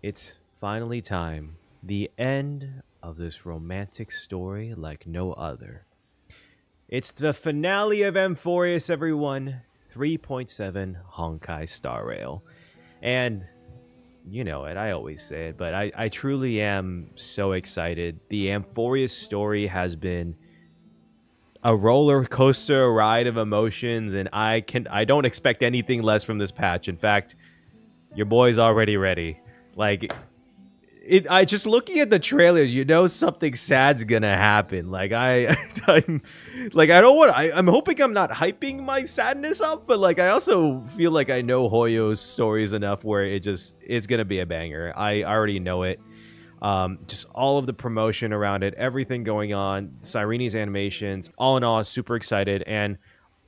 It's finally time. The end of this romantic story like no other. It's the finale of Amphoreus, everyone. 3.7 Honkai Star Rail. And you know it, I always say it, but I truly am so excited. The Amphoreus story has been a roller coaster ride of emotions, and I don't expect anything less from this patch. In fact, your boy's already ready. Like I just looking at the trailers, you know something sad's gonna happen. I'm like I don't want. I'm hoping I'm not hyping my sadness up, but like I also feel like I know Hoyo's stories enough where it's gonna be a banger. I already know it. Just all of the promotion around it, everything going on, Cyrene's animations. All in all, super excited. And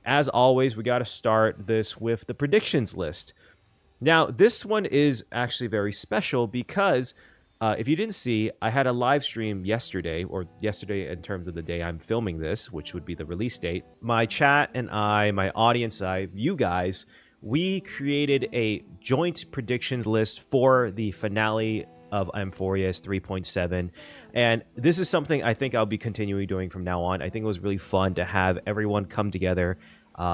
as always, we got to start this with the predictions list. Now, this one is actually very special because if you didn't see, I had a live stream yesterday, or yesterday in terms of the day I'm filming this, which would be the release date. My chat and I, my audience, you guys, we created a joint predictions list for the finale of Amphoreus 3.7. And this is something I think I'll be continuing doing from now on. I think it was really fun to have everyone come together,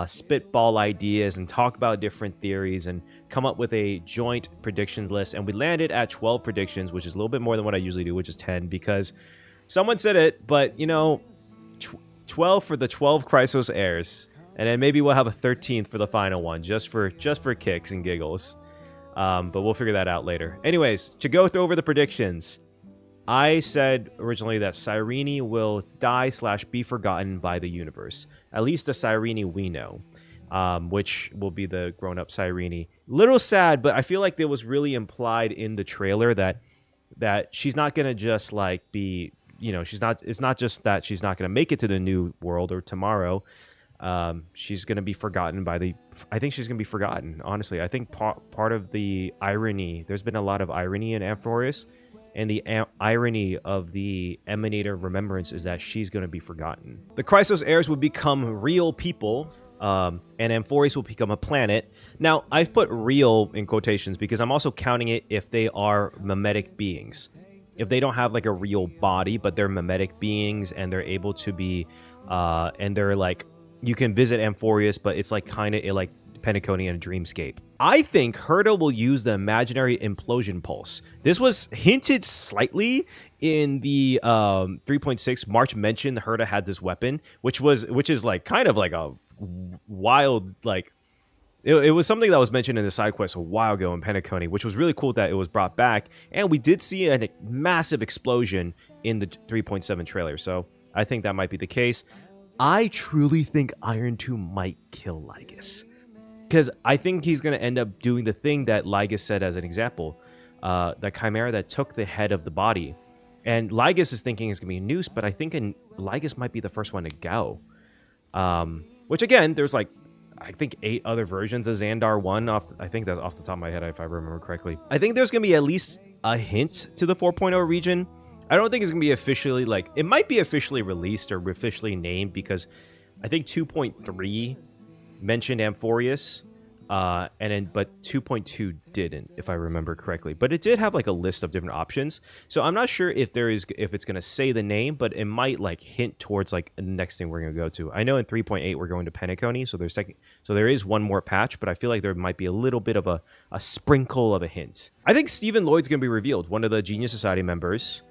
spitball ideas and talk about different theories and come up with a joint prediction list. And we landed at 12 predictions, which is a little bit more than what I usually do, which is 10, because someone said it, but you know, 12 for the 12 Chrysos heirs. And then maybe we'll have a 13th for the final one, just for kicks and giggles. But we'll figure that out later. Anyways, to go over the predictions, I said originally that Cyrene will die/be forgotten by the universe. At least the Cyrene we know, which will be the grown-up Cyrene. Little sad, but I feel like it was really implied in the trailer that she's not gonna just like be, you know, it's not just that she's not gonna make it to the new world or tomorrow. She's going to be forgotten I think she's going to be forgotten, honestly. I think part of the irony, there's been a lot of irony in Amphoreus, and the irony of the Emanator of Remembrance is that she's going to be forgotten. The Chrysos heirs will become real people, and Amphoreus will become a planet. Now, I've put real in quotations because I'm also counting it if they are mimetic beings. If they don't have like a real body, but they're mimetic beings and they're able to be, and they're like, you can visit Amphoreus, but it's like kind of like Penacony and a dreamscape. I think Herta will use the imaginary implosion pulse. This was hinted slightly in the 3.6. March mentioned Herta had this weapon, which is like kind of like a wild, like it was something that was mentioned in the side quest a while ago in Penacony, which was really cool that it was brought back. And we did see a massive explosion in the 3.7 trailer, so I think that might be the case. I truly think Iron 2 might kill Lygus, because I think he's going to end up doing the thing that Lygus said as an example, the Chimera that took the head of the body. And Lygus is thinking it's going to be a noose, but I think Lygus might be the first one to go. Which again, there's like, I think 8 other versions of Xandar 1. I think that's off the top of my head, if I remember correctly. I think there's going to be at least a hint to the 4.0 region. I don't think it's going to be officially, like, it might be officially released or officially named, because I think 2.3 mentioned Amphoreus, but 2.2 didn't, if I remember correctly. But it did have, like, a list of different options. So I'm not sure if it's going to say the name, but it might, like, hint towards, like, the next thing we're going to go to. I know in 3.8 we're going to Penacony, so there is one more patch, but I feel like there might be a little bit of a sprinkle of a hint. I think Stephen Lloyd's going to be revealed, one of the Genius Society members.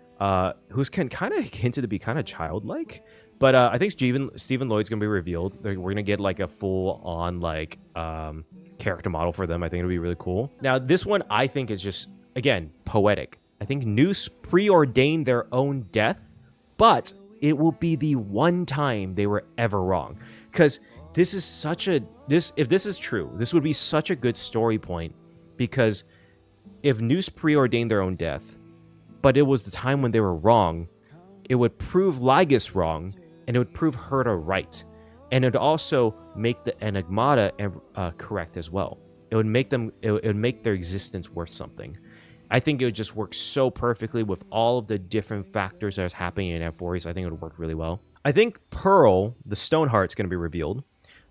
Who's kind of hinted to be kind of childlike, but I think Stephen Lloyd's gonna be revealed. We're gonna get like a full-on like character model for them. I think it'll be really cool. Now, this one I think is just, again, poetic. I think Noose preordained their own death, but it will be the one time they were ever wrong. Because this is if this is true, this would be such a good story point, because if Noose preordained their own death, but it was the time when they were wrong, it would prove Lygus wrong, and it would prove Herta right. And it would also make the Enigmata correct as well. It would make their existence worth something. I think it would just work so perfectly with all of the different factors that is happening in Amphoreus. I think it would work really well. I think Pearl, the Stoneheart's going to be revealed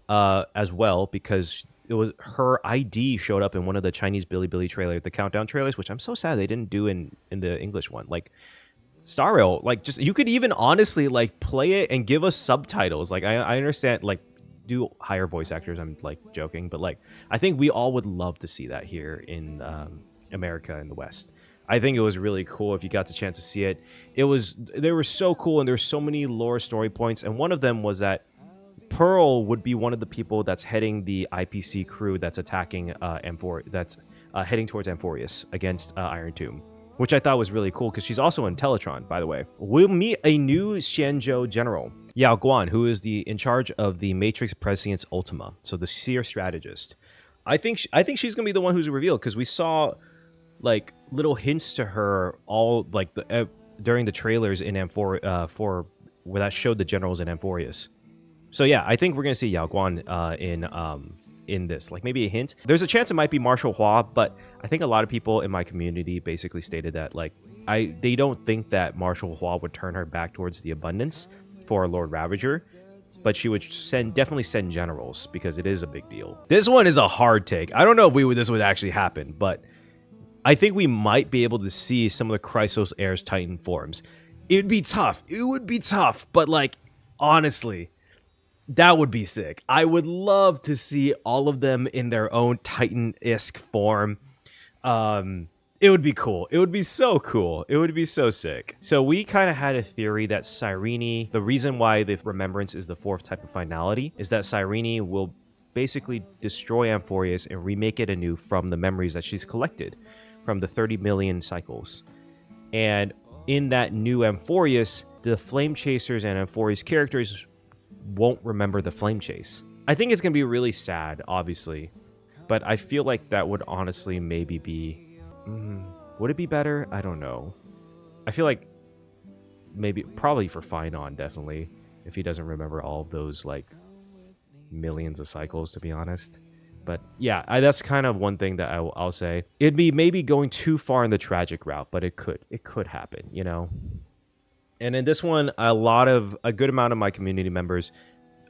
as well, because it was her ID showed up in one of the Chinese Bilibili trailer, the countdown trailers, which I'm so sad they didn't do in the English one. Like Star Rail, like just you could even honestly like play it and give us subtitles. Like I understand like do hire voice actors. I'm like joking, but like I think we all would love to see that here in America and the West. I think it was really cool if you got the chance to see it. They were so cool, and there's so many lore story points, and one of them was that Pearl would be one of the people that's heading the IPC crew that's attacking that's heading towards Amphoreus against Iron Tomb, which I thought was really cool because she's also in Teletron, by the way. We'll meet a new Xianzhou general, Yao Guan, who is in charge of the Matrix Prescience Ultima, so the seer strategist. I think she's gonna be the one who's revealed because we saw like little hints to her all like during the trailers in for where that showed the generals in Amphoreus. So yeah, I think we're gonna see Yao Guan in this, like maybe a hint. There's a chance it might be Marshal Hua, but I think a lot of people in my community basically stated that like they don't think that Marshal Hua would turn her back towards the abundance for Lord Ravager, but she would definitely send generals because it is a big deal. This one is a hard take. I don't know if this would actually happen, but I think we might be able to see some of the Chrysos Heirs Titan forms. It'd be tough. It would be tough, but like honestly, that would be sick. I would love to see all of them in their own Titan-esque form. It would be cool. It would be so cool. It would be so sick. So we kind of had a theory that Cyrene, the reason why the Remembrance is the fourth type of finality, is that Cyrene will basically destroy Amphoreus and remake it anew from the memories that she's collected from the 30 million cycles. And in that new Amphoreus, the Flame Chasers and Amphoreus characters won't remember the flame chase. I think it's gonna be really sad, obviously, but I feel like that would honestly maybe be would it be better? I don't know. I feel like probably for Finon, definitely, if he doesn't remember all of those like millions of cycles, to be honest. But yeah, that's kind of one thing that I'll say. It'd be maybe going too far in the tragic route, but it could happen, you know. And in this one, a good amount of my community members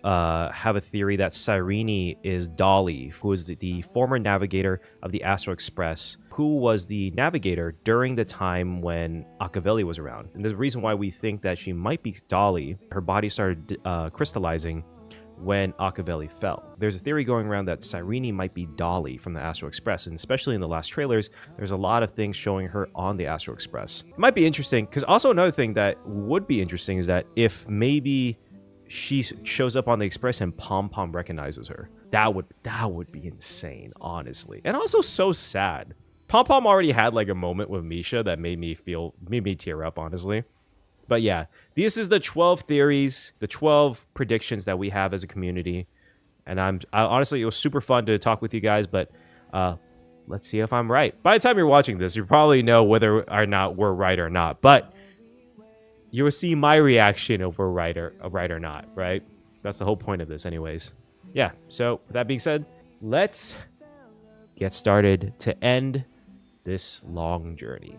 have a theory that Cyrene is Dolly, who is the former navigator of the Astral Express, who was the navigator during the time when Acavelli was around. And the reason why we think that she might be Dolly, her body started crystallizing when Acavelli fell. There's a theory going around that Cyrene might be Dolly from the Astral Express, and especially in the last trailers, there's a lot of things showing her on the Astral Express. It might be interesting, because also another thing that would be interesting is that if maybe she shows up on the Express and Pom Pom recognizes her. That would be insane, honestly. And also so sad. Pom Pom already had like a moment with Misha that made me tear up, honestly. But yeah, this is the 12 theories, the 12 predictions that we have as a community. And honestly, it was super fun to talk with you guys, but let's see if I'm right. By the time you're watching this, you probably know whether or not we're right or not. But you will see my reaction if we're right or not, right? That's the whole point of this anyways. Yeah, so with that being said, let's get started to end this long journey.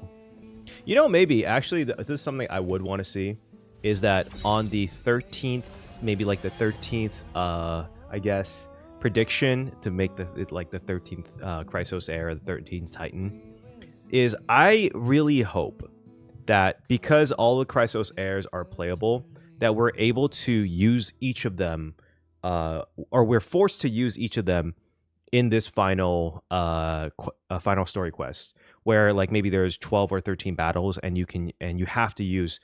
You know, maybe actually this is something I would want to see, is that on the 13th, maybe like the 13th I guess prediction to make the 13th Chrysos Heir, the 13th Titan, is I really hope that because all the Chrysos Heirs are playable, that we're able to use each of them or we're forced to use each of them in this final final story quest, where like maybe there's 12 or 13 battles and you have to use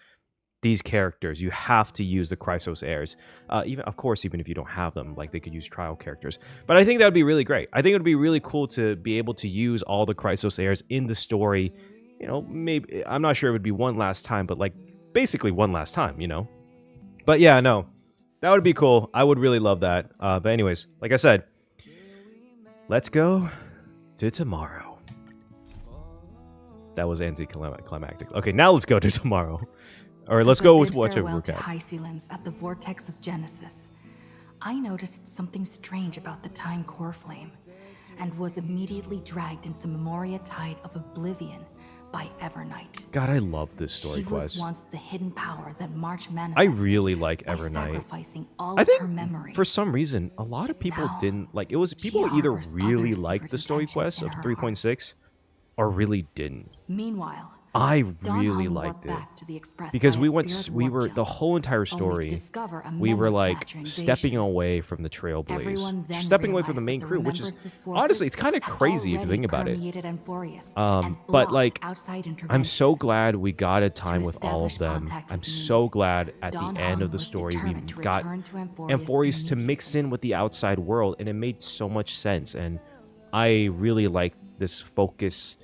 these characters. You have to use the Chrysos Heirs. Even if you don't have them, like they could use trial characters. But I think that would be really great. I think it would be really cool to be able to use all the Chrysos Heirs in the story. You know, maybe I'm not sure it would be one last time, but like basically one last time, you know. But yeah, no, that would be cool. I would really love that. But anyways, like I said, let's go to tomorrow. That was anticlimactic. Okay, now let's go to tomorrow. Or let's go with whatever we're at. High Sealants at the vortex of Genesis, I noticed something strange about the time core flame, and was immediately dragged into the Memoria tide of oblivion by Evernight. God, I love this story She was quest. once the hidden power that March I manifested really like by Evernight. sacrificing all I of think her memories. for some reason, a lot of people Now, didn't like. It was she people either harbors really other liked secret the story intentions quest in of her 3.6, or really didn't. Meanwhile, I Dawn really Hung liked warped it back to the Express because via we went. spirit We warp were jump, the whole entire only to story. discover a We were memory like snatcher stepping invasion. away from the Trailblaze, Everyone then stepping away from the realized main that the crew, which is Remembrance's forces honestly, it's kind of had crazy if you already think about it. permeated Amphoreus But and blocked like, outside I'm intervention. so glad we got a time with all of establish them. contact I'm with me, so glad at Dawn the end Hung of the was story we determined to got return to Amphoreus to mix immediately. in with the outside world, and it made so much sense. And I really like this focus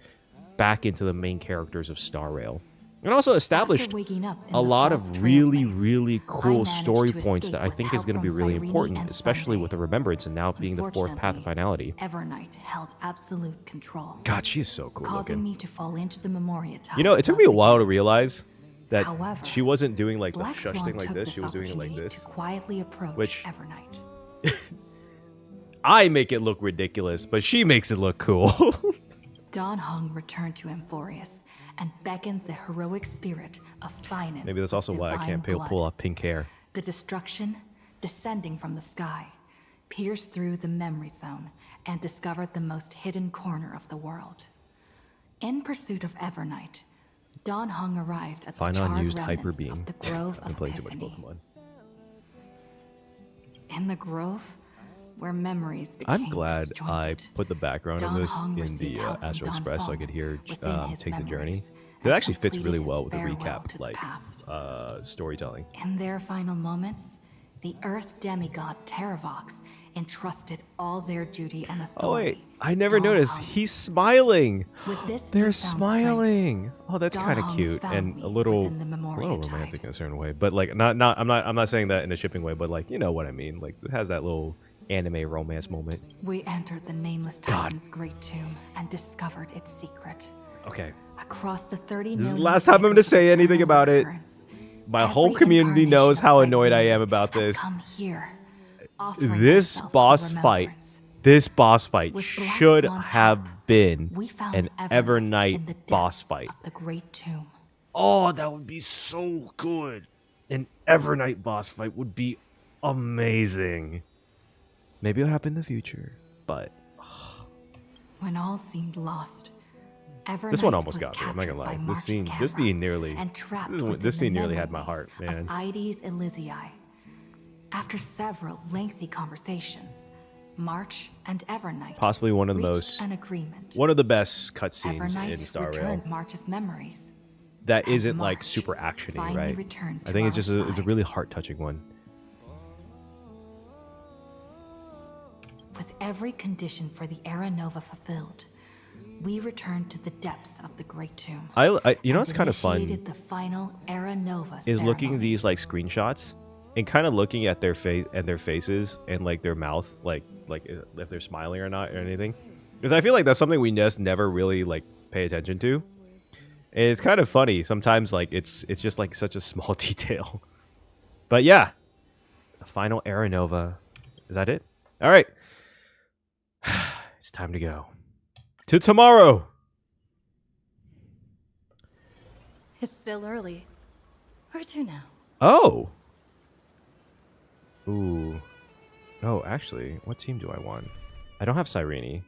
back into the main characters of Star Rail, and also established After waking up in a the lot false of really, Trailblaze, really cool managed story to points that escape I with think is help going to be from really Cyrene important, and especially Sunday. with the Remembrance and now being the fourth path of Unfortunately, finality. Evernight held absolute control, God, she is so cool causing looking. me to fall into the Memoria Tower. You know, it took me a once while to again. realize that However, she wasn't doing like the Black shush Swan thing like took this. She was doing it like opportunity this. to quietly approach Which- Evernight. I make it look ridiculous, but she makes it look cool. Dawn Hung returned to Amphoreus and beckoned the heroic spirit of Finan. Maybe that's with also why I divine can't pull blood. off pink hair. The destruction, descending from the sky, pierced through the memory zone and discovered the most hidden corner of the world. In pursuit of Evernight, Dawn Hung arrived at the Finan charred used Hyper remnants Beam. of the Grove I'm of playing too much Epiphany. Pokemon. In the grove, where memories became I'm glad I disjointed, put the background of Dawn this Hung in the received help from Astro Dawn Express so I Feng could hear within his Take the Journey. memories It and actually fits really completed well his with the farewell recap, to the like past. storytelling. In their final moments, the Earth demigod Terravox entrusted all their duty and authority. Oh wait, I never to Dawn noticed. Hung. He's smiling. With this They're newfound smiling. Oh, that's Dawn kind of Hung cute found and me a little within the Memoria romantic Tide. in a certain way. But like, I'm not saying that in a shipping way. But like, you know what I mean. Like, it has that little anime romance moment. We entered the Nameless God. Titan's great tomb and discovered its secret. Okay, Across the 30 this is the million last time I'm going to cycles of say anything eternal about it. recurrence, My every whole community knows incarnation how of annoyed I Cyrene am about had this. come here, offering This herself to boss the fight, remembrance. this boss fight With Black should Swan's have help, been We found an in Evernight the boss depths fight. of the great tomb. Oh, that would be so good. An Evernight boss fight would be amazing. Maybe it'll happen in the future, but When all seemed lost, Evernight this one almost was got me. I'm not gonna captured by lie. March's This camera scene nearly, and trapped this within this the scene nearly memory had my heart, maze man. of Ides Elysiae. After several lengthy conversations, March and Evernight Possibly one of the reached most, an agreement. one of the best cutscenes Evernight in Star Rail. returned March's memories. That and isn't like March super actiony, finally right? returned I to think our it's just it's a side. really heart touching one. With every condition for the Era Nova fulfilled, we returned to the depths of the Great Tomb. You know what's and kind of fun initiated the final Era Nova is looking ceremony. these like screenshots and kind of looking at their face and their faces and like their mouth, like if they're smiling or not or anything. Because I feel like that's something we just never really like pay attention to. And it's kind of funny sometimes. Like it's just like such a small detail. But yeah, the final Era Nova. Is that it? All right, it's time to go to tomorrow. It's still early. Where to now? Oh. Ooh. Oh, actually, what team do I want? I don't have Cyrene.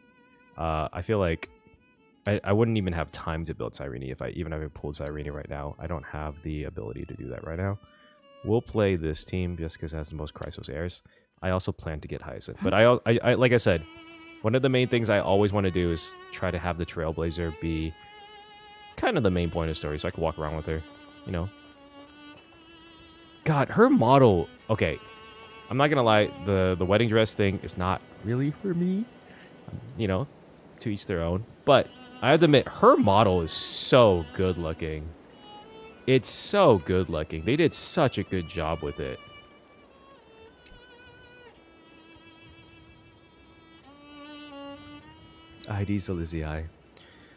I feel like I wouldn't even have time to build Cyrene if I pulled Cyrene right now. I don't have the ability to do that right now. We'll play this team just because it has the most Chrysos heirs. I also plan to get Hyacinth, but I like I said, one of the main things I always want to do is try to have the Trailblazer be kind of the main point of the story, so I can walk around with her, you know. God, her model. Okay, I'm not gonna lie. The wedding dress thing is not really for me. You know, to each their own. But I have to admit, her model is so good looking. It's so good looking. They did such a good job with it. Ides Elysiae.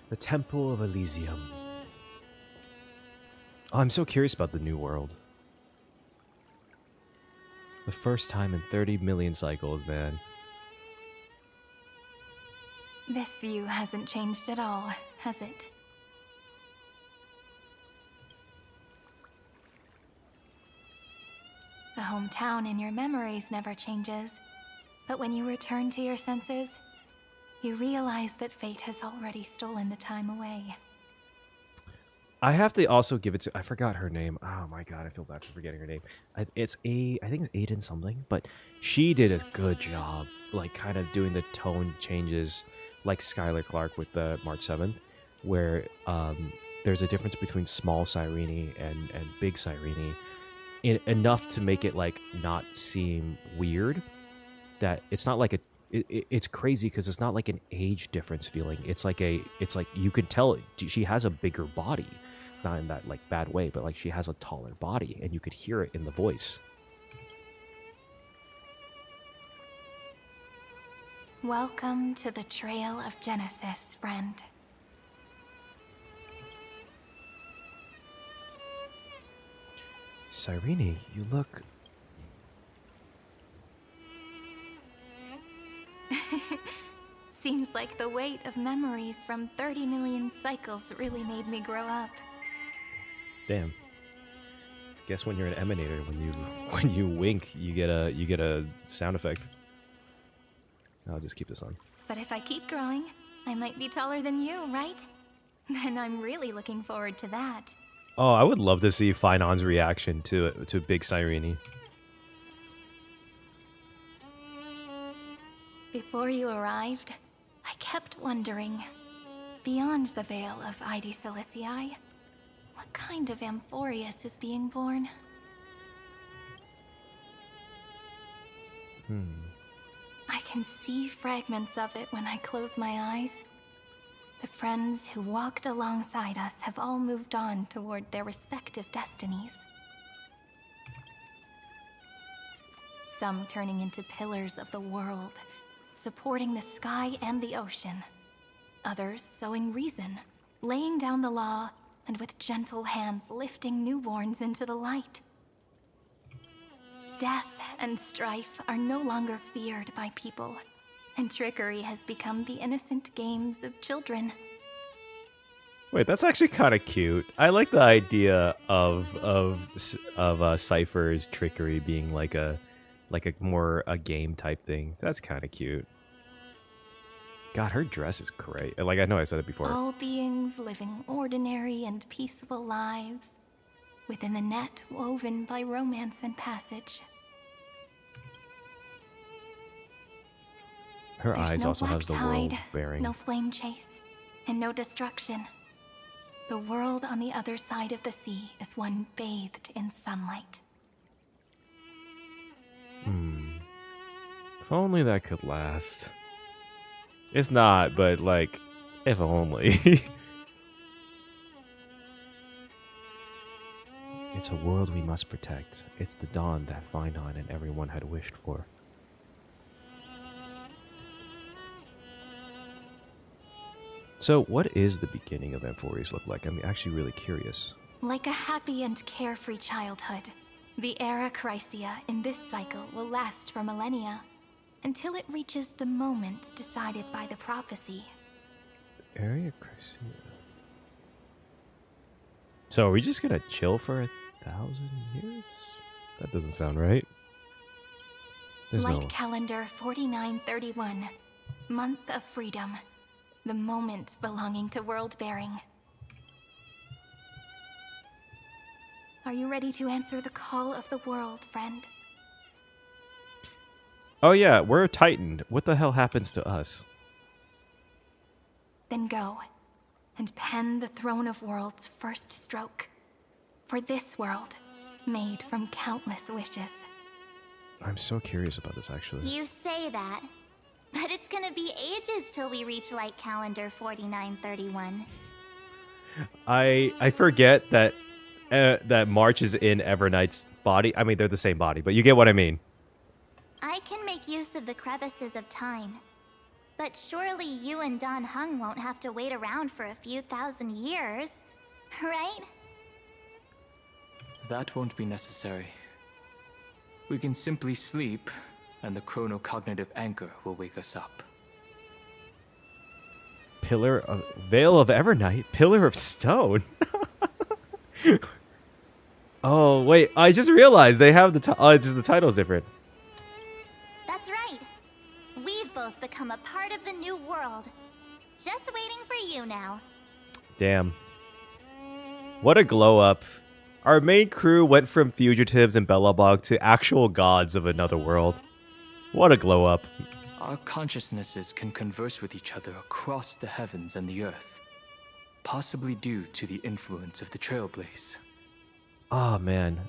The Temple of Elysium. Oh, I'm so curious about the new world. The first time in 30 million cycles, man. This view hasn't changed at all, has it? The hometown in your memories never changes. But when you return to your senses, you realize that fate has already stolen the time away. I have to also give it to, I forgot her name. Oh my god, I feel bad for forgetting her name. I think it's Aiden something, but she did a good job, like kind of doing the tone changes, like Skylar Clark with the March 7th, where there's a difference between small Cyrene and big Cyrene, enough to make it like not seem weird. That it's not like it's crazy because it's not like an age difference feeling. It's like you could tell she has a bigger body, not in that like bad way, but like she has a taller body, and you could hear it in the voice. Welcome to the Trail of Genesis, friend. Cyrene, you look. Seems like the weight of memories from 30 million cycles really made me grow up. Damn. Guess when you're an emanator, when you wink, you get a sound effect. I'll just keep this on. But if I keep growing, I might be taller than you, right? Then I'm really looking forward to that. Oh, I would love to see Finon's reaction to Big Cyrene. Before you arrived, I kept wondering, beyond the veil of Id Silicii, what kind of Amphoreus is being born? I can see fragments of it when I close my eyes. The friends who walked alongside us have all moved on toward their respective destinies. Some turning into pillars of the world, supporting the sky and the ocean. Others sowing reason, laying down the law, and with gentle hands lifting newborns into the light. Death and strife are no longer feared by people, and trickery has become the innocent games of children. Wait, that's actually kind of cute. I like the idea of Cypher's trickery being like a more a game type thing. That's kind of cute. God, her dress is great. Like, I know I said it before. All beings living ordinary and peaceful lives, within the net woven by romance and passage. Her There's eyes no also black has the world tide, bearing. no flame chase, and no destruction. The world on the other side of the sea is one bathed in sunlight. If only that could last. It's not, but like, if only. It's a world we must protect. It's the dawn that Finon and everyone had wished for. So, what is the beginning of Amphoreus look like? I'm actually really curious. Like a happy and carefree childhood, the era Chrysia in this cycle will last for millennia, until it reaches the moment decided by the prophecy. Area Chrysia. So, are we just gonna chill for 1,000 years? That doesn't sound right. There's Light no... calendar 4931, month of freedom, the moment belonging to world-bearing. Are you ready to answer the call of the world, friend? Oh yeah, we're a Titan. What the hell happens to us? Then go, and pen the Throne of Worlds' first stroke. For this world, made from countless wishes. I'm so curious about this, actually. You say that, but it's gonna be ages till we reach light calendar 4931. I forget that that March is in Evernight's body. I mean, they're the same body, but you get what I mean. I can make use of the crevices of time. But surely you and Don Hung won't have to wait around for a few thousand years, right? That won't be necessary. We can simply sleep, and the chronocognitive anchor will wake us up. Pillar of Veil of Evernight, Pillar of Stone. Oh, wait. I just realized they have the... just the title's different. That's right. We've both become a part of the new world. Just waiting for you now. Damn. What a glow up. Our main crew went from fugitives in Belobog to actual gods of another world. What a glow up. Our consciousnesses can converse with each other across the heavens and the earth, possibly due to the influence of the Trailblaze. Oh man,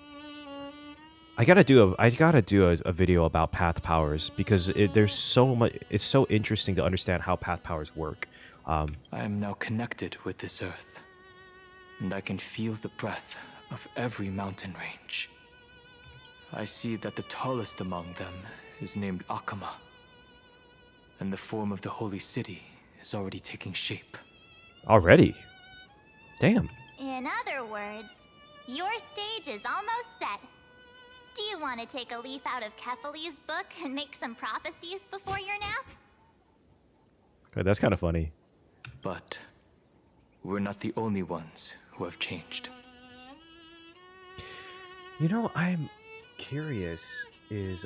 I gotta do a video about path powers because there's so much. It's so interesting to understand how path powers work. I am now connected with this earth, and I can feel the breath of every mountain range. I see that the tallest among them is named Akama, and the form of the holy city is already taking shape. Already? Damn. In other words, your stage is almost set. Do you want to take a leaf out of Kefali's book and make some prophecies before your nap? That's kind of funny. But we're not the only ones who have changed. You know, I'm curious. Is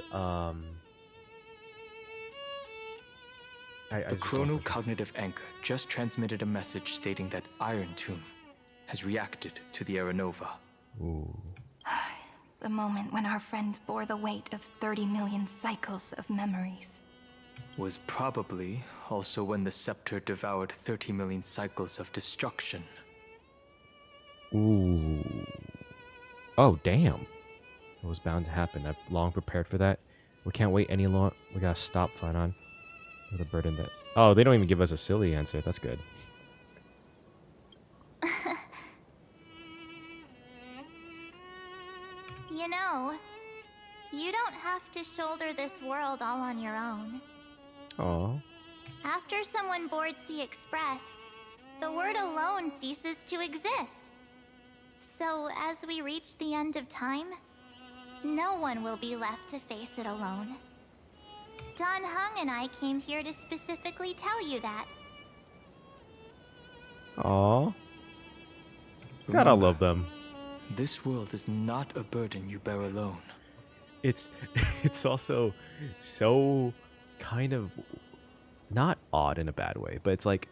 The chronocognitive anchor just transmitted a message stating that Iron Tomb has reacted to the Aranova. Ooh. The moment when our friend bore the weight of 30 million cycles of memories. Was probably also when the scepter devoured 30 million cycles of destruction. Ooh. Oh, damn. It was bound to happen. I've long prepared for that. We can't wait any longer. We gotta stop, Flanon. With a burden that... Oh, they don't even give us a silly answer. That's good. You know, you don't have to shoulder this world all on your own. Aw. After someone boards the Express, the word alone ceases to exist. So as we reach the end of time, no one will be left to face it alone. Don Hung and I came here to specifically tell you that. Aw. Gotta Remember, love them. this world is not a burden you bear alone. It's also so kind of not odd in a bad way, but it's like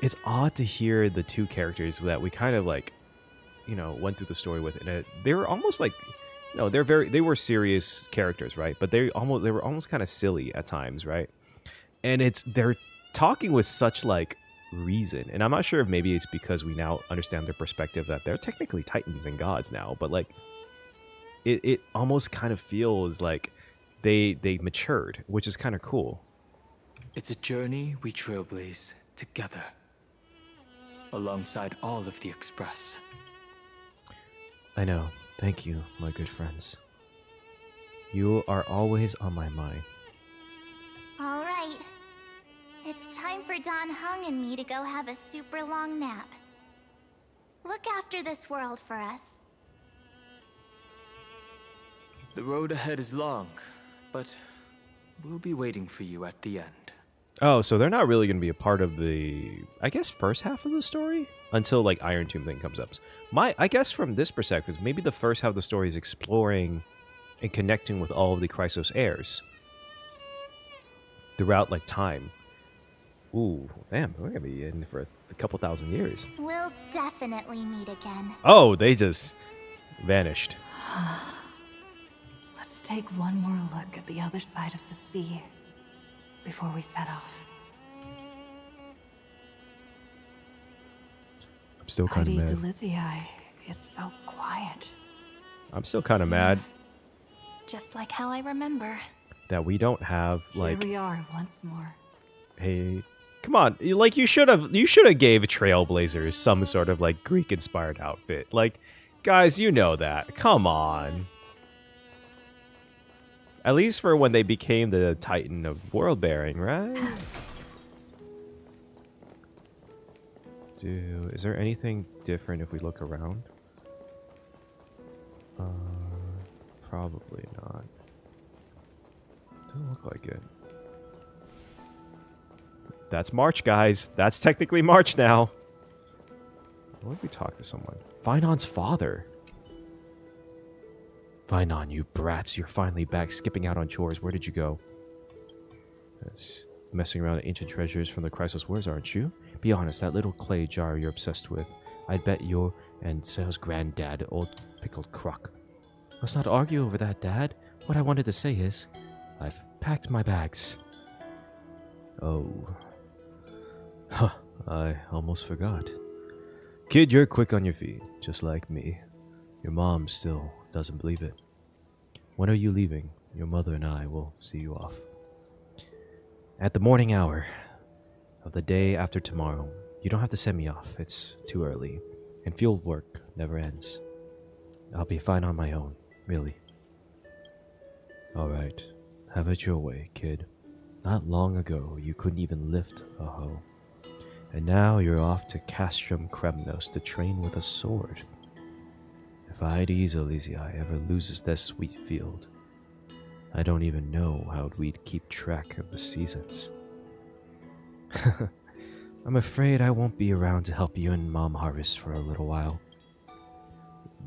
it's odd to hear the two characters that we kind of like, you know, went through the story with, and they were almost like, no, they were serious characters, right? But they were almost kind of silly at times, right? And they're talking with such like reason, and I'm not sure if maybe it's because we now understand their perspective that they're technically titans and gods now, but like it almost kind of feels like they matured, which is kind of cool. It's a journey we trailblaze together, alongside all of the Express. I know. Thank you, my good friends. You are always on my mind. All right. It's time for Don Hung and me to go have a super long nap. Look after this world for us. The road ahead is long, but we'll be waiting for you at the end. Oh, so they're not really going to be a part of the, I guess, first half of the story? Until, like, Iron Tomb thing comes up. I guess from this perspective, maybe the first half of the story is exploring and connecting with all of the Chrysos heirs. Throughout, like, time. Ooh, damn, we're going to be in for a couple thousand years. We'll definitely meet again. Oh, they just vanished. Let's take one more look at the other side of the sea before we set off. I'm still kind of mad. Elizii is so quiet. I'm still kind of mad Just like how I remember. that we don't have, like, Here we are once more. hey, come on, like you should have gave Trailblazers some sort of like Greek inspired outfit. Like, guys, you know that. Come on. At least for when they became the Titan of world bearing, right? Is there anything different if we look around? Probably not. Doesn't look like it. That's March, guys. That's technically March now. What if we talk to someone? Finon's father. Fine on, you brats. You're finally back skipping out on chores. Where did you go? Yes. Messing around with ancient treasures from the Chrysos Wars, aren't you? Be honest, that little clay jar you're obsessed with. I'd bet you're and Sal's granddad, old pickled crock. Let's not argue over that, Dad. What I wanted to say is, I've packed my bags. Oh. Huh, I almost forgot. Kid, you're quick on your feet, just like me. Your mom still doesn't believe it. When are you leaving? Your mother and I will see you off. At the morning hour of the day after tomorrow. You don't have to send me off. It's too early. And field work never ends. I'll be fine on my own, really. Alright. Have it your way, kid. Not long ago, you couldn't even lift a hoe. And now you're off to Castrum Kremnos to train with a sword. If Aedes Elysiae ever loses this sweet field, I don't even know how we'd keep track of the seasons. I'm afraid I won't be around to help you and Mom harvest for a little while.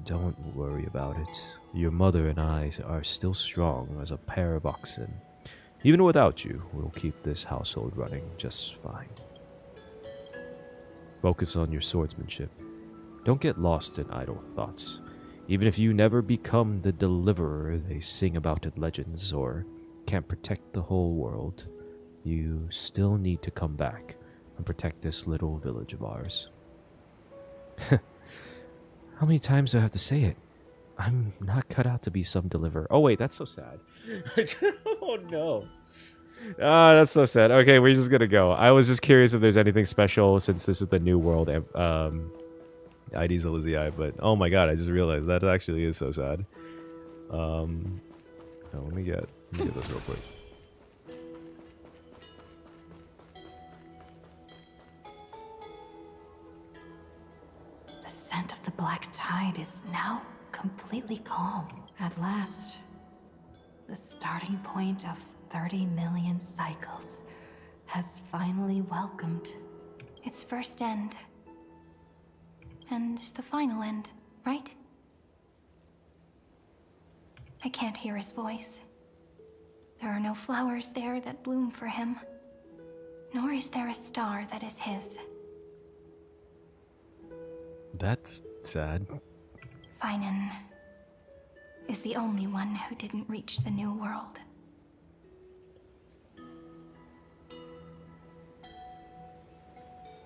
Don't worry about it. Your mother and I are still strong as a pair of oxen. Even without you, we'll keep this household running just fine. Focus on your swordsmanship. Don't get lost in idle thoughts. Even if you never become the deliverer they sing about in legends or can't protect the whole world, you still need to come back and protect this little village of ours. How many times do I have to say it? I'm not cut out to be some deliverer. Oh wait, that's so sad. Oh no. Ah, that's so sad. Okay, we're just gonna go. I was just curious if there's anything special since this is the new world Aedes Elysiae, but oh my god, I just realized that actually is so sad. Oh, let me get this real quick. The scent of the black tide is now completely calm. At last, the starting point of 30 million cycles has finally welcomed Its first end. And the final end, right? I can't hear his voice. There are no flowers there that bloom for him. Nor is there a star that is his. That's sad. Finan is the only one who didn't reach the new world.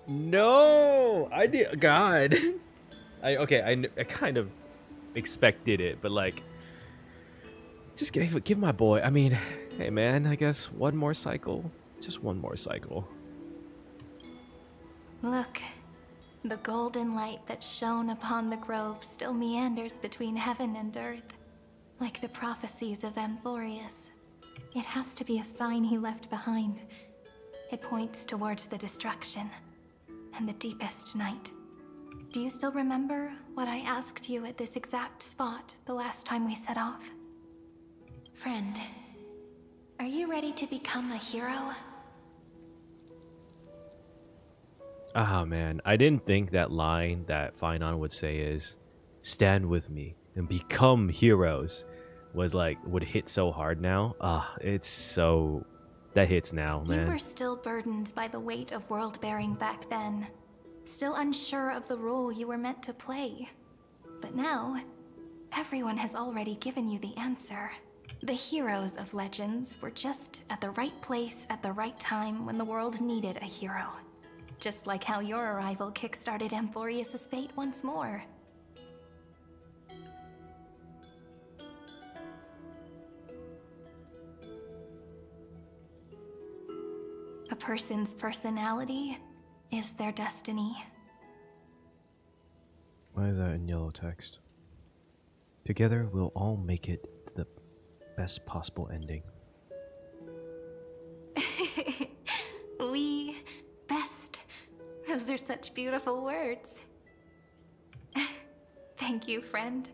No, I did. God, I kind of expected it, but like, just give my boy. I mean, hey man, I guess one more cycle, just one more cycle. Look, the golden light that shone upon the grove still meanders between heaven and earth, like the prophecies of Amphoreus. It has to be a sign he left behind. It points towards the destruction and the deepest night. Do you still remember what I asked you at this exact spot the last time we set off? Friend, are you ready to become a hero? Ah man, I didn't think that line that Finon would say is, "Stand with me and become heroes," would hit so hard now. It's so... that hits now, man. You were still burdened by the weight of world-bearing back then. Still unsure of the role you were meant to play. But now, everyone has already given you the answer. The heroes of legends were just at the right place at the right time when the world needed a hero. Just like how your arrival kickstarted Amphoreus' fate once more. A person's personality is their destiny. Why is that in yellow text? Together, we'll all make it to the best possible ending. We best. Those are such beautiful words. Thank you, friend.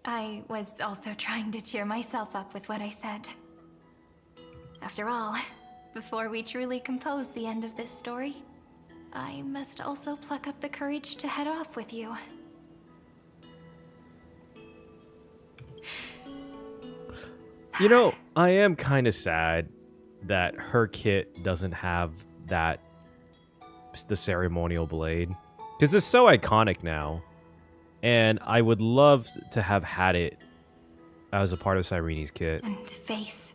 I was also trying to cheer myself up with what I said. After all, before we truly compose the end of this story, I must also pluck up the courage to head off with you. You know, I am kind of sad that her kit doesn't have the ceremonial blade, because it's so iconic now, and I would love to have had it as a part of Cyrene's kit. And face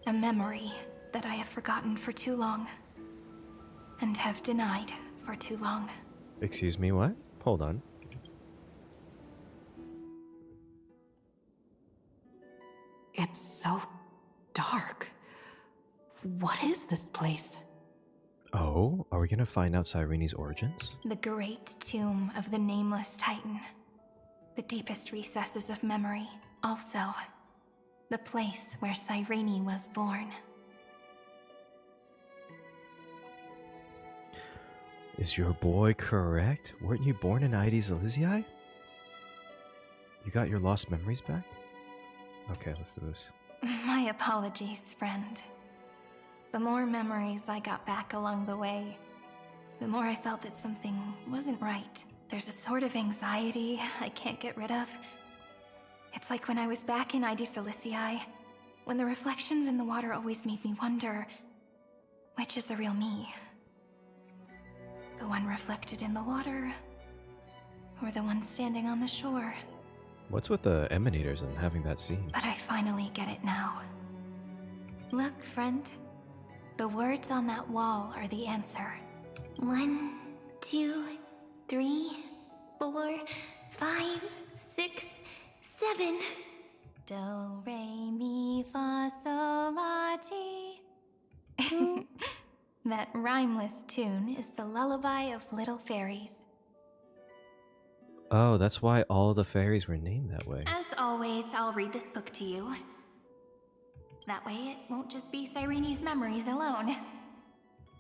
a memory that I have forgotten for too long. And have denied for too long. Excuse me, what? Hold on. It's so dark. What is this place? Oh, are we gonna find out Cyrene's origins? The great tomb of the nameless titan. The deepest recesses of memory. Also, the place where Cyrene was born. Is your boy correct? Weren't you born in Aedes Elysiae? You got your lost memories back? Okay, let's do this. My apologies, friend. The more memories I got back along the way, the more I felt that something wasn't right. There's a sort of anxiety I can't get rid of. It's like when I was back in Aedes Elysiae, when the reflections in the water always made me wonder, which is the real me? The one reflected in the water, or the one standing on the shore? What's with the emanators and having that scene? But I finally get it now. Look, friend. The words on that wall are the answer. 1, 2, 3, 4, 5, 6, 7. Do, re, mi, fa, sol, la, ti. That rhymeless tune is the lullaby of little fairies. Oh, that's why all the fairies were named that way. As always, I'll read this book to you. That way it won't just be Cyrene's memories alone.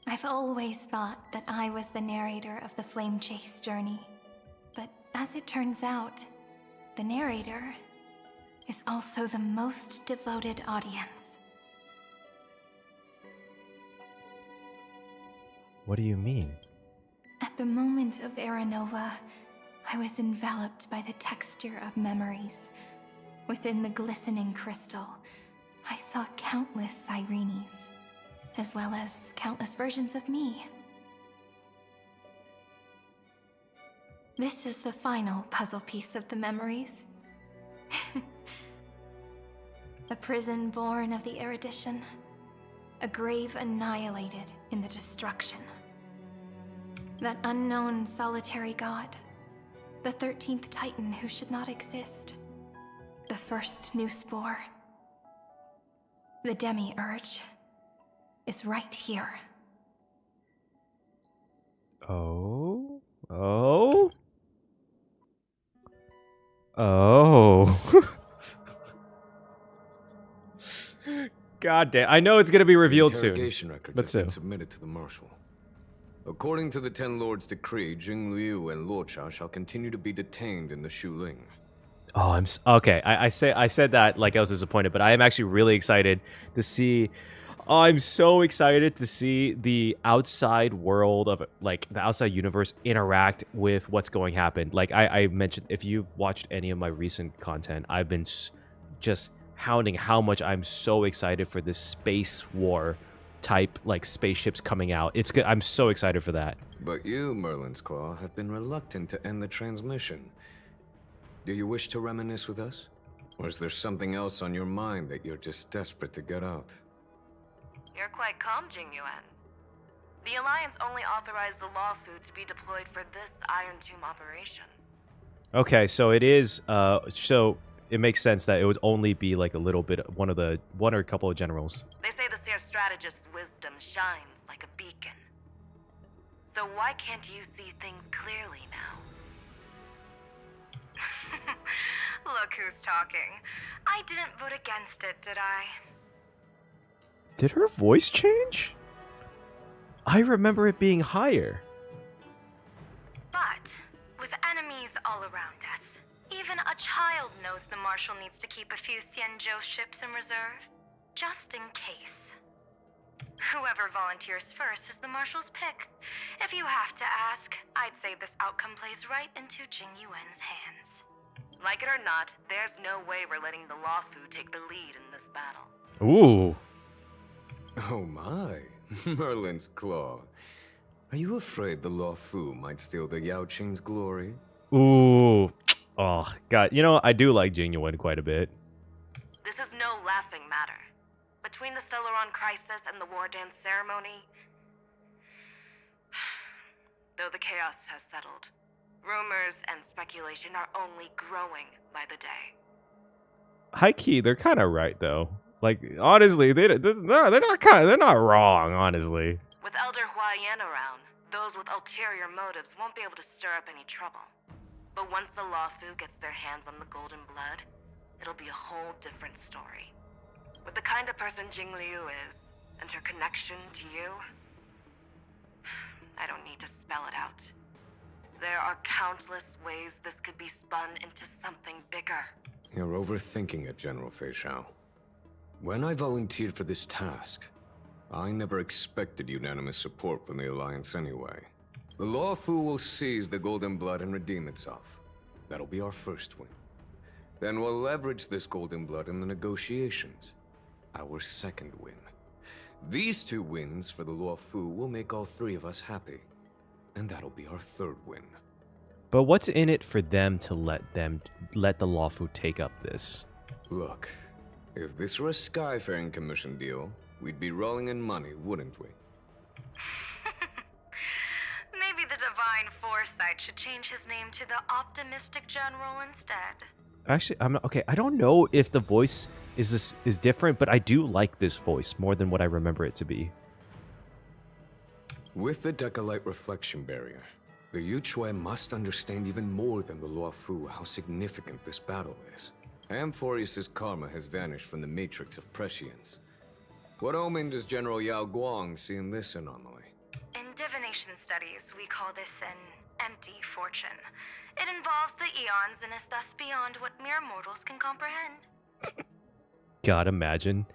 I've always thought that I was the narrator of the Flame Chase journey. But as it turns out, the narrator is also the most devoted audience. What do you mean? At the moment of Era Nova, I was enveloped by the texture of memories. Within the glistening crystal, I saw countless Cyrenes, as well as countless versions of me. This is the final puzzle piece of the memories. A prison born of the erudition, a grave annihilated in the destruction. That unknown solitary god, the 13th Titan who should not exist, the first new spore. The demiurge is right here. Oh? Oh? Oh. God damn. I know it's going to be revealed soon. Interrogation records But have still. been submitted to the Marshal. According to the Ten Lords' decree, Jing Liu and Luocha shall continue to be detained in the Shuling. Oh, okay. I said that like I was disappointed, but I am actually really excited to see. Oh, I'm so excited to see the outside world of like the outside universe interact with what's going to happen. Like I mentioned, if you've watched any of my recent content, I've been just hounding how much I'm so excited for this space war type like spaceships coming out. It's good. I'm so excited for that. But you, Merlin's Claw, have been reluctant to end the transmission. Do you wish to reminisce with us? Or is there something else on your mind that you're just desperate to get out? You're quite calm, Jingyuan. The Alliance only authorized the law food to be deployed for this Iron Tomb operation. Okay, so it is so it makes sense that it would only be like a little bit one or a couple of generals. They say the Seer strategist's wisdom shines like a beacon. So why can't you see things clearly now? Look who's talking. I didn't vote against it, did I? Did her voice change? I remember it being higher. But with enemies all around us, even a child knows the Marshal needs to keep a few Xianzhou ships in reserve, just in case. Whoever volunteers first is the Marshal's pick. If you have to ask, I'd say this outcome plays right into Jingyuan's hands. Like it or not, there's no way we're letting the Lawfu take the lead in this battle. Ooh. Oh my, Merlin's Claw. Are you afraid the Lawfu might steal the Yao Qing's glory? Ooh. Oh, God. You know, I do like Genuine quite a bit. This is no laughing matter. Between the Stellaron crisis and the War Dance ceremony, though the chaos has settled, rumors and speculation are only growing by the day. High key, they're kind of right though. Like honestly, they're not wrong. Honestly, With Elder Huaiyan around, those with ulterior motives won't be able to stir up any trouble. But once the Lawfu gets their hands on the golden blood, it'll be a whole different story. With the kind of person Jing Liu is, and her connection to you, I don't need to spell it out. There are countless ways this could be spun into something bigger. You're overthinking it, General Fei Shao. When I volunteered for this task, I never expected unanimous support from the Alliance anyway. The Lawfu will seize the Golden Blood and redeem itself. That'll be our first win. Then we'll leverage this Golden Blood in the negotiations. Our second win. These 2 wins for the Lawfu will make all 3 of us happy. And that'll be our third win. but what's in it for them to let the Lawfu take up this? Look, if this were a Skyfaring Commission deal, we'd be rolling in money, wouldn't we? Maybe the Divine Foresight should change his name to the Optimistic General instead. Actually, I'm not, okay. I don't know if the voice is different, but I do like this voice more than what I remember it to be. With the Decalite reflection barrier, the Yuchue must understand even more than the Luofu how significant this battle is. Amphoreus' karma has vanished from the matrix of prescience. What omen does General Yao Guang see in this anomaly? In divination studies, we call this an empty fortune. It involves the eons and is thus beyond what mere mortals can comprehend. God, imagine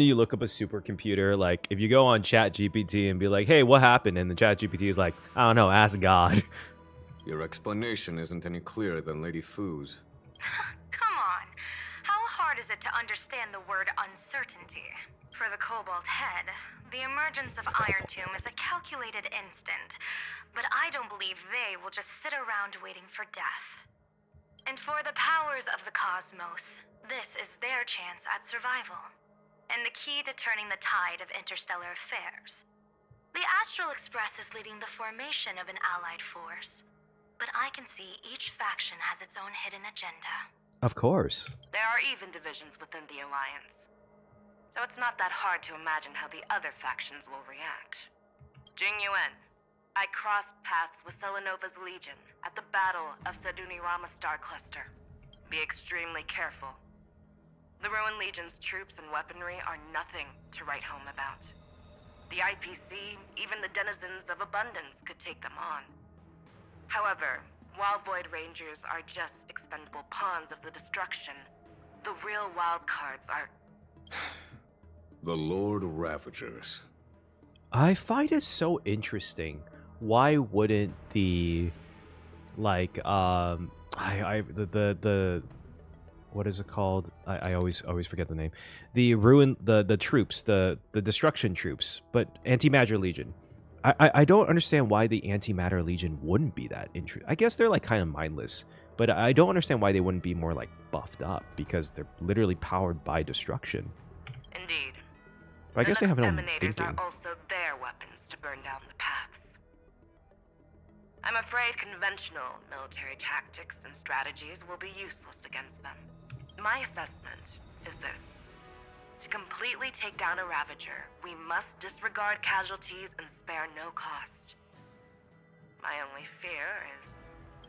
you look up a supercomputer, like if you go on ChatGPT and be like, hey, what happened? And the ChatGPT is like, I don't know, ask God. Your explanation isn't any clearer than Lady Fu's. Come on. How hard is it to understand the word uncertainty? For the Cobalt Head, the emergence of Iron Tomb is a calculated instant, but I don't believe they will just sit around waiting for death. And for the powers of the cosmos, this is their chance at survival, and the key to turning the tide of interstellar affairs. The Astral Express is leading the formation of an allied force, but I can see each faction has its own hidden agenda. Of course. There are even divisions within the Alliance, so it's not that hard to imagine how the other factions will react. Jing Yuan, I crossed paths with Selenova's Legion at the Battle of Sadunirama Star Cluster. Be extremely careful. The Ruined Legion's troops and weaponry are nothing to write home about. The IPC, even the denizens of Abundance, could take them on. However, while Void Rangers are just expendable pawns of the destruction, the real wild cards are... The Lord Ravagers. I find it so interesting. Why wouldn't the the what is it called? I always forget the name. The troops, the destruction troops, but Antimatter Legion. I don't understand why the Antimatter Legion wouldn't be that interesting. I guess they're like kind of mindless, but I don't understand why they wouldn't be more like buffed up, because they're literally powered by destruction. Indeed. But I guess they have no Emanators thinking. are also their weapons to burn down the paths. I'm afraid conventional military tactics and strategies will be useless against them. My assessment is this. To completely take down a Ravager, we must disregard casualties and spare no cost. My only fear is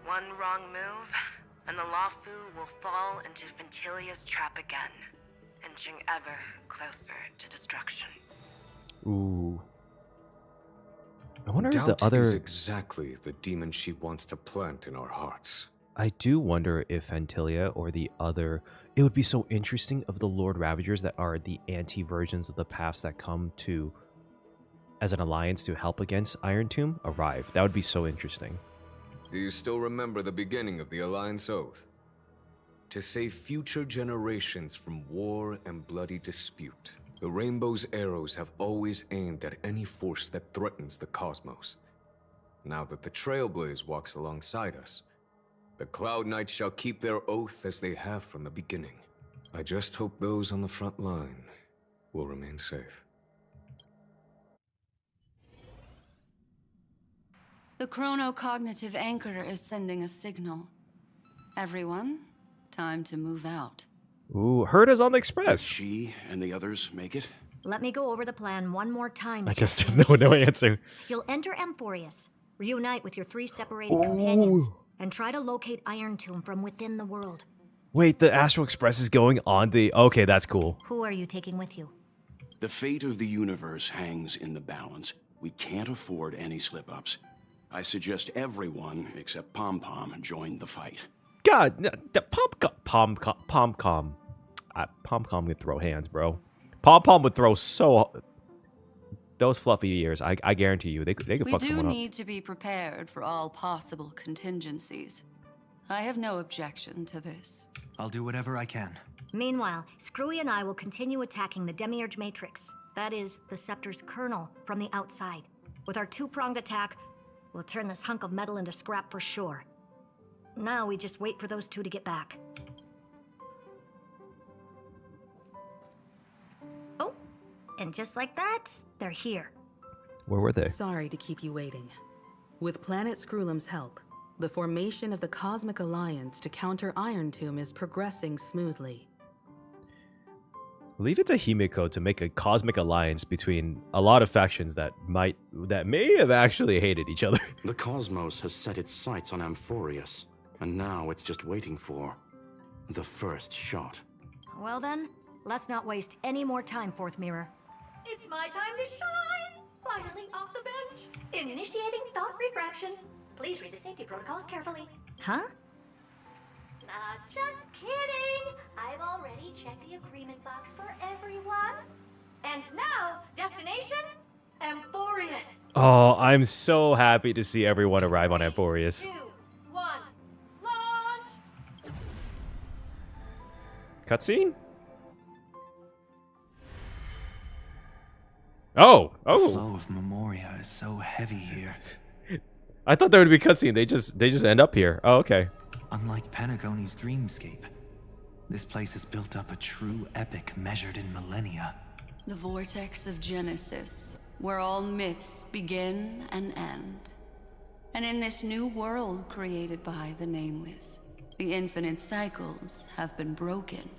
one wrong move, and the Lawfu will fall into Ventilia's trap again, inching ever closer to destruction. Ooh. I wonder if Doubt the other... is exactly the demon she wants to plant in our hearts. I do wonder if Antilia or the other... It would be so interesting of the Lord Ravagers that are the anti-versions of the paths that come to, as an alliance to help against Iron Tomb, arrive. That would be so interesting. Do you still remember the beginning of the Alliance Oath? To save future generations from war and bloody dispute. The Rainbow's arrows have always aimed at any force that threatens the cosmos. Now that the Trailblaze walks alongside us, the Cloud Knights shall keep their oath as they have from the beginning. I just hope those on the front line will remain safe. The chronocognitive anchor is sending a signal. Everyone, time to move out. Ooh, Herta's on the Did express. she and the others make it? Let me go over the plan one more time. I guess just there's in no case. answer. You'll enter Amphoreus, reunite with your 3 separated companions, and try to locate Iron Tomb from within the world. Wait, the Astral Express is going on the... Okay, that's cool. Who are you taking with you? The fate of the universe hangs in the balance. We can't afford any slip-ups. I suggest everyone except Pom-Pom join the fight. God, the Pom-Com could throw hands, bro. Pom-Pom would throw so... Those fluffy ears, I guarantee you, they could We fuck do someone up. need to be prepared for all possible contingencies. I have no objection to this. I'll do whatever I can. Meanwhile, Screwy and I will continue attacking the Demiurge Matrix. That is, the Scepter's kernel, from the outside. With our 2-pronged attack, we'll turn this hunk of metal into scrap for sure. Now we just wait for those 2 to get back. Oh, and just like that, they're here. Where were they? Sorry to keep you waiting. With Planet Screwlum's help, the formation of the Cosmic Alliance to counter Iron Tomb is progressing smoothly. Leave it to Himiko to make a cosmic alliance between a lot of factions that may have actually hated each other. The cosmos has set its sights on Amphoreus, and now it's just waiting for the first shot. Well then, let's not waste any more time, Fourth Mirror. It's my time to shine! Finally off the bench. Initiating thought refraction. Please read the safety protocols carefully. Huh? Just kidding! I've already checked the agreement box for everyone. And now, destination? Amphoreus. Oh, I'm so happy to see everyone arrive on Amphoreus. 2, 1, launch! Cutscene? Oh, The flow of Memoria is so heavy here. I thought there would be cutscene. They just end up here. Oh, okay. Unlike Penagoni's dreamscape, this place has built up a true epic measured in millennia. The vortex of Genesis, where all myths begin and end. And in this new world created by the Nameless, the infinite cycles have been broken.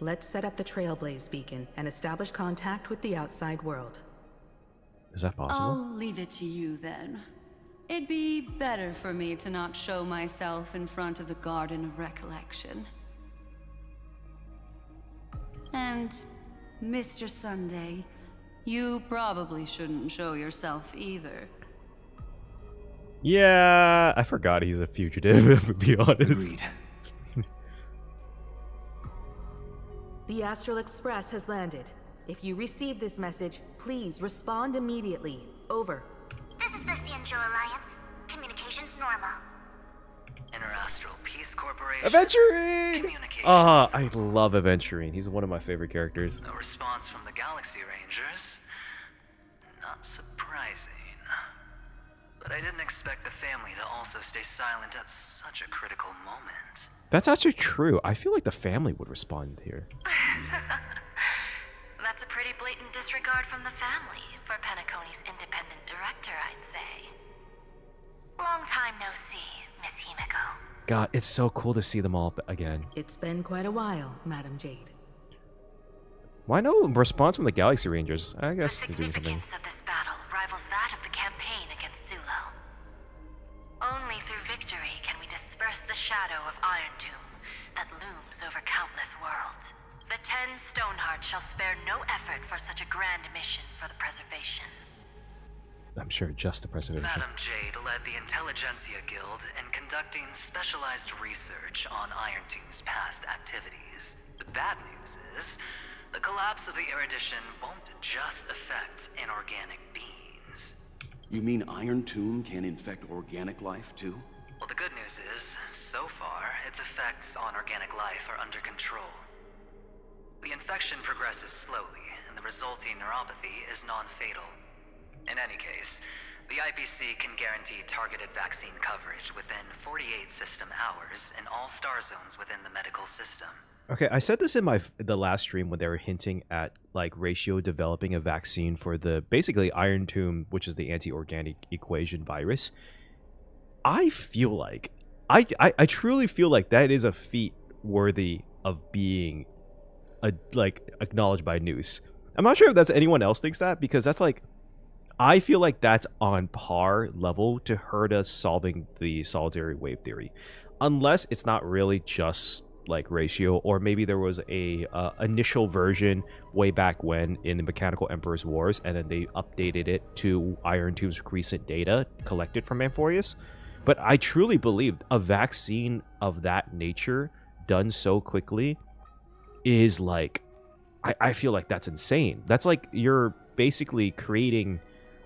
Let's set up the Trailblaze beacon and establish contact with the outside world. Is that possible? I'll leave it to you then. It'd be better for me to not show myself in front of the Garden of Recollection. And, Mr. Sunday, you probably shouldn't show yourself either. Yeah, I forgot he's a fugitive, to be honest. Agreed. The Astral Express has landed. If you receive this message, please respond immediately. Over. This is the Cianjo Alliance. Communications normal. Interastral Peace Corporation. Aventurine! Communications. I love Aventurine. He's one of my favorite characters. No response from the Galaxy Rangers. Not surprising. But I didn't expect the family to also stay silent at such a critical moment. That's actually true. I feel like the family would respond here. That's a pretty blatant disregard from the family for Penacony's independent director, I'd say. Long time no see, Miss Himiko. God, it's so cool to see them all again. It's been quite a while, Madam Jade. Why no response from the Galaxy Rangers? I guess The they're doing something. significance of this battle rivals that of the campaign against Zulo. Only through victory can we disperse the shadow of Iron Tomb that looms over countless worlds. The 10 Stonehearts shall spare no effort for such a grand mission for the preservation. I'm sure just the preservation. Madam Jade led the Intelligentsia Guild in conducting specialized research on Iron Tomb's past activities. The bad news is, the collapse of the erudition won't just affect inorganic beings. You mean Iron Tomb can infect organic life, too? Well, the good news is, so far, its effects on organic life are under control. The infection progresses slowly, and the resulting neuropathy is non-fatal. In any case, the IPC can guarantee targeted vaccine coverage within 48 system hours in all star zones within the medical system. Okay, I said this in the last stream when they were hinting at like Ratio developing a vaccine for the basically Iron Tomb, which is the anti-organic equation virus. I feel like I truly feel like that is a feat worthy of being acknowledged by Noose. I'm not sure if anyone else thinks that, because that's like, I feel like that's on par level to Herta solving the solitary wave theory, unless it's not really just like Ratio, or maybe there was a initial version way back when in the Mechanical Emperor's Wars, and then they updated it to Iron Tomb's recent data collected from Amphoreus. But I truly believe a vaccine of that nature done so quickly is like, I feel like that's insane. That's like you're basically creating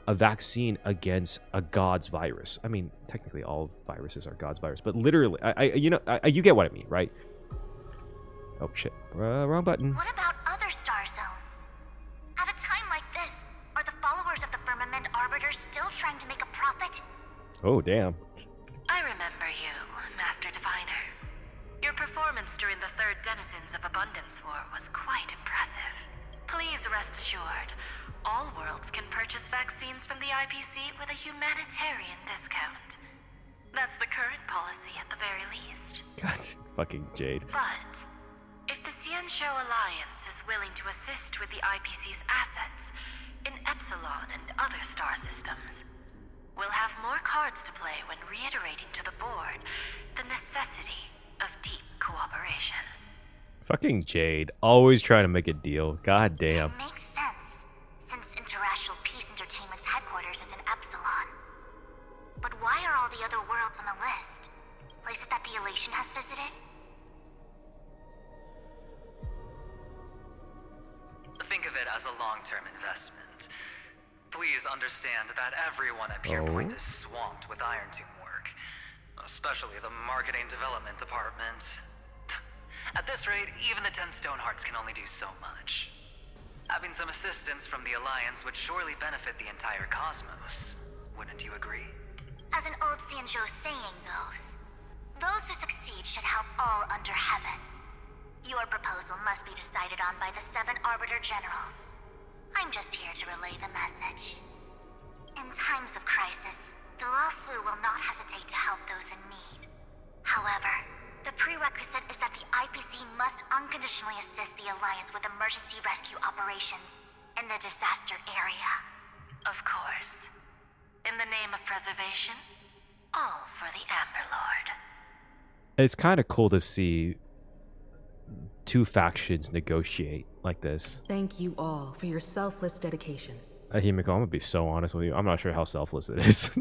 a vaccine against a god's virus. I mean, technically all viruses are god's virus, but literally, you get what I mean, right? Oh shit, wrong button. What about other star zones? At a time like this, are the followers of the Firmament Arbiters still trying to make a profit? Oh damn. I remember you, Master Diviner. Your performance during the Third Denizens of Abundance War was quite impressive. Please rest assured, all worlds can purchase vaccines from the IPC with a humanitarian discount. That's the current policy at the very least. God, fucking Jade. But if the Xianzhou Alliance is willing to assist with the IPC's assets in Epsilon and other star systems, we'll have more cards to play when reiterating to the board the necessity of deep cooperation. Fucking Jade, always trying to make a deal. God damn. It makes sense, since Interracial Peace Entertainment's headquarters is in Epsilon. But why are all the other worlds on the list? Places that the Elation has visited? Think of it as a long-term investment. Please understand that everyone at Pierpoint is swamped with Iron Tomb work, especially the marketing development department. At this rate, even the 10 Stonehearts can only do so much. Having some assistance from the Alliance would surely benefit the entire cosmos. Wouldn't you agree? As an old Xianzhou saying goes, those who succeed should help all under heaven. Your proposal must be decided on by the 7 Arbiter Generals. I'm just here to relay the message. In times of crisis, the Luofu will not hesitate to help those in need. However, the prerequisite is that the IPC must unconditionally assist the Alliance with emergency rescue operations in the disaster area. Of course. In the name of preservation, all for the Amber Lord. It's kind of cool to see two factions negotiate like this. Thank you all for your selfless dedication. Himiko, I'm gonna be so honest with you. I'm not sure how selfless it is.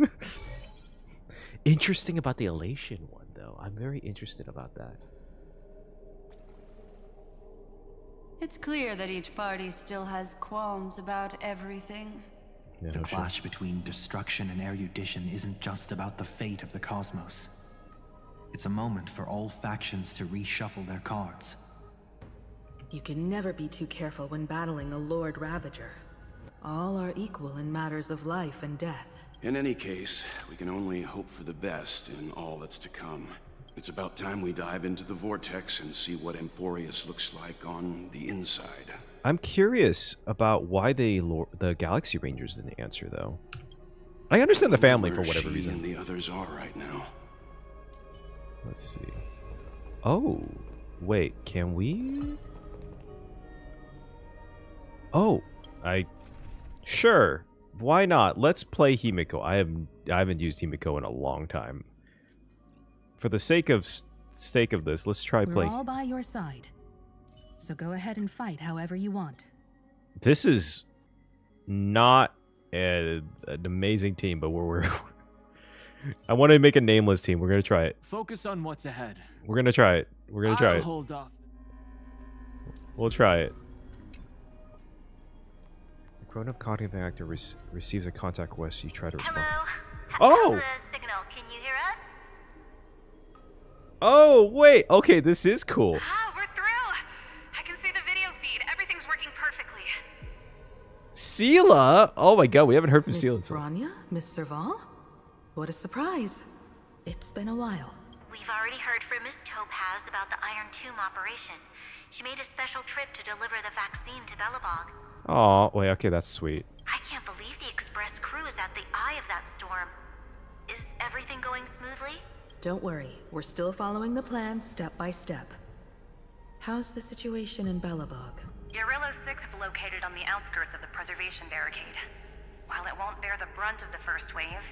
Interesting about the Elation one, though. I'm very interested about that. It's clear that each party still has qualms about everything. Yeah, the clash between destruction and erudition isn't just about the fate of the cosmos. It's a moment for all factions to reshuffle their cards. You can never be too careful when battling a Lord Ravager. All are equal in matters of life and death. In any case, we can only hope for the best in all that's to come. It's about time we dive into the vortex and see what Amphoreus looks like on the inside. I'm curious about why the Galaxy Rangers didn't answer, though. I understand the family for whatever reason. And the others are right now. Let's see. Oh, wait, can we? Oh, sure. Why not? Let's play Himiko. I haven't used Himiko in a long time. For the sake of this, let's try playing. We're all by your side, so go ahead and fight however you want. This is not an amazing team, but we're I want to make a nameless team. We're gonna try it. Focus on what's ahead. We're gonna try it. We're gonna try it. Hold off. We'll try it. The grown-up contact actor receives a contact request. You try to respond. Hello? Oh! The signal. Can you hear us? Oh, wait. Okay, this is cool. Ah, we're through. I can see the video feed. Everything's working perfectly. Sela? Oh my god, we haven't heard from Miss Sela. Bronya? Miss Serval? What a surprise. It's been a while. We've already heard from Miss Topaz about the Iron Tomb operation. She made a special trip to deliver the vaccine to Belobog. Oh, wait, okay, that's sweet. I can't believe the Express crew is at the eye of that storm. Is everything going smoothly? Don't worry, we're still following the plan step by step. How's the situation in Belobog? Eurillo 6 is located on the outskirts of the preservation barricade. While it won't bear the brunt of the first wave,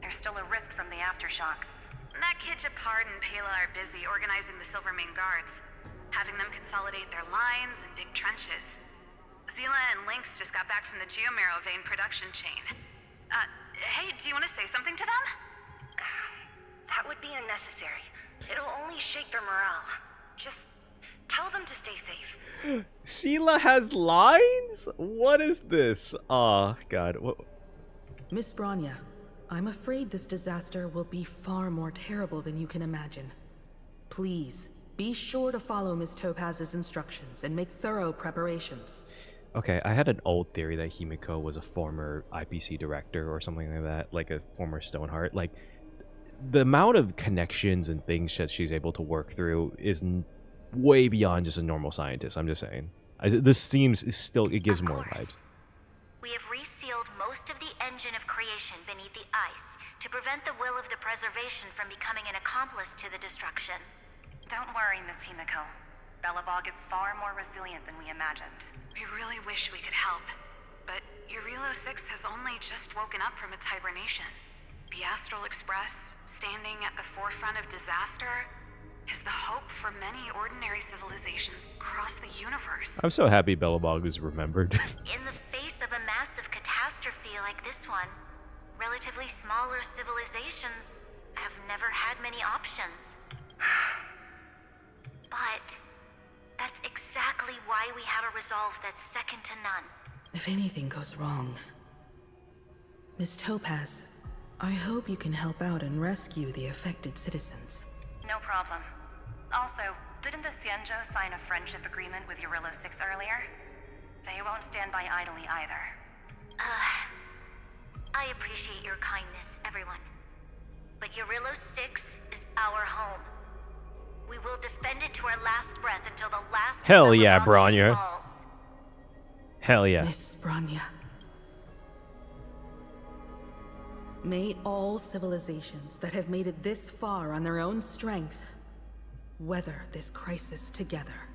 there's still a risk from the aftershocks. That kid Japard and Pela are busy organizing the Silvermane guards, having them consolidate their lines and dig trenches. Zila and Lynx just got back from the Geomarrow vein production chain. Hey, do you want to say something to them? That would be unnecessary. It'll only shake their morale. Just tell them to stay safe. Sela has lines? What is this? Oh, God. What? Miss Bronya, I'm afraid this disaster will be far more terrible than you can imagine. Please, be sure to follow Miss Topaz's instructions and make thorough preparations. Okay, I had an old theory that Himiko was a former IPC director or something like that, like a former Stoneheart. Like, the amount of connections and things that she's able to work through is way beyond just a normal scientist. I'm just saying. This seems still, it gives more vibes. We have resealed most of the engine of creation beneath the ice to prevent the will of the preservation from becoming an accomplice to the destruction. Don't worry, Miss Himiko. Belobog is far more resilient than we imagined. We really wish we could help, but Eurillo 6 has only just woken up from its hibernation. The Astral Express, standing at the forefront of disaster, is the hope for many ordinary civilizations across the universe. I'm so happy Belobog is remembered. In the face of a massive catastrophe like this one, relatively smaller civilizations have never had many options. But that's exactly why we have a resolve that's second to none. If anything goes wrong... Miss Topaz, I hope you can help out and rescue the affected citizens. No problem. Also, didn't the Xianzhou sign a friendship agreement with Eurillo 6 earlier? They won't stand by idly either. I appreciate your kindness, everyone. But Eurillo 6 is our home. We will defend it to our last breath until the last... Hell yeah, Bronya. Hell yeah. Miss Bronya. May all civilizations that have made it this far on their own strength weather this crisis together.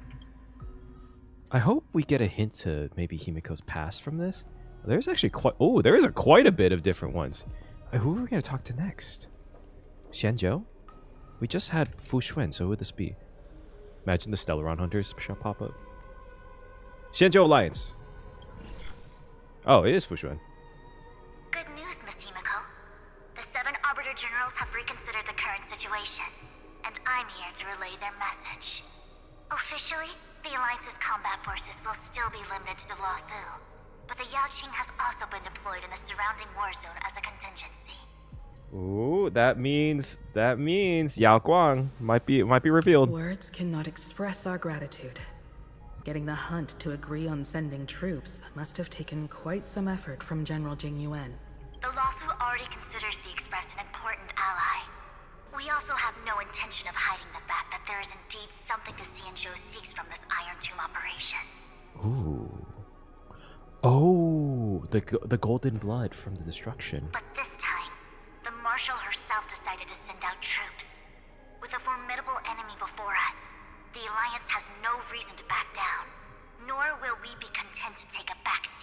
I hope we get a hint to maybe Himiko's past from this. There's actually quite a bit of different ones. Who are we going to talk to next? Xianzhou? We just had Fu Xuan, so who would this be? Imagine the Stellaron Hunters shall pop up. Xianzhou Alliance. Oh, it is Fu Xuan. Good news, Miss Himiko. The 7 Arbiter Generals have reconsidered the current situation, and I'm here to relay their message. Officially, the Alliance's combat forces will still be limited to the Luofu, but the Yaoqing has also been deployed in the surrounding war zone as a contingency. Ooh, that means Yao Guang might be revealed. Words cannot express our gratitude. Getting the hunt to agree on sending troops must have taken quite some effort from General Jing Yuan. The Luofu already considers the Express an important ally. We also have no intention of hiding the fact that there is indeed something the Xianzhou seeks from this Iron Tomb operation. Ooh. Oh, the golden blood from the destruction. But this time, the Marshal herself decided to send out troops. With a formidable enemy before us, the Alliance has no reason to back down, nor will we be content to take a back seat.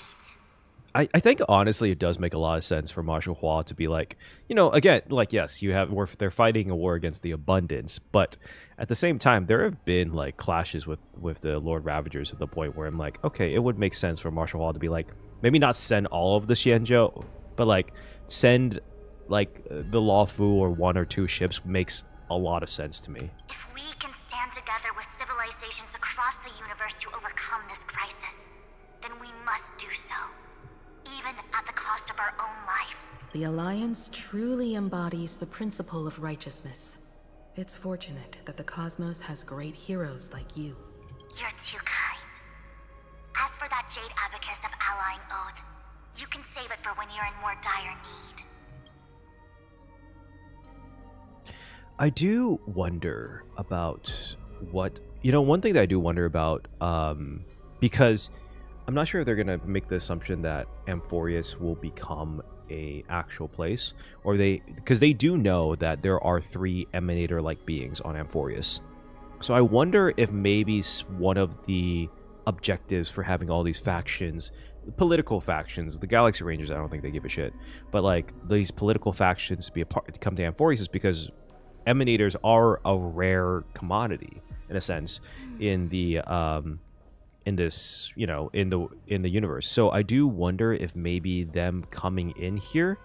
I think honestly it does make a lot of sense for Marshal Hua to be like, you know, again, like, yes, they're fighting a war against the abundance, but at the same time there have been like clashes with the Lord Ravagers at the point where I'm like, okay, it would make sense for Marshal Hua to be like, maybe not send all of the Xianzhou, but like send like the Luofu or 1 or 2 ships makes a lot of sense to me. If we can stand together with civilizations across the universe to overcome this crisis, then we must do so, even at the cost of our own lives. The Alliance truly embodies the principle of righteousness. It's fortunate that the cosmos has great heroes like you. You're too kind. As for that Jade Abacus of Allying Oath, you can save it for when you're in more dire need. I do wonder about what... one thing that I do wonder about, because I'm not sure if they're going to make the assumption that Amphoreus will become a actual place, or because they do know that there are 3 Emanator-like beings on Amphoreus. So I wonder if maybe one of the objectives for having all these factions, political factions, the Galaxy Rangers, I don't think they give a shit, but like these political factions to come to Amphoreus is because Emanators are a rare commodity in a sense in the in this, in the universe. So I do wonder if maybe them coming in here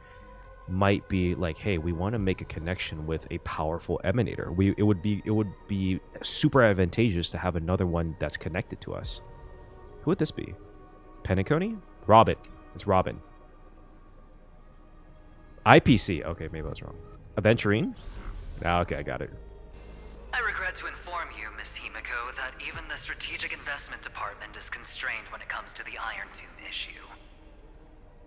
might be like, hey, we want to make a connection with a powerful Emanator. It would be super advantageous to have another one that's connected to us. Who would this be? Penacony? Robin. It's Robin. IPC. Okay, maybe I was wrong. Aventurine? Okay, I got it. I regret to inform you, Miss Himiko, that even the Strategic Investment Department is constrained when it comes to the Iron Tomb issue.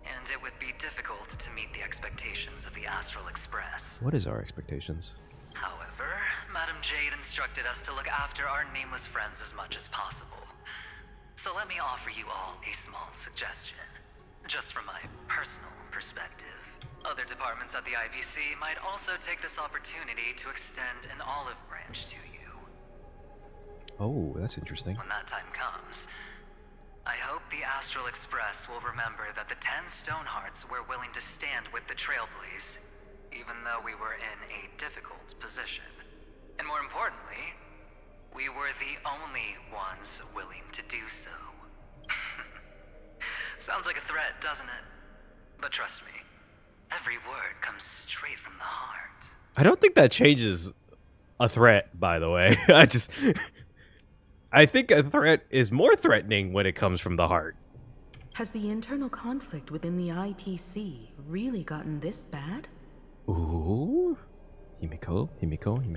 And it would be difficult to meet the expectations of the Astral Express. What is our expectations? However, Madam Jade instructed us to look after our nameless friends as much as possible. So let me offer you all a small suggestion, just from my personal perspective. Other departments at the IBC might also take this opportunity to extend an olive branch to you. Oh, that's interesting. When that time comes, I hope the Astral Express will remember that the 10 Stonehearts were willing to stand with the Trailblaze, even though we were in a difficult position. And more importantly, we were the only ones willing to do so. Sounds like a threat, doesn't it? But trust me, every word comes straight from the heart. I don't think that changes a threat, by the way. I think a threat is more threatening when it comes from the heart. Has the internal conflict within the IPC really gotten this bad? Ooh. Himiko.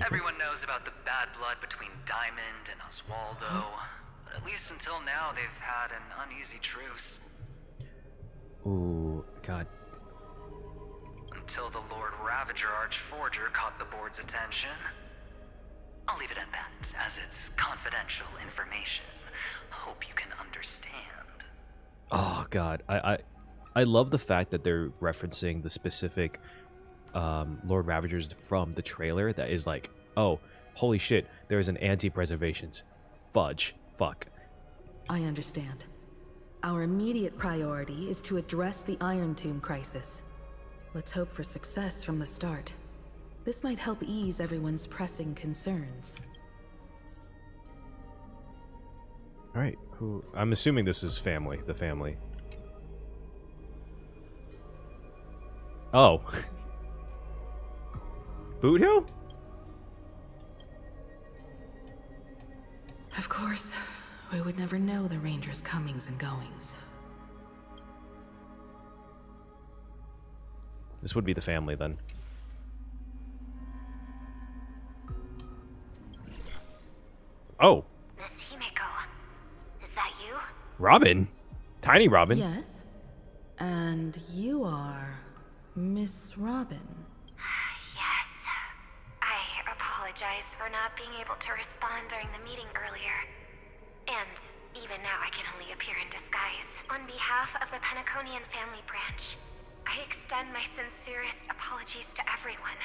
Everyone knows about the bad blood between Diamond and Oswaldo. But at least until now, they've had an uneasy truce. Ooh, God. Until the Lord Ravager Archforger caught the board's attention. I'll leave it at that, as it's confidential information. Hope you can understand. Oh, God. I love the fact that they're referencing the specific Lord Ravagers from the trailer that is like, oh, holy shit, there's an anti-preservations. Fudge. Fuck. I understand. Our immediate priority is to address the Iron Tomb crisis. Let's hope for success from the start. This might help ease everyone's pressing concerns. All right. I'm assuming this is family. The family. Oh. Boot Hill? Of course, we would never know the Rangers' comings and goings. This would be the family then. Oh. Miss Himiko, is that you? Robin? Tiny Robin? Yes. And you are Miss Robin. Yes. I apologize for not being able to respond during the meeting earlier. And even now I can only appear in disguise. On behalf of the Penaconian family branch, I extend my sincerest apologies to everyone.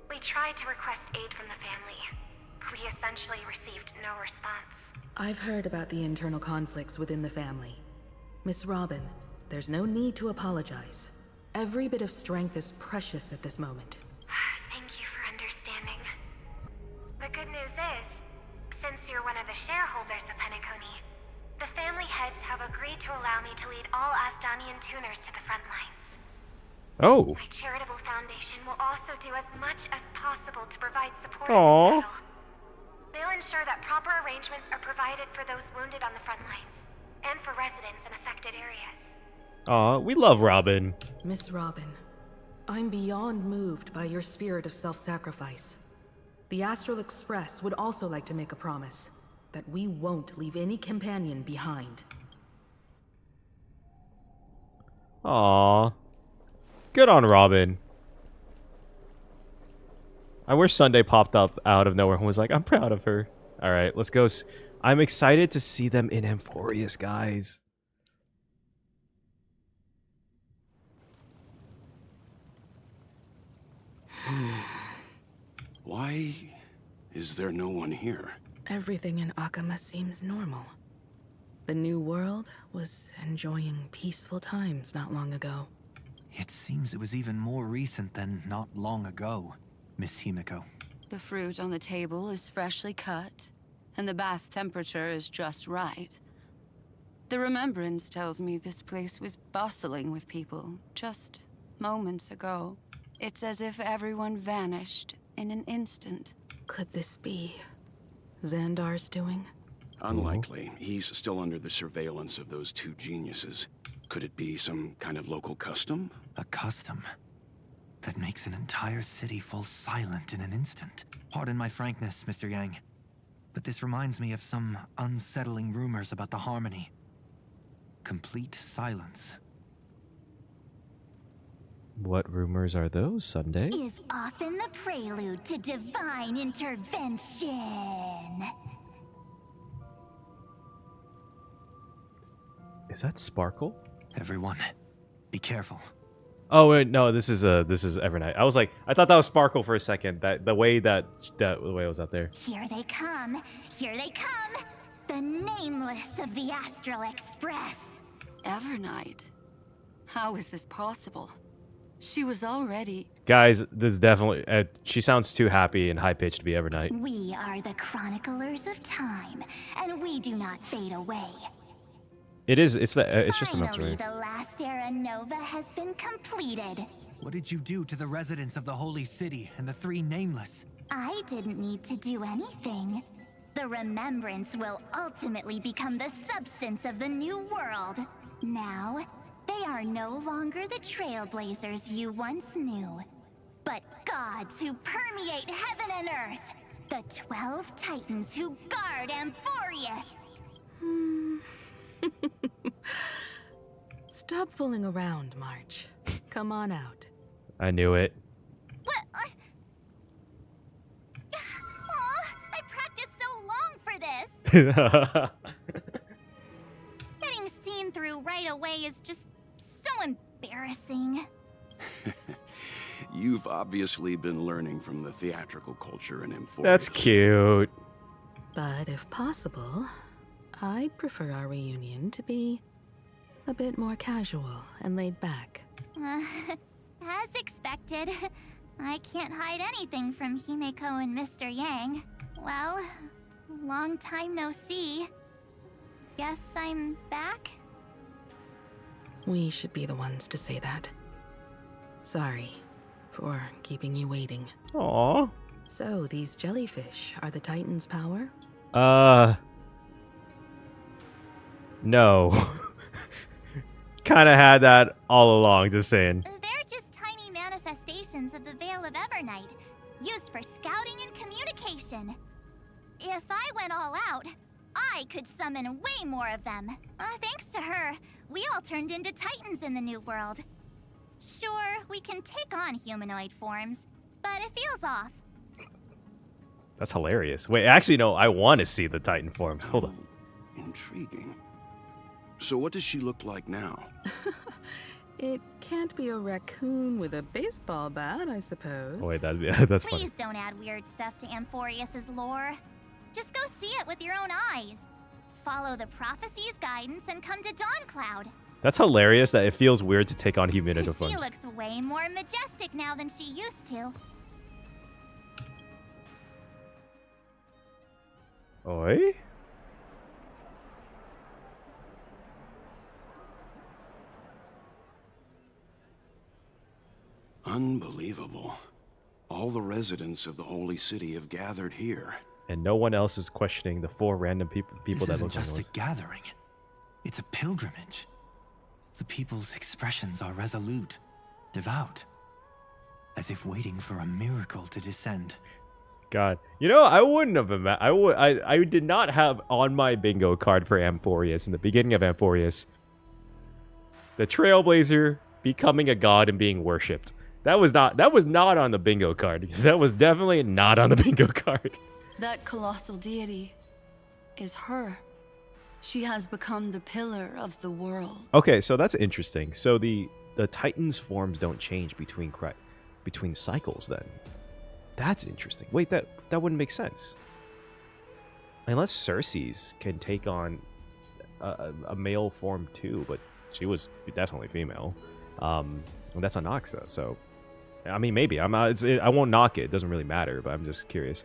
We tried to request aid from the family. We essentially received no response. I've heard about the internal conflicts within the family. Miss Robin, there's no need to apologize. Every bit of strength is precious at this moment. Thank you for understanding. The good news is, since you're one of the shareholders of Penacony, the family heads have agreed to allow me to lead all Asdanian tuners to the front lines. Oh. My charitable foundation will also do as much as possible to provide support Aww. in this battle. They'll ensure that proper arrangements are provided for those wounded on the front lines, and for residents in affected areas. Aw, we love Robin. Miss Robin, I'm beyond moved by your spirit of self-sacrifice. the Astral Express would also like to make a promise that we won't leave any companion behind. Aww. Good on Robin. I wish Sunday popped up out of nowhere and was like, I'm proud of her. Alright, let's go. I'm excited to see them in Amphoreus, guys. Why is there no one here? Everything in Akama seems normal. The new world was enjoying peaceful times not long ago. It seems it was even more recent than not long ago, Miss Himiko. The fruit on the table is freshly cut, and the bath temperature is just right. The remembrance tells me this place was bustling with people just moments ago. It's as if everyone vanished in an instant. Could this be Xandar's doing? Unlikely. He's still under the surveillance of those two geniuses. Could it be some kind of local custom? A custom that makes an entire city fall silent in an instant. Pardon my frankness, Mr. Yang, but this reminds me of some unsettling rumors about the Harmony. Complete silence. What rumors are those, Sunday? Is often the prelude to divine intervention. Is that Sparkle? Everyone, be careful. Oh wait, no, this is Evernight. I was like, I thought that was Sparkle for a second. That the way it was out there. Here they come. Here they come. The nameless of the Astral Express. Evernight? How is this possible? She was already... Guys, this is definitely... she sounds too happy and high-pitched to be Evernight. We are the chroniclers of time, and we do not fade away. It is, it's just a Finally, the last era Nova has been completed. What did you do to the residents of the Holy City and the three Nameless? I didn't need to do anything. The remembrance will ultimately become the substance of the new world. Now, they are no longer the trailblazers you once knew, but gods who permeate heaven and earth. The 12 titans who guard Amphoreus. Stop fooling around, March. Come on out. I knew it. What? I practiced so long for this. Getting seen through right away is just so embarrassing. You've obviously been learning from the theatrical culture in Amphoreus. That's cute. But if possible, I'd prefer our reunion to be a bit more casual and laid back. As expected, I can't hide anything from Himeko and Mr. Yang. Well, long time no see. Guess I'm back? We should be the ones to say that. Sorry for keeping you waiting. Aww. So, these jellyfish are the Titan's power? No. Kinda had that all along, just saying. They're just tiny manifestations of the Veil of Evernight, used for scouting and communication. If I went all out, I could summon way more of them. Thanks to her, we all turned into Titans in the new world. Sure, we can take on humanoid forms, but it feels off. That's hilarious. Wait, actually, no, I want to see the Titan forms. Hold on. Intriguing. So what does she look like now? It can't be a raccoon with a baseball bat, I suppose. Oh, wait, that's funny. Please don't add weird stuff to Amphoreus' lore. Just go see it with your own eyes. Follow the prophecy's guidance and come to Dawncloud. That's hilarious that it feels weird to take on humanoid She forms. looks way more majestic now than she used to. Oi? Unbelievable. All the residents of the Holy City have gathered here. And no one else is questioning the four random people This that isn't look just like a gathering. It's a pilgrimage. The people's expressions are resolute, devout, as if waiting for a miracle to descend. God, you know, I wouldn't have I did not have on my bingo card for Amphoreus in the beginning of Amphoreus the Trailblazer becoming a god and being worshipped. That was not on the bingo card. That was definitely not on the bingo card. That colossal deity is her. She has become the pillar of the world. Okay, so that's interesting. So the Titans' forms don't change between cycles then. That's interesting. Wait, that wouldn't make sense. Unless Circe's can take on a male form too, but she was definitely female. And that's Anoxa, so I mean maybe. I won't knock it. It doesn't really matter, but I'm just curious.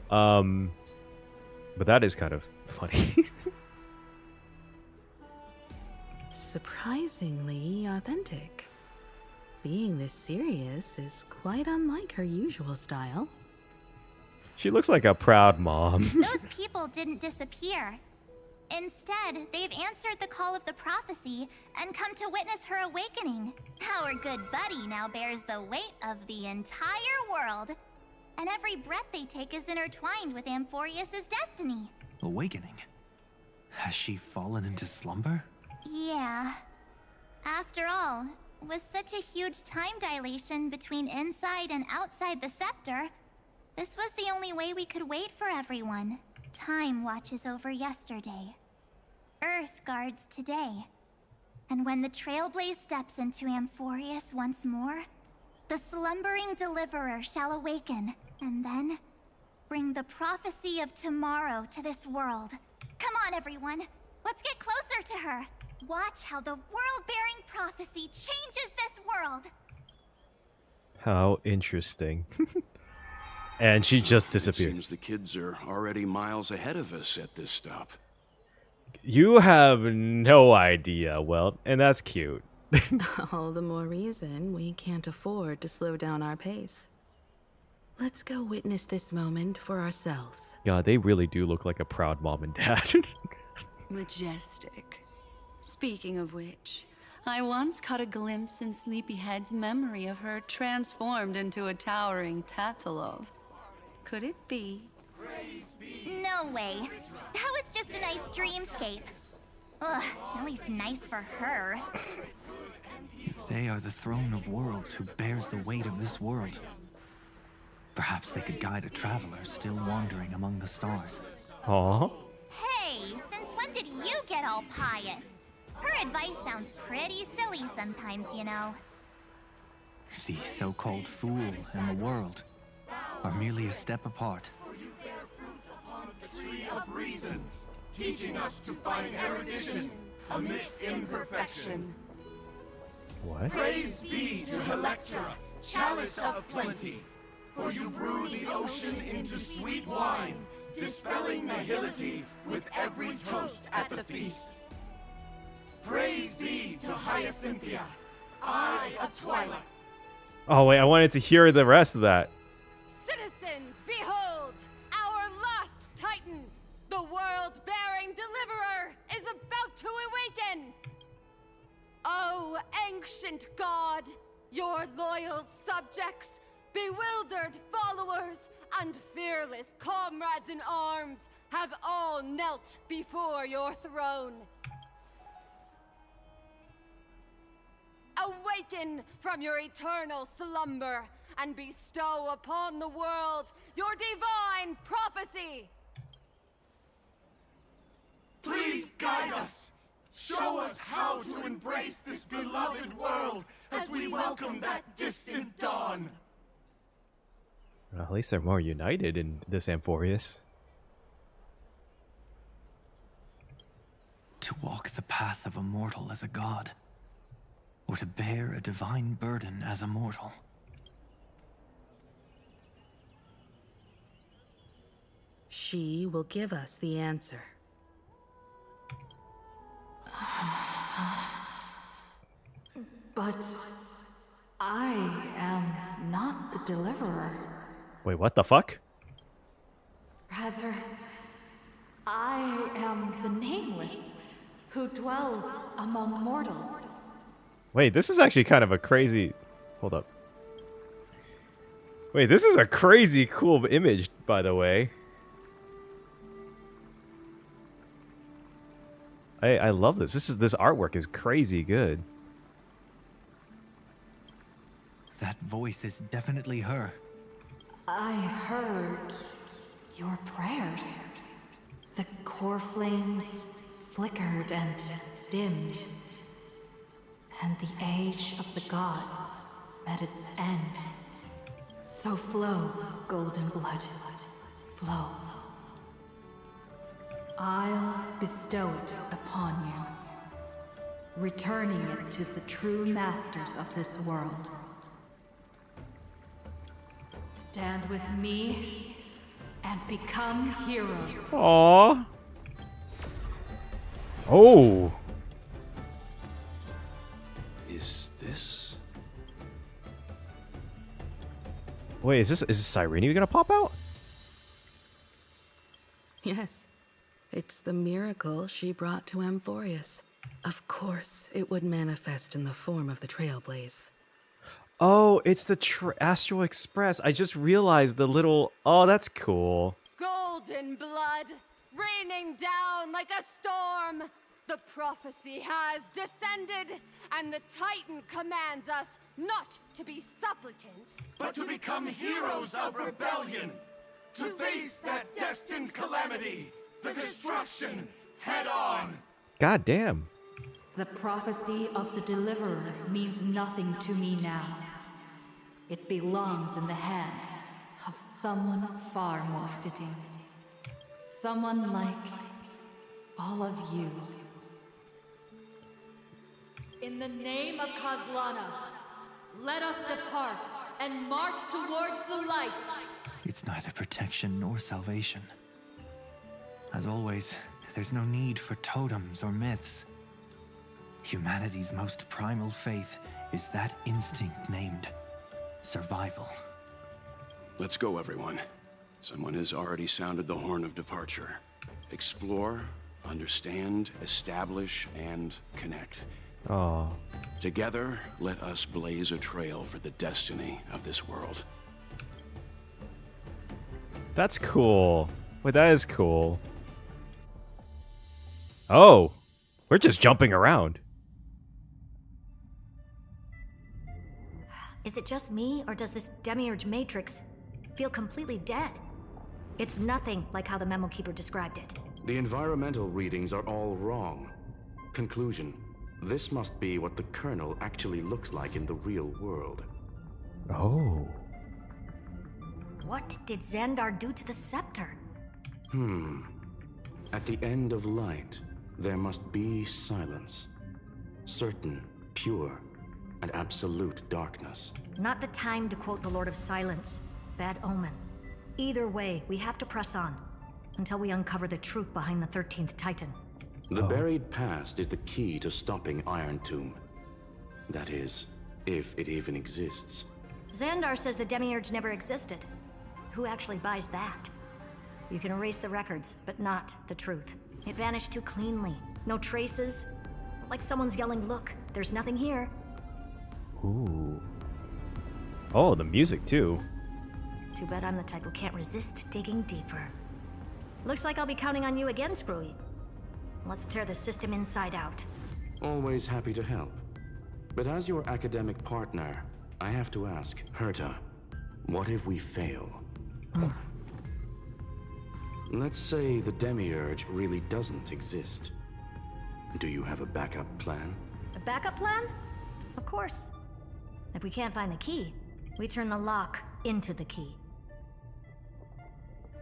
But that is kind of funny. Surprisingly authentic. Being this serious is quite unlike her usual style. She looks like a proud mom. Those people didn't disappear. Instead, they've answered the call of the prophecy and come to witness her awakening. Our good buddy now bears the weight of the entire world. And every breath they take is intertwined with Amphoreus' destiny. Awakening? Has she fallen into slumber? Yeah. After all, with such a huge time dilation between inside and outside the scepter, this was the only way we could wait for everyone. Time watches over yesterday. Earth guards today. And when the Trailblaze steps into Amphoreus once more, the slumbering deliverer shall awaken, and then bring the prophecy of tomorrow to this world. Come on, everyone. Let's get closer to her. Watch how the world-bearing prophecy changes this world. How interesting. And she just disappeared. It seems the kids are already miles ahead of us at this stop. You have no idea, well, and that's cute. All the more reason we can't afford to slow down our pace. Let's go witness this moment for ourselves. God, they really do look like a proud mom and dad. Majestic. Speaking of which, I once caught a glimpse in Sleepyhead's memory of her transformed into a towering Tathalov. Could it be? No way. That was just a nice dreamscape. Ugh, at least nice for her. If they are the throne of worlds who bears the weight of this world, perhaps they could guide a traveler still wandering among the stars. Aww. Hey, since when did you get all pious? Her advice sounds pretty silly sometimes, you know. The so-called fool and the world are merely a step apart. Tree of reason, teaching us to find erudition amidst imperfection. What? Praise be to Electra, chalice of plenty, for you brew the ocean into sweet wine, dispelling nihility with every toast at the feast. Praise be to Hyacinthia, eye of twilight. Oh wait, I wanted to hear the rest of that. Citizens, behold! Our last Titan, the world-bearing deliverer, is about to awaken! Oh, ancient god, your loyal subjects, bewildered followers, and fearless comrades in arms have all knelt before your throne. Awaken from your eternal slumber and bestow upon the world your divine prophecy! Please guide us! Show us how to embrace this beloved world as we welcome that distant dawn! Well, at least they're more united in this Amphoreus. To walk the path of a mortal as a god, or to bear a divine burden as a mortal. She will give us the answer. But I am not the deliverer. Wait, what the fuck? Rather, I am the nameless who dwells among mortals. Wait, this is actually kind of a crazy... Hold up. Wait, this is a crazy cool image, by the way. I love this. This artwork is crazy good. That voice is definitely her. I heard your prayers. The core flames flickered and dimmed, and the age of the gods met its end. So flow, golden blood, flow. I'll bestow it upon you, returning it to the true masters of this world. Stand with me and become heroes. Aww. Oh. Is this? Wait, is this Cyrene gonna pop out? Yes. It's the miracle she brought to Amphoreus. Of course, it would manifest in the form of the Trailblaze. Oh, it's the Astral Express. I just realized the little... Oh, that's cool. Golden blood, raining down like a storm. The prophecy has descended, and the Titan commands us not to be supplicants, but to become heroes of rebellion, to face that destined calamity, the destruction, head on. God damn. The prophecy of the Deliverer means nothing to me now. It belongs in the hands of someone far more fitting. Someone like all of you. In the name of Kozlana, let us depart and march towards the light. It's neither protection nor salvation. As always, there's no need for totems or myths. Humanity's most primal faith is that instinct named survival. Let's go, everyone. Someone has already sounded the horn of departure. Explore, understand, establish, and connect. Oh. Together, let us blaze a trail for the destiny of this world. That's cool. Wait, that is cool. Oh, we're just jumping around. Is it just me, or does this Demiurge Matrix feel completely dead? It's nothing like how the Memo Keeper described it. The environmental readings are all wrong. Conclusion: this must be what the kernel actually looks like in the real world. Oh. What did Xandar do to the scepter? At the end of light, there must be silence. Certain, pure, and absolute darkness. Not the time to quote the Lord of Silence. Bad omen. Either way, we have to press on until we uncover the truth behind the 13th Titan. The buried past is the key to stopping Iron Tomb. That is, if it even exists. Xandar says the Demiurge never existed. Who actually buys that? You can erase the records, but not the truth. It vanished too cleanly. No traces. Like someone's yelling, "Look, there's nothing here." Ooh. Oh, the music too. Too bad I'm the type who can't resist digging deeper. Looks like I'll be counting on you again, Screwy. Let's tear the system inside out. Always happy to help. But as your academic partner, I have to ask, Herta, what if we fail? Let's say the Demiurge really doesn't exist. Do you have a backup plan? A backup plan? Of course. If we can't find the key, we turn the lock into the key.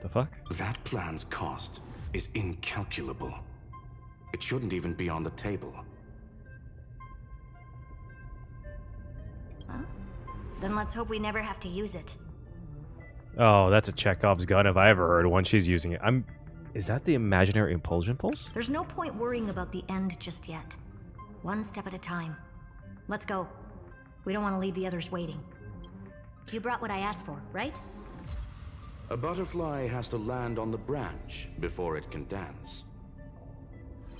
The fuck? That plan's cost is incalculable. It shouldn't even be on the table. Well, then let's hope we never have to use it. Oh, that's a Chekhov's gun if I ever heard one. She's using it. Is that the imaginary impulsion pulse? There's no point worrying about the end just yet. One step at a time. Let's go. We don't want to leave the others waiting. You brought what I asked for, right? A butterfly has to land on the branch before it can dance.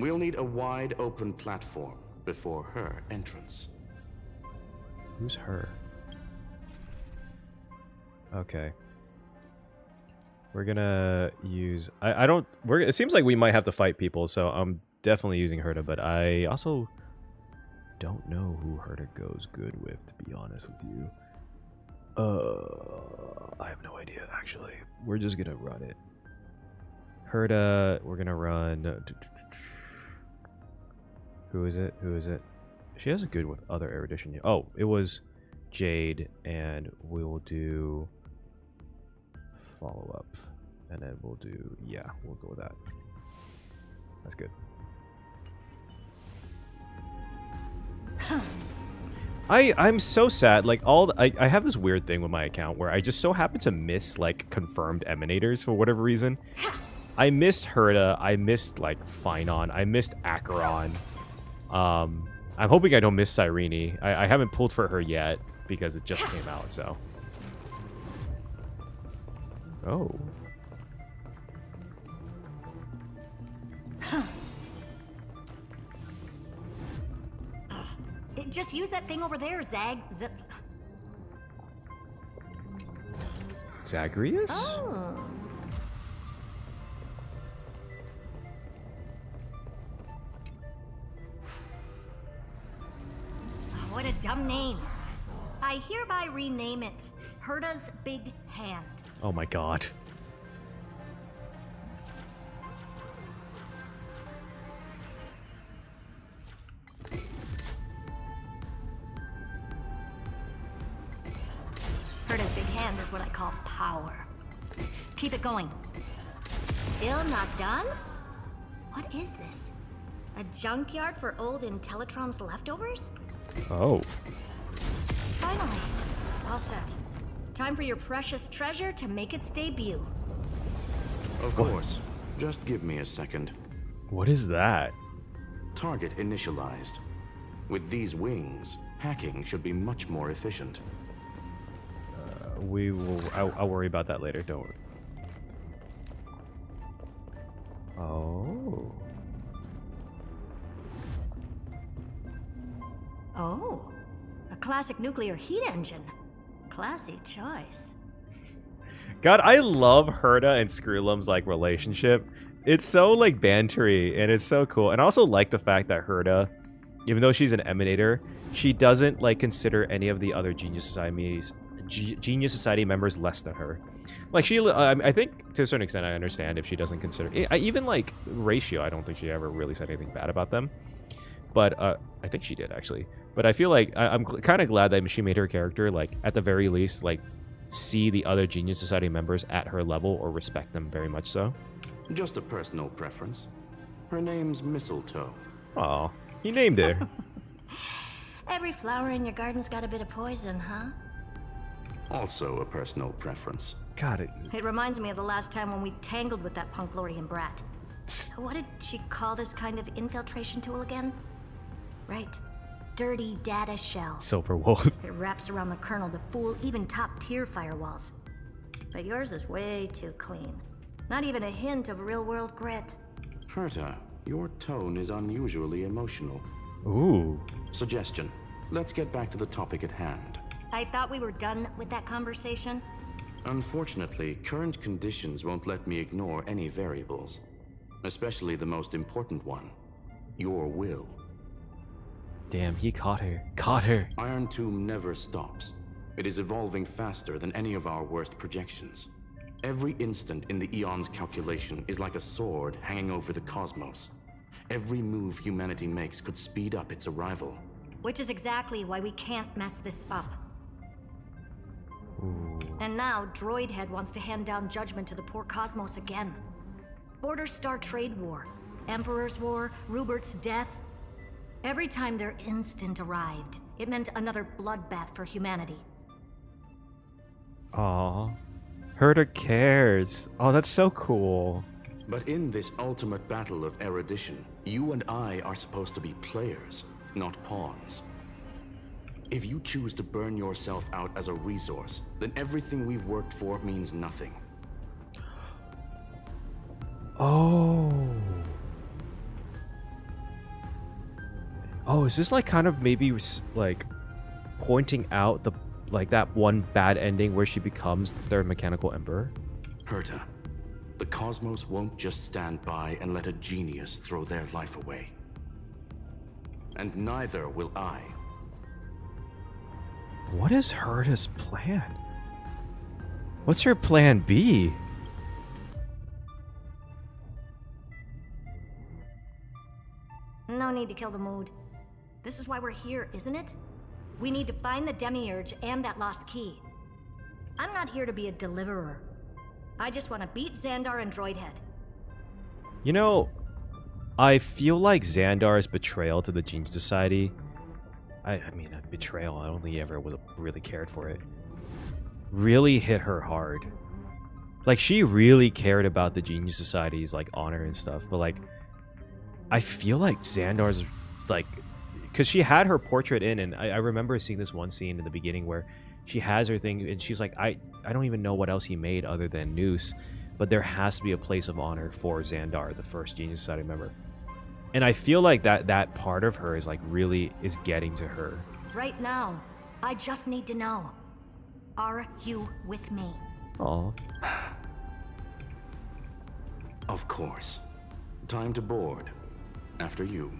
We'll need a wide open platform before her entrance. Who's her? Okay. We're gonna use... I don't... It seems like we might have to fight people, so I'm definitely using Herta, but I also don't know who Herta goes good with, to be honest with you. I have no idea, actually. We're just gonna run it. Herta, we're gonna run... Who is it? Who is it? She has a good with other erudition. Oh, it was Jade, and we will do follow-up. And then we'll do... Yeah, we'll go with that. That's good. I'm so sad. Like I have this weird thing with my account where I just so happen to miss like confirmed emanators for whatever reason. I missed Herta. I missed like Phynon. I missed Acheron. I'm hoping I don't miss Cyrene. I haven't pulled for her yet because it just came out. So. Oh. Just use that thing over there, Zagreus? Oh. What a dumb name. I hereby rename it Herta's Big Hand. Oh my god. Herta's big hand is what I call power. Keep it going. Still not done? What is this? A junkyard for old Intellitron's leftovers? Oh. Finally. All set. Time for your precious treasure to make its debut. Of course. Just give me a second. What is that? Target initialized. With these wings, hacking should be much more efficient. We will... I'll worry about that later. Don't worry. Oh. Oh. A classic nuclear heat engine. Classy choice. God, I love Herta and Screwlum's like relationship. It's so like bantery and it's so cool. And I also like the fact that Herta, even though she's an emanator, she doesn't like consider any of the other Genius Society members less than her. Like she, I think to a certain extent, I understand if she doesn't consider even like Ratio. I don't think she ever really said anything bad about them, but I think she did actually. But I feel like I'm kind of glad that she made her character like at the very least like see the other Genius Society members at her level or respect them very much so. Just a personal preference. Her name's Mistletoe. Aw, he named her. Every flower in your garden's got a bit of poison, huh? Also a personal preference. Got it. It reminds me of the last time when we tangled with that Punklordian brat. What did she call this kind of infiltration tool again? Right. Dirty data shell. Silver Wolf. It wraps around the kernel to fool even top-tier firewalls. But yours is way too clean. Not even a hint of real-world grit. Herta, your tone is unusually emotional. Ooh. Suggestion. Let's get back to the topic at hand. I thought we were done with that conversation. Unfortunately, current conditions won't let me ignore any variables. Especially the most important one. Your will. Damn, he caught her. Caught her. Iron Tomb never stops. It is evolving faster than any of our worst projections. Every instant in the Eon's calculation is like a sword hanging over the cosmos. Every move humanity makes could speed up its arrival. Which is exactly why we can't mess this up. Ooh. And now, Droidhead wants to hand down judgment to the poor cosmos again. Border Star Trade War, Emperor's War, Rupert's death. Every time their instant arrived, it meant another bloodbath for humanity. Aw. Herta cares. Oh, that's so cool. But in this ultimate battle of erudition, you and I are supposed to be players, not pawns. If you choose to burn yourself out as a resource, then everything we've worked for means nothing. Oh. Oh, is this like kind of maybe like pointing out the like that one bad ending where she becomes the third mechanical emperor? Herta, the cosmos won't just stand by and let a genius throw their life away. And neither will I. What is Herta's plan? What's her plan B? No need to kill the mood. This is why we're here, isn't it? We need to find the Demiurge and that lost key. I'm not here to be a deliverer. I just want to beat Xandar and Droidhead. You know, I feel like Xandar's betrayal to the Genius Society, I mean, a betrayal, I don't think he ever would have really cared for it, really hit her hard. Like, she really cared about the Genius Society's, like, honor and stuff, but, like, I feel like Xandar's, like, because she had her portrait in, and I remember seeing this one scene in the beginning where she has her thing, and she's like, I don't even know what else he made other than Noose, but there has to be a place of honor for Xandar, the first Genius Society member. And I feel like that part of her is, like, really is getting to her. Right now, I just need to know. Are you with me? Aw. Of course. Time to board. After you.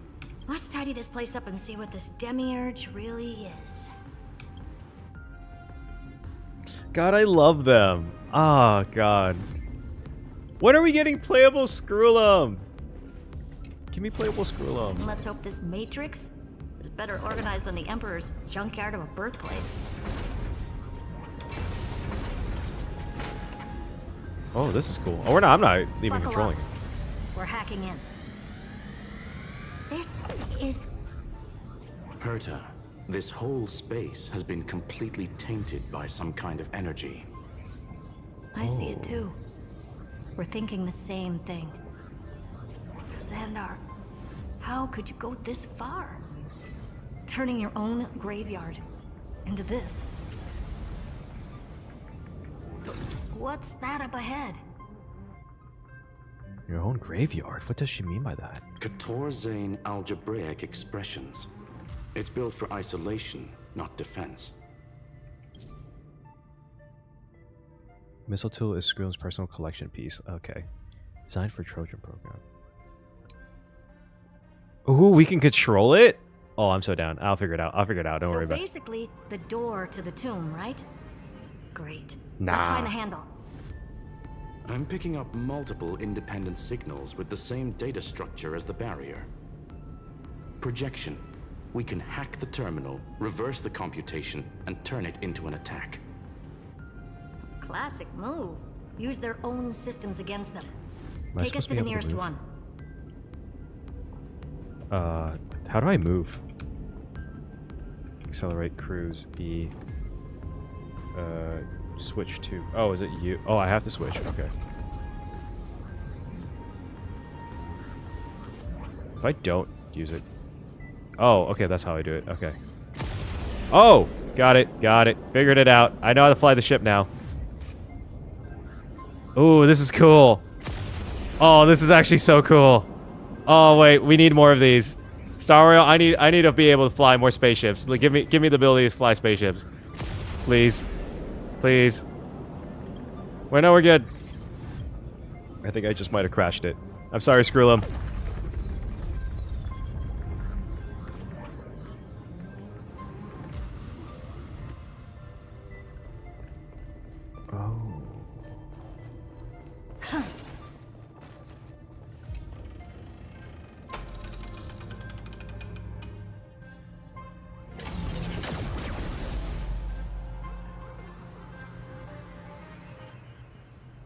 Let's tidy this place up and see what this Demiurge really is. God, I love them. Ah, God. When are we getting playable Skrullum? Give me playable Skrullum. Let's hope this Matrix is better organized than the Emperor's junkyard of a birthplace. Oh, this is cool. Oh, I'm not even Buckle controlling up. it. We're hacking in. This is... Herta, this whole space has been completely tainted by some kind of energy. I see it too. We're thinking the same thing. Xandar, how could you go this far? Turning your own graveyard into this. What's that up ahead? Your own graveyard? What does she mean by that? Katorzane algebraic expressions. It's built for isolation, not defense. Mistletoe is Skrullum's personal collection piece. Okay. Designed for Trojan program. Ooh, we can control it? Oh, I'm so down. I'll figure it out. Don't worry about it. So basically, the door to the tomb, right? Great. Nah. Let's find the handle. I'm picking up multiple independent signals with the same data structure as the barrier. Projection. We can hack the terminal, reverse the computation, and turn it into an attack. Classic move. Use their own systems against them. Am I Take us supposed to be the able to nearest move? one. How do I move? Accelerate, cruise, E. Switch to... Oh, is it you? Oh, I have to switch. Okay. If I don't use it... Oh, okay, that's how I do it. Okay. Oh! Got it. Figured it out. I know how to fly the ship now. Ooh, this is cool. Oh, this is actually so cool. Oh, wait, we need more of these. Star Rail, I need to be able to fly more spaceships. Like, give me the ability to fly spaceships. Please. Please. Wait, no, we're good. I think I just might have crashed it. I'm sorry, Skrullum. Oh.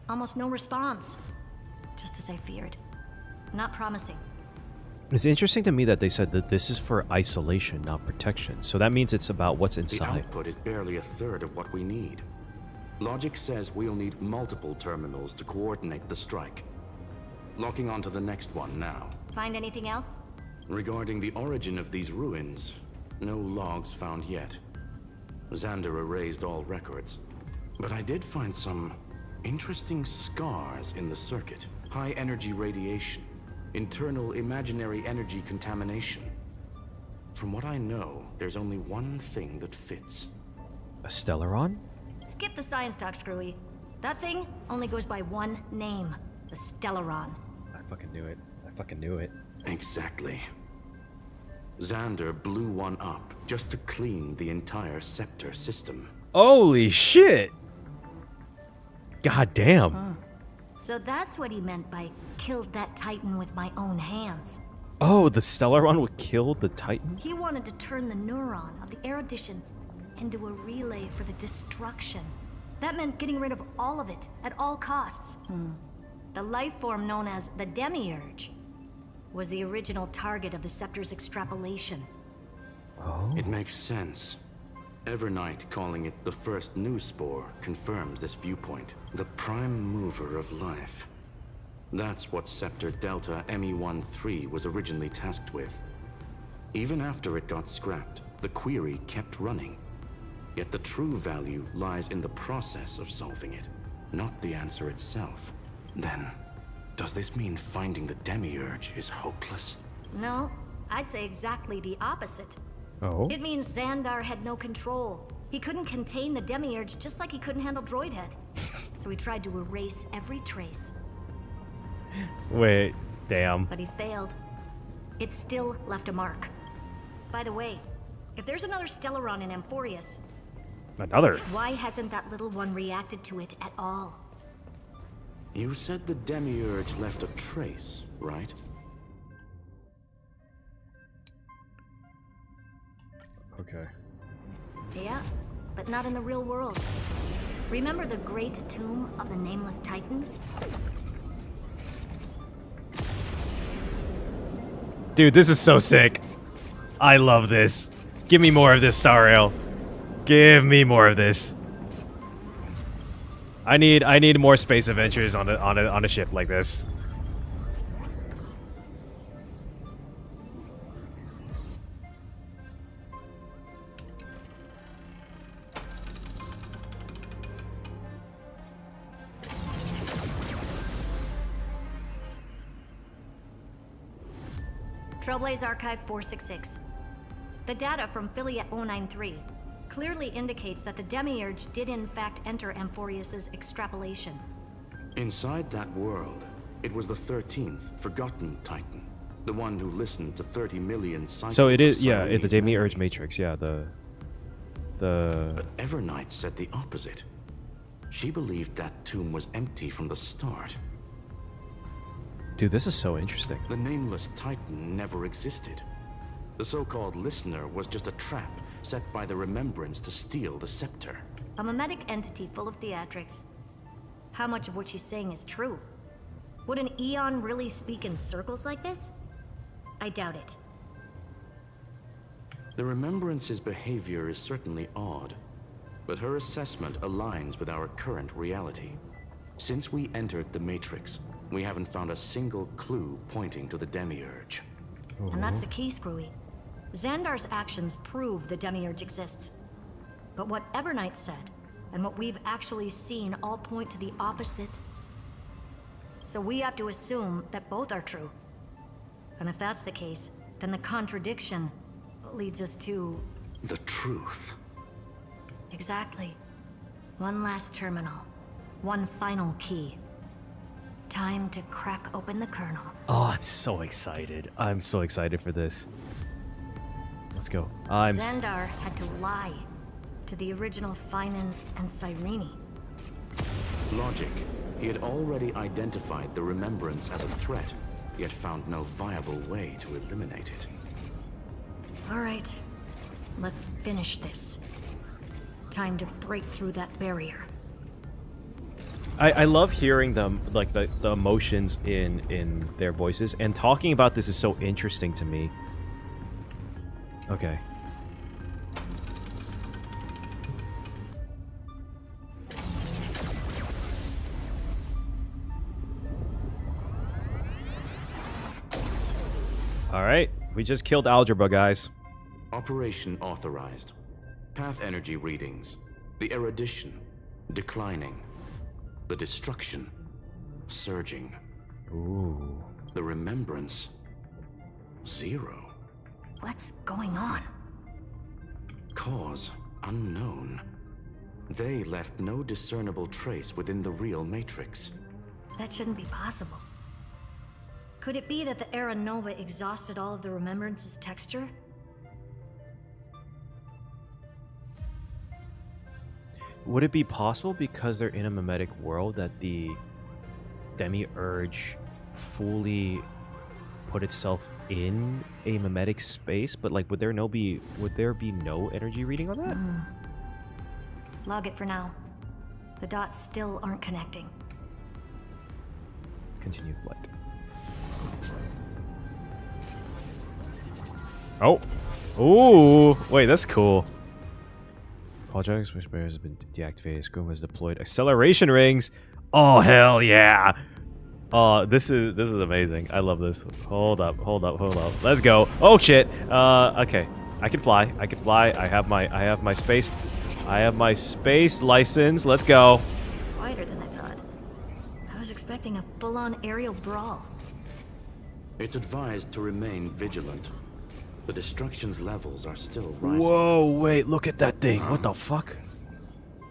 Almost no response. Just as I feared. Not promising. It's interesting to me that they said that this is for isolation, not protection. So that means it's about what's The inside. output is barely a third of what we need. Logic says we'll need multiple terminals to coordinate the strike. Locking onto the next one now. Find anything else? Regarding the origin of these ruins, no logs found yet. Xander erased all records. But I did find some interesting scars in the circuit. High energy radiation. Internal imaginary energy contamination. From what I know, there's only one thing that fits. A Stellaron? Skip the science talk, Screwy. That thing only goes by one name, the Stellaron. I fucking knew it. I fucking knew it. Exactly. Xander blew one up just to clean the entire scepter system. Holy shit! God damn. So that's what he meant by killed that Titan with my own hands. Oh, the Stellaron would kill the Titan? He wanted to turn the neuron of the erudition into a relay for the destruction. That meant getting rid of all of it, at all costs. The life form known as the Demiurge was the original target of the Scepter's extrapolation. Oh. It makes sense. Evernight calling it the first new spore confirms this viewpoint. The prime mover of life. That's what Scepter Delta ME-13 was originally tasked with. Even after it got scrapped, the query kept running. Yet the true value lies in the process of solving it, not the answer itself. Then, does this mean finding the Demiurge is hopeless? No, I'd say exactly the opposite. Oh? It means Xandar had no control. He couldn't contain the Demiurge just like he couldn't handle Droidhead. So he tried to erase every trace. Wait, damn. But he failed. It still left a mark. By the way, if there's another Stellaron in Amphoreus, Another? why hasn't that little one reacted to it at all? You said the Demiurge left a trace, right? Okay. Yeah, but not in the real world. Remember the great tomb of the Nameless Titan? Dude, this is so sick. I love this. Give me more of this, Star Rail. Give me more of this. I need more space adventures on a ship like this. Trailblaze Archive 466. The data from Affiliate 093 clearly indicates that the Demiurge did in fact enter Amphoreus' extrapolation. Inside that world, it was the 13th forgotten Titan. The one who listened to 30 million cycles. So it is, of yeah, Cyrene. the Demiurge Matrix, yeah, the... But Evernight said the opposite. She believed that tomb was empty from the start. Dude, this is so interesting. The Nameless Titan never existed. The so-called listener was just a trap set by the Remembrance to steal the scepter. A mimetic entity full of theatrics. How much of what she's saying is true? Would an Eon really speak in circles like this? I doubt it. The Remembrance's behavior is certainly odd, but her assessment aligns with our current reality. Since we entered the Matrix, we haven't found a single clue pointing to the Demiurge. And that's the key, Screwy. Xandar's actions prove the Demiurge exists. But what Evernight said, and what we've actually seen all point to the opposite. So we have to assume that both are true. And if that's the case, then the contradiction leads us to... The truth. Exactly. One last terminal. One final key. Time to crack open the kernel. Oh, I'm so excited. I'm so excited for this. Let's go. Xandar had to lie to the original Finan and Cyrene. Logic. He had already identified the Remembrance as a threat, yet found no viable way to eliminate it. All right, let's finish this. Time to break through that barrier. I love hearing them, like the emotions in their voices, and talking about this is so interesting to me. Okay. Alright, we just killed Algebra, guys. Operation authorized. Path energy readings. The erudition. Declining. The destruction. Surging. Ooh. The remembrance. 0. What's going on? Cause unknown. They left no discernible trace within the real Matrix. That shouldn't be possible. Could it be that the Era Nova exhausted all of the Remembrance's texture? Would it be possible because they're in a mimetic world that the Demiurge fully put itself in a mimetic space? But like, would there be no energy reading on that? Log it for now. The dots still aren't connecting. Continue flight. Oh. Ooh. Wait, that's cool. Apologize, which barrier has been deactivated. Screw was deployed. Acceleration rings. Oh hell yeah. Oh, this is amazing. I love this. Hold up. Let's go. Oh shit. Okay. I can fly. I have my space. I have my space license. Let's go. Quieter than I thought. I was expecting a full-on aerial brawl. It's advised to remain vigilant. The destruction's levels are still rising. Whoa, wait, look at that thing. What the fuck?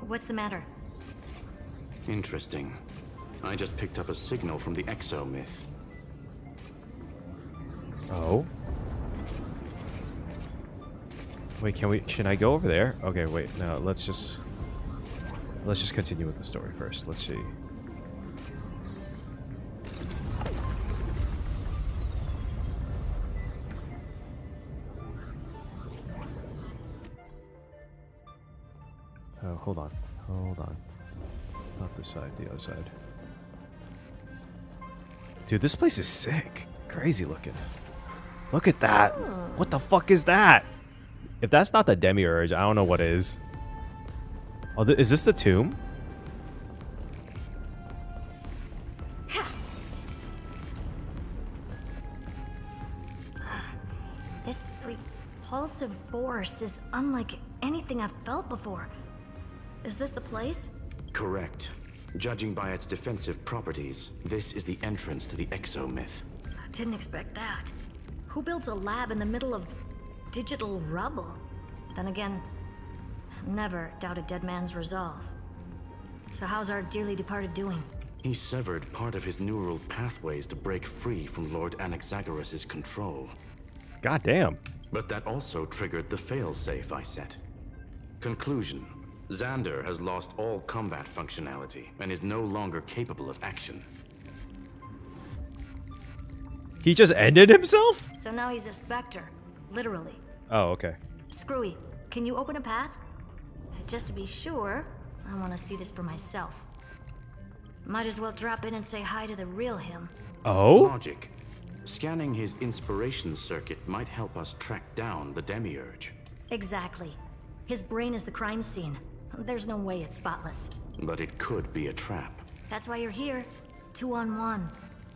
What's the matter? Interesting. I just picked up a signal from the Exo myth. Oh? Wait, should I go over there? Okay, wait, no, let's just continue with the story first. Let's see. Oh, hold on. Not this side, the other side. Dude, this place is sick. Crazy looking. Look at that. What the fuck is that? If that's not the Demiurge, I don't know what is. Oh, is this the tomb? This repulsive force is unlike anything I've felt before. Is this the place? Correct. Judging by its defensive properties, this is the entrance to the Exo myth. I didn't expect that. Who builds a lab in the middle of digital rubble? Then again, never doubt a dead man's resolve. So how's our dearly departed doing? He severed part of his neural pathways to break free from Lord Anaxagoras' control. Goddamn. But that also triggered the failsafe I set. Conclusion. Xander has lost all combat functionality and is no longer capable of action. He just ended himself? So now he's a specter, literally. Oh, okay. Screwy, can you open a path? Just to be sure, I want to see this for myself. Might as well drop in and say hi to the real him. Oh? Logic. Scanning his inspiration circuit might help us track down the Demiurge. Exactly. His brain is the crime scene. There's no way it's spotless. But it could be a trap. That's why you're here. 2-on-1.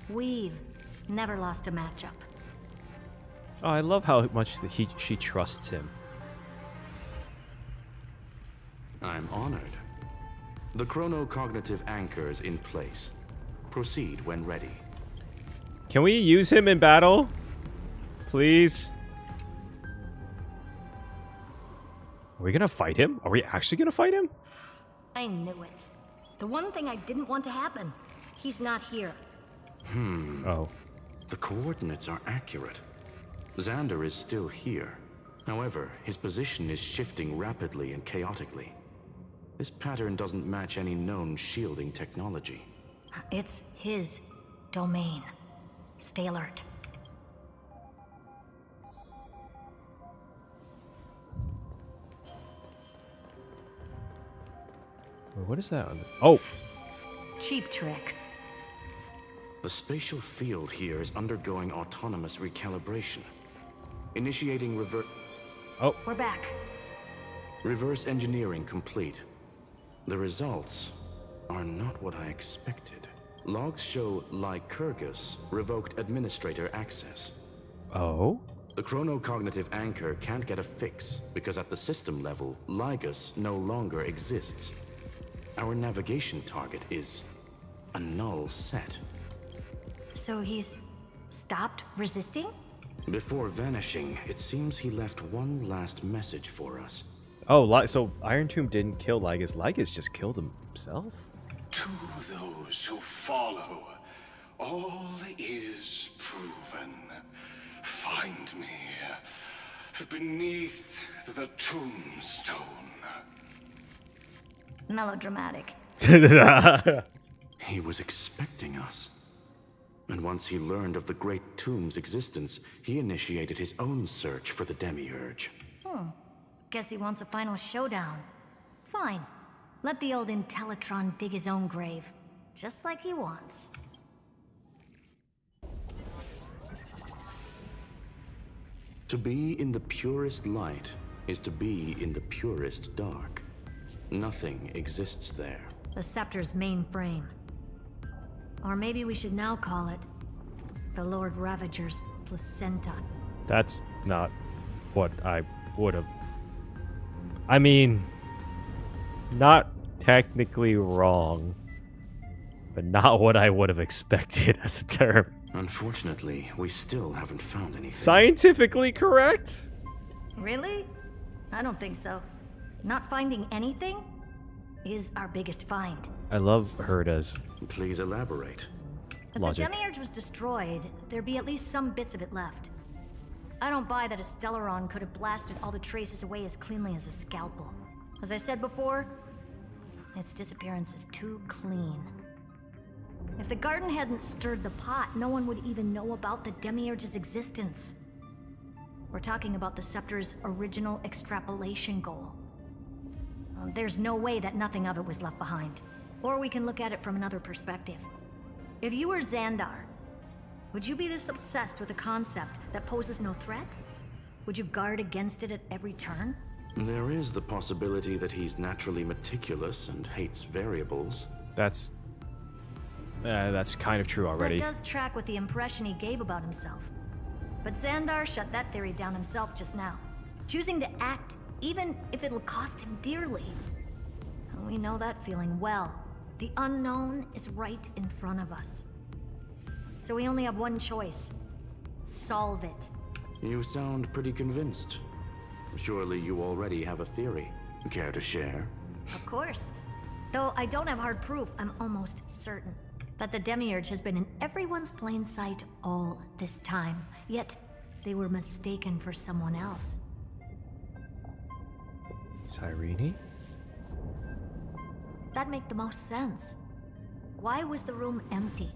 We've never lost a matchup. Oh, I love how much she trusts him. I'm honored. The chronocognitive anchor is in place. Proceed when ready. Can we use him in battle? Please? Are we gonna fight him? Are we actually gonna fight him? I knew it. The one thing I didn't want to happen. He's not here. Oh. The coordinates are accurate. Xander is still here. However, his position is shifting rapidly and chaotically. This pattern doesn't match any known shielding technology. It's his domain. Stay alert. Wait, what is that? Oh! Cheap trick. The spatial field here is undergoing autonomous recalibration. Initiating Oh. We're back. Reverse engineering complete. The results are not what I expected. Logs show Lycurgus revoked administrator access. Oh? The chronocognitive anchor can't get a fix because at the system level, Lygus no longer exists. Our navigation target is a null set. So he's stopped resisting? Before vanishing, it seems he left one last message for us. Oh, so Iron Tomb didn't kill Lygus. Lygus just killed himself? To those who follow, all is proven. Find me beneath the tombstone. Melodramatic. He was expecting us. And once he learned of the Great Tomb's existence, he initiated his own search for the Demiurge. Guess he wants a final showdown. Fine. Let the old Intellitron dig his own grave. Just like he wants. To be in the purest light is to be in the purest dark. Nothing exists there. The Scepter's main frame. Or maybe we should now call it the Lord Ravager's placenta. That's not what I would have. I mean, not technically wrong, but not what I would have expected as a term. Unfortunately, we still haven't found anything. Scientifically correct? Really? I don't think so. Not finding anything is our biggest find. I love Herta's. Please elaborate. If Logic. the Demiurge was destroyed, there'd be at least some bits of it left. I don't buy that a Stellaron could have blasted all the traces away as cleanly as a scalpel. As I said before, its disappearance is too clean. If the garden hadn't stirred the pot, no one would even know about the Demiurge's existence. We're talking about the Scepter's original extrapolation goal. There's no way that nothing of it was left behind. Or we can look at it from another perspective. If you were Xandar, would you be this obsessed with a concept that poses no threat? Would you guard against it at every turn? There is the possibility that he's naturally meticulous and hates variables. That's kind of true already. That does track with the impression he gave about himself. But Xandar shut that theory down himself just now, choosing to act even if it'll cost him dearly. We know that feeling well. The unknown is right in front of us. So we only have one choice. Solve it. You sound pretty convinced. Surely you already have a theory. Care to share? Of course. Though I don't have hard proof, I'm almost certain that the Demiurge has been in everyone's plain sight all this time. Yet, they were mistaken for someone else. Cyrene? That'd make the most sense. Why was the room empty?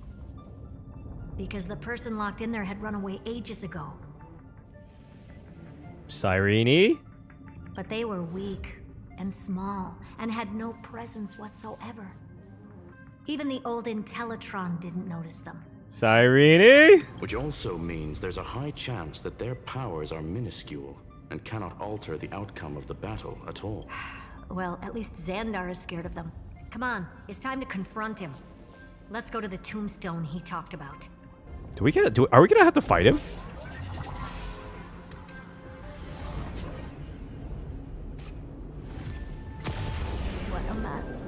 Because the person locked in there had run away ages ago. Cyrene? But they were weak and small and had no presence whatsoever. Even the old Intellitron didn't notice them. Cyrene? Which also means there's a high chance that their powers are minuscule and cannot alter the outcome of the battle at all. Well, at least Xandar is scared of them. Come on, it's time to confront him. Let's go to the tombstone he talked about. Are we gonna have to fight him? What a mess.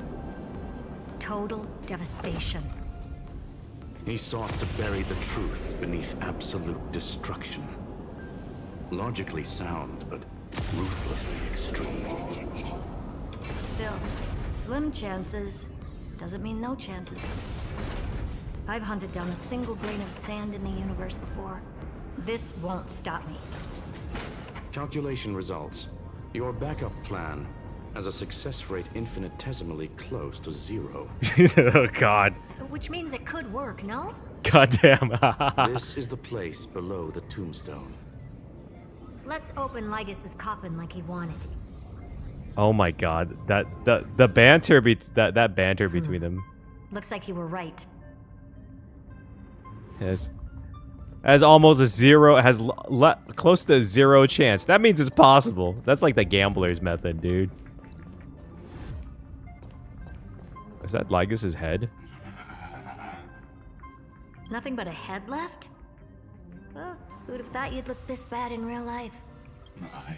Total devastation. He sought to bury the truth beneath absolute destruction. Logically sound, but ruthlessly extreme. Still, slim chances doesn't mean no chances. I've hunted down a single grain of sand in the universe before. This won't stop me. Calculation results. Your backup plan has a success rate infinitesimally close to 0. Oh god. Which means it could work, no? Goddamn. This is the place below the tombstone. Let's open Lygus's coffin like he wanted. Oh my god. The banter that banter between them Looks like you were right. has almost a zero, has close to 0 chance. That means it's possible. That's like the gambler's method, dude. Is that Lygus's head? Nothing but a head left? Well, who'd have thought you'd look this bad in real life? My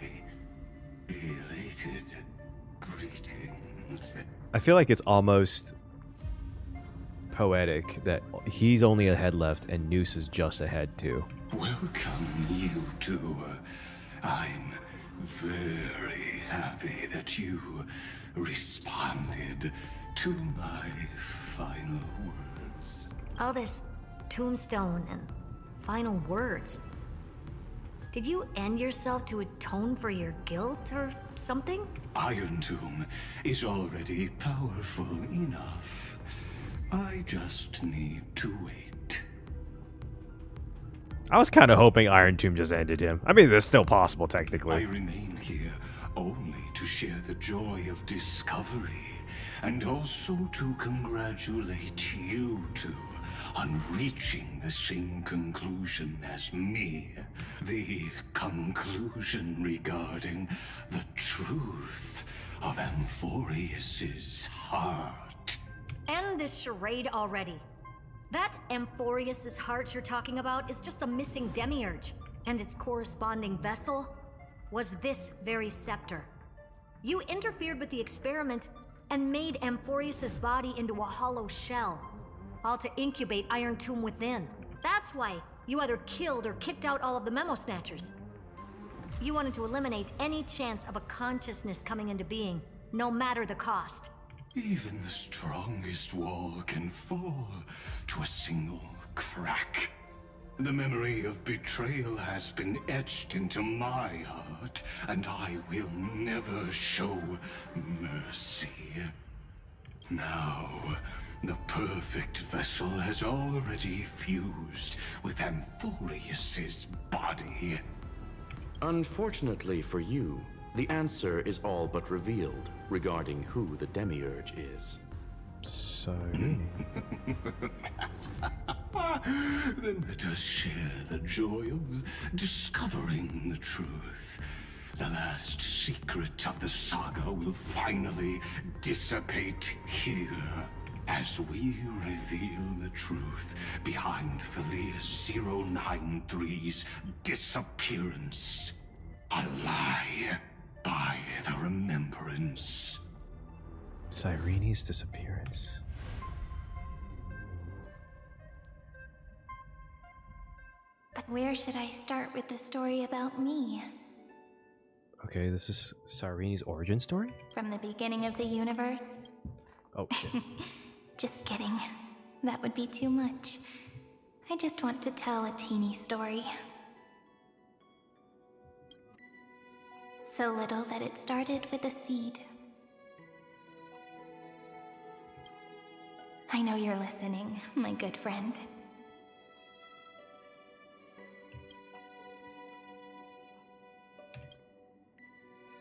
elated greetings. I feel like it's almost poetic that he's only a head left and Noose is just a head too. Welcome, you two. I'm very happy that you responded to my final words. All this tombstone and final words. Did you end yourself to atone for your guilt or something? Iron Tomb is already powerful enough. I just need to wait. I was kind of hoping Iron Tomb just ended him. I mean, that's still possible, technically. I remain here only to share the joy of discovery, and also to congratulate you two on reaching the same conclusion as me. The conclusion regarding the truth of Amphoreus's heart. End this charade already. That Amphoreus's heart you're talking about is just a missing demiurge, and its corresponding vessel was this very scepter. You interfered with the experiment and made Amphoreus's body into a hollow shell, all to incubate Iron Tomb within. That's why you either killed or kicked out all of the Memo Snatchers. You wanted to eliminate any chance of a consciousness coming into being, no matter the cost. Even the strongest wall can fall to a single crack. The memory of betrayal has been etched into my heart, and I will never show mercy. Now, the perfect vessel has already fused with Amphoreus's body. Unfortunately for you, the answer is all but revealed regarding who the Demiurge is. Sorry. Then let us share the joy of discovering the truth. The last secret of the saga will finally dissipate here, as we reveal the truth behind Philius 093's disappearance. A lie by the remembrance. Cyrene's disappearance. But where should I start with the story about me? Okay, this is Cyrene's origin story? From the beginning of the universe? Oh, shit. Just kidding. That would be too much. I just want to tell a teeny story. So little that it started with a seed. I know you're listening, my good friend.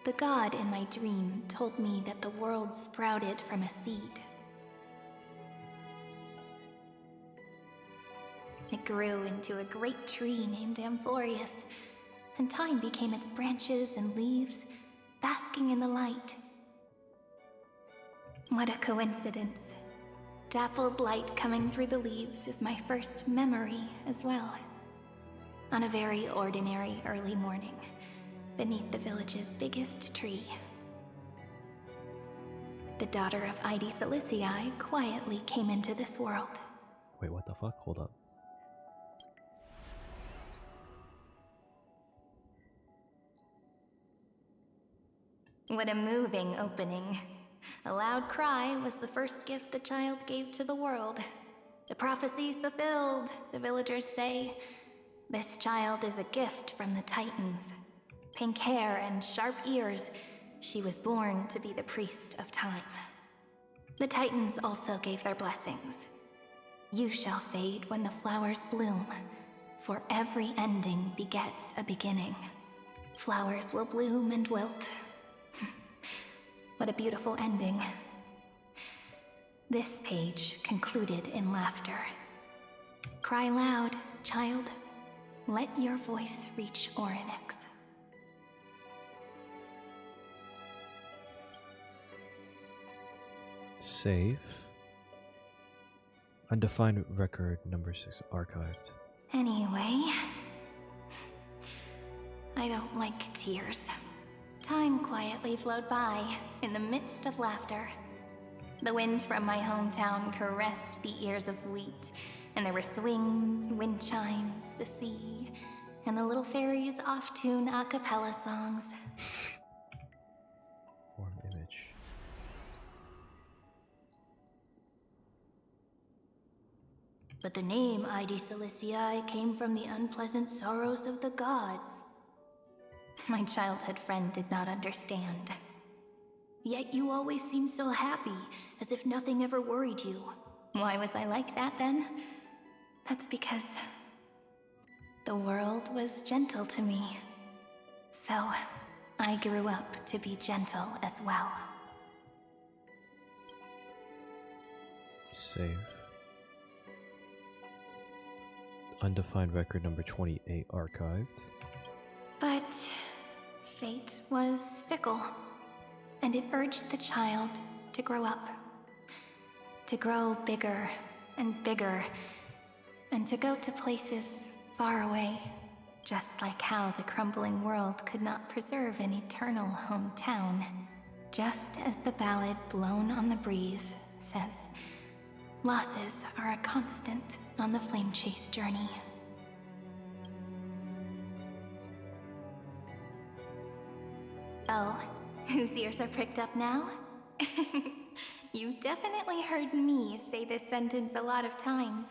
The god in my dream told me that the world sprouted from a seed. It grew into a great tree named Amphoreus, and time became its branches and leaves, basking in the light. What a coincidence. Dappled light coming through the leaves is my first memory as well. On a very ordinary early morning, beneath the village's biggest tree. The daughter of Ide Silicii quietly came into this world. Wait, what the fuck? Hold up. What a moving opening. A loud cry was the first gift the child gave to the world. The prophecies fulfilled, the villagers say. This child is a gift from the Titans. Pink hair and sharp ears, she was born to be the priest of time. The Titans also gave their blessings. You shall fade when the flowers bloom, for every ending begets a beginning. Flowers will bloom and wilt. What a beautiful ending. This page concluded in laughter. Cry loud, child. Let your voice reach Orynyx. Save. Undefined record number 6 archived. Anyway, I don't like tears. Time quietly flowed by, in the midst of laughter. The wind from my hometown caressed the ears of wheat, and there were swings, wind chimes, the sea, and the little fairies off-tune a cappella songs. Form image. But the name Ide Celestii came from the unpleasant sorrows of the gods. My childhood friend did not understand. Yet you always seemed so happy, as if nothing ever worried you. Why was I like that then? That's because the world was gentle to me. So, I grew up to be gentle as well. Save. Undefined record number 28 archived. But fate was fickle, and it urged the child to grow up. To grow bigger and bigger, and to go to places far away, just like how the crumbling world could not preserve an eternal hometown. Just as the ballad Blown on the Breeze says, losses are a constant on the flame chase journey. Oh, whose ears are pricked up now? You definitely heard me say this sentence a lot of times.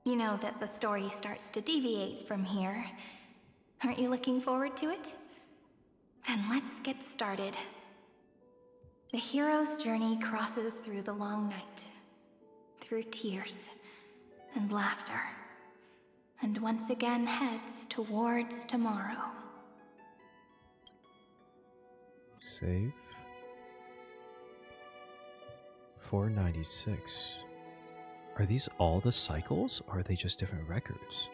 You know that the story starts to deviate from here. Aren't you looking forward to it? Then let's get started. The hero's journey crosses through the long night, through tears and laughter, and once again heads towards tomorrow. Save. 496. Are these all the cycles, or are they just different records?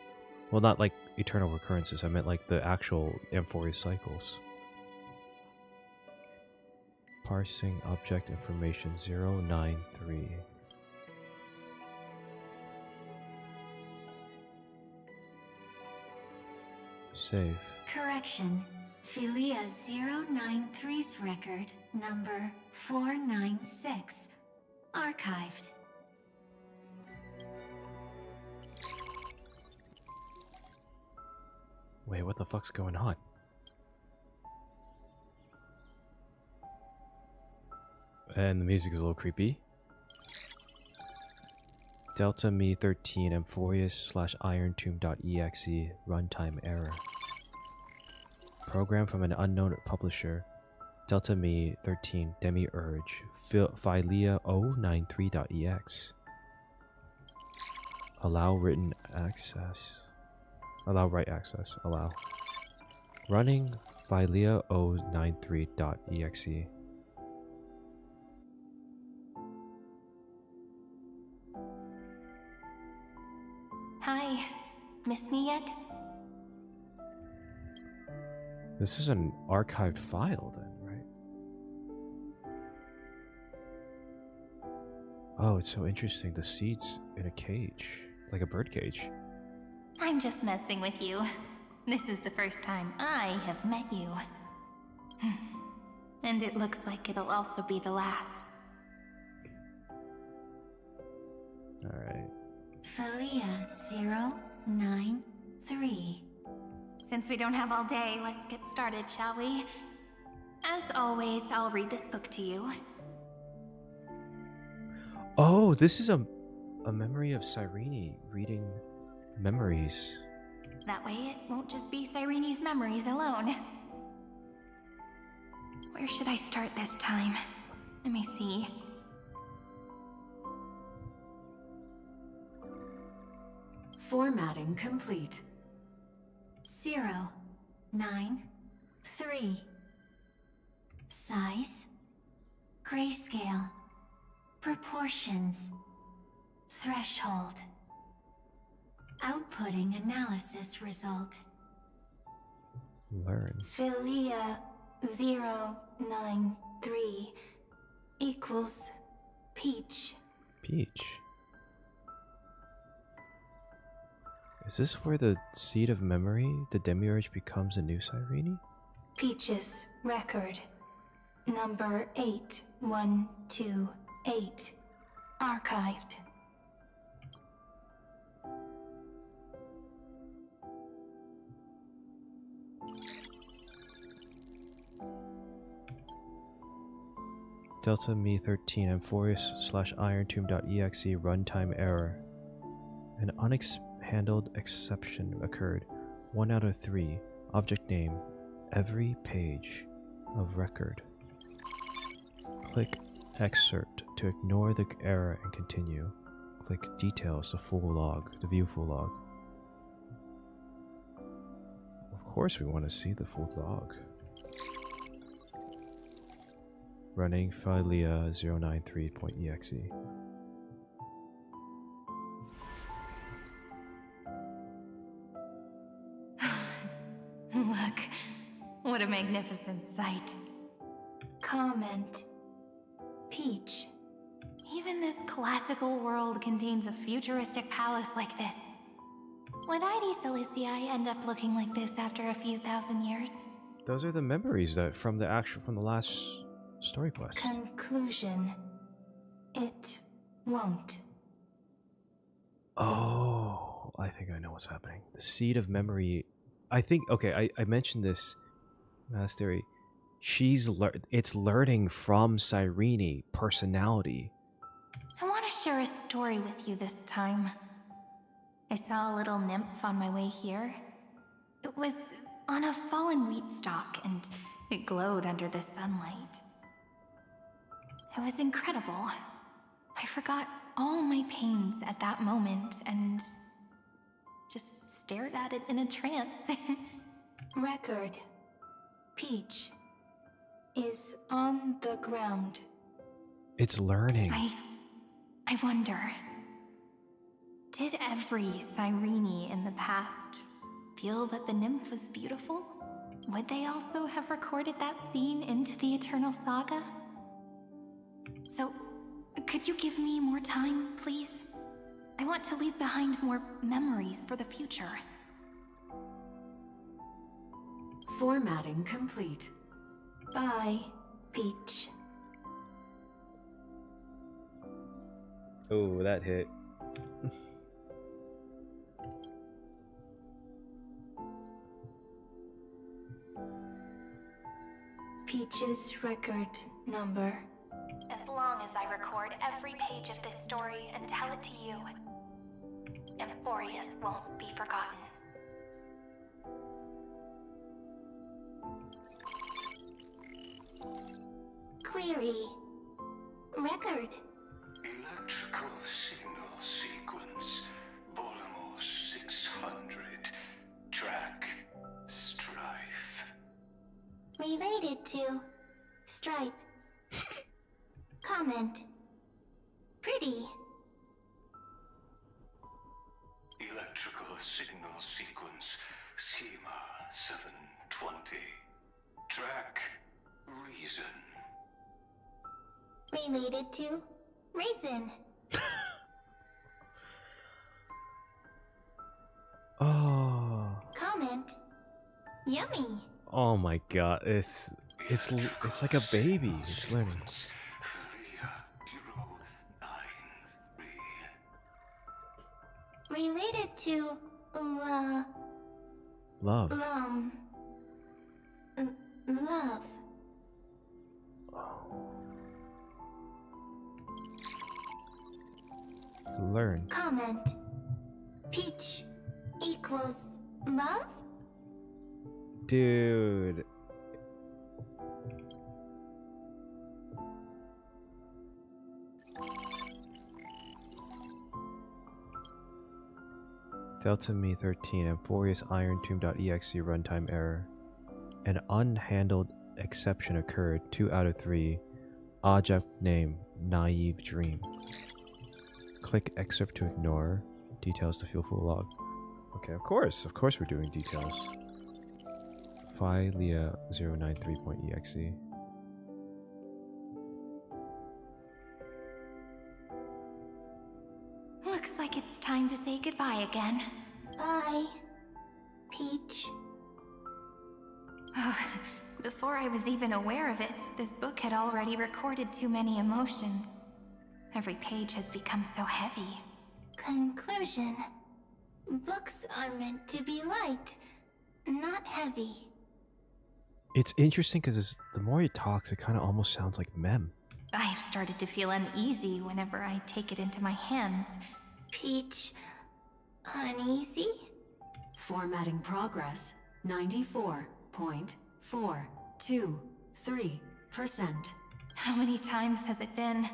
Well, not like eternal recurrences, I meant like the actual Amphoreus cycles. Parsing object information 093. Save. Correction. Philia 093's record number 496. Archived. Wait, what the fuck's going on? And the music is a little creepy. Delta Me 13 Amphoreus / IronTomb.exe runtime error. Program from an unknown publisher. Delta Me 13 Demiurge Philia 093.exe. Allow written access. Allow write access. Allow. Running Philia 093.exe. Hi, miss me yet? This is an archived file then, right? Oh, it's so interesting. The seed's in a cage, like a bird cage. I'm just messing with you. This is the first time I have met you. And it looks like it'll also be the last. Alright. Philia 093. Since we don't have all day, let's get started, shall we? As always, I'll read this book to you. Oh, this is a memory of Cyrene reading memories. That way it won't just be Cyrene's memories alone. Where should I start this time? Let me see. Formatting complete. 093. Size. Grayscale. Proportions. Threshold. Outputting analysis result. Learn. Philia 093 equals peach. Peach. Is this where the seed of memory, the demiurge, becomes a new Cyrene? Peach's record number 8128 archived. Delta Me 13 Amphoreus/IronTomb.exe runtime error. An unhandled exception occurred. 1 out of 3. Object name. Every page of record. Click excerpt to ignore the error and continue. Click details to view full log. Of course we want to see the full log. Running Filia 093.exe. Look, what a magnificent sight. Comment. Peach. Even this classical world contains a futuristic palace like this. Would ID Silicii end up looking like this after a few thousand years? Those are the memories that from the last story quest. Conclusion. It won't. Oh, I think I know what's happening. The seed of memory. I think, okay, I mentioned this last theory. It's learning from Cyrene personality. I want to share a story with you this time. I saw a little nymph on my way here. It was on a fallen wheat stalk and it glowed under the sunlight. It was incredible. I forgot all my pains at that moment and just stared at it in a trance. Record. Peach is on the ground. It's learning. I wonder, did every Cyrene in the past feel that the nymph was beautiful? Would they also have recorded that scene into the Eternal Saga? So, could you give me more time, please? I want to leave behind more memories for the future. Formatting complete. Bye, Peach. Oh, that hit. Peach's record number. As long as I record every page of this story and tell it to you, Amphoreus won't be forgotten. Query. Record. Electrical signal sequence. Volamo 600. Track. Strife. Related to Stripe. Comment. Pretty. Electrical signal sequence. Schema 720. Track. Reason. Related to Raisin. Oh. Comment. Yummy. Oh my god, it's like a baby. It's learning. Related to Love. Love. Learn. Comment. Peach equals love? Dude. Delta Me 13 Amphoreus IronTomb.exe runtime error. An unhandled exception occurred. 2 out of 3. Object name Naive Dream. Click excerpt to ignore. Details to view full log. Okay, of course we're doing details. Filia 093.exe. Looks like it's time to say goodbye again. Bye, Peach. Before I was even aware of it, this book had already recorded too many emotions. Every page has become so heavy. Conclusion. Books are meant to be light, not heavy. It's interesting because the more he talks, it kind of almost sounds like Mem. I've started to feel uneasy whenever I take it into my hands. Peach... uneasy? Formatting progress, 94.423%. How many times has it been?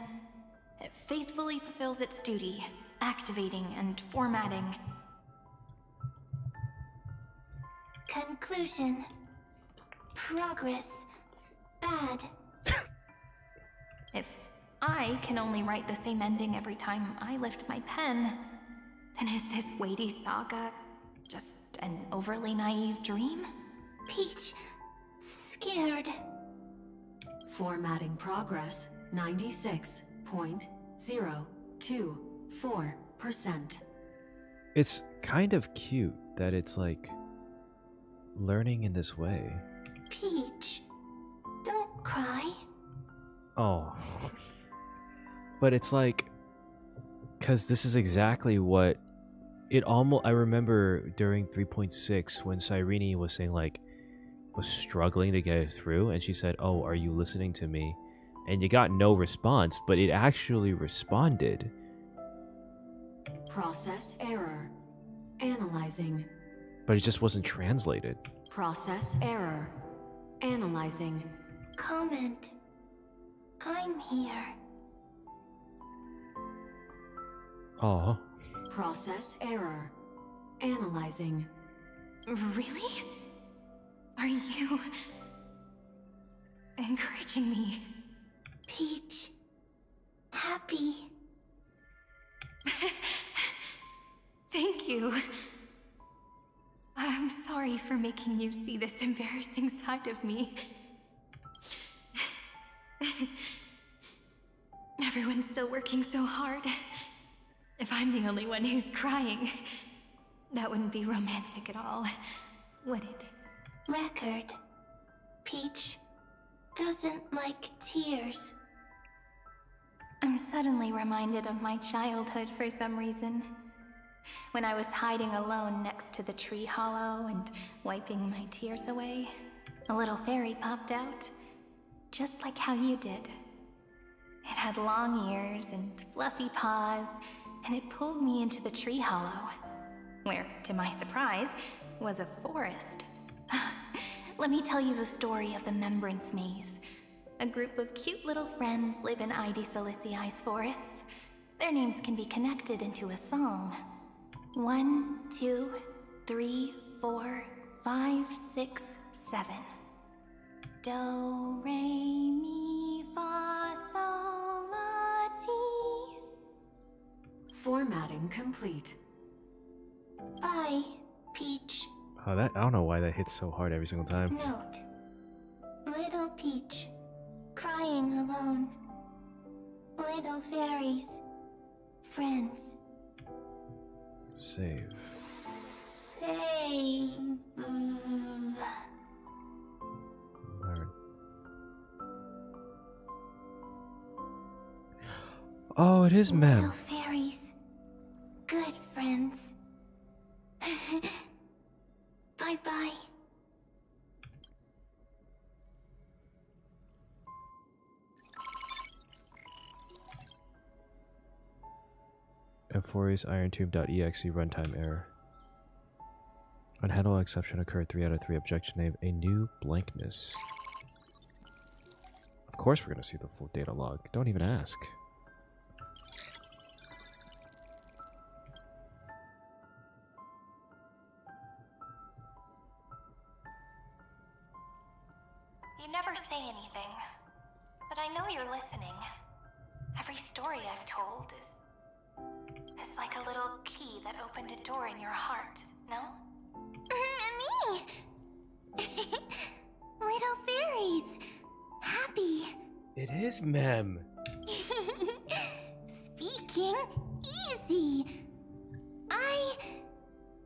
It faithfully fulfills its duty, activating and formatting. Conclusion. Progress. Bad. If I can only write the same ending every time I lift my pen, then is this weighty saga just an overly naive dream? Peach... scared. Formatting progress, 96.024%. It's kind of cute that it's like learning in this way. Peach... don't cry. Oh. But it's like, because this is exactly what it almost. I remember during 3.6 when Cyrene was saying, like, was struggling to get it through, and she said, "Oh, are you listening to me?" And you got no response, but it actually responded. Process error. Analyzing. But it just wasn't translated. Process error. Analyzing. Comment. I'm here. Oh. Process error. Analyzing. Really? Are you encouraging me? Peach. Happy. Thank you. I'm sorry for making you see this embarrassing side of me. Everyone's still working so hard. If I'm the only one who's crying, that wouldn't be romantic at all, would it? Record. Peach doesn't like tears. I'm suddenly reminded of my childhood for some reason. When I was hiding alone next to the tree hollow and wiping my tears away, a little fairy popped out, just like how you did. It had long ears and fluffy paws, and it pulled me into the tree hollow, where, to my surprise, was a forest. Let me tell you the story of the Membrance Maze. A group of cute little friends live in ID Silicei's forests. Their names can be connected into a song. 1, 2, 3, 4, 5, 6, 7. Do, re, mi, fa, sol, la, ti. Formatting complete. Bye, Peach. Oh, I don't know why that hits so hard every single time. Note. Little Peach. Crying alone. Little fairies. Friends. Save. Save. Learn. Oh, it is Mem. Little fairies. Good friends. Bye-bye. Amphoreus IronTube.exe runtime error. Unhandled exception occurred 3 out of 3. Objection name a new blankness. Of course we're going to see the full data log. Don't even ask. You never say anything, but I know you're listening. Every story I've told is like a little key that opened a door in your heart, no? Me! Little fairies. Happy. It is Mem. Speaking easy. I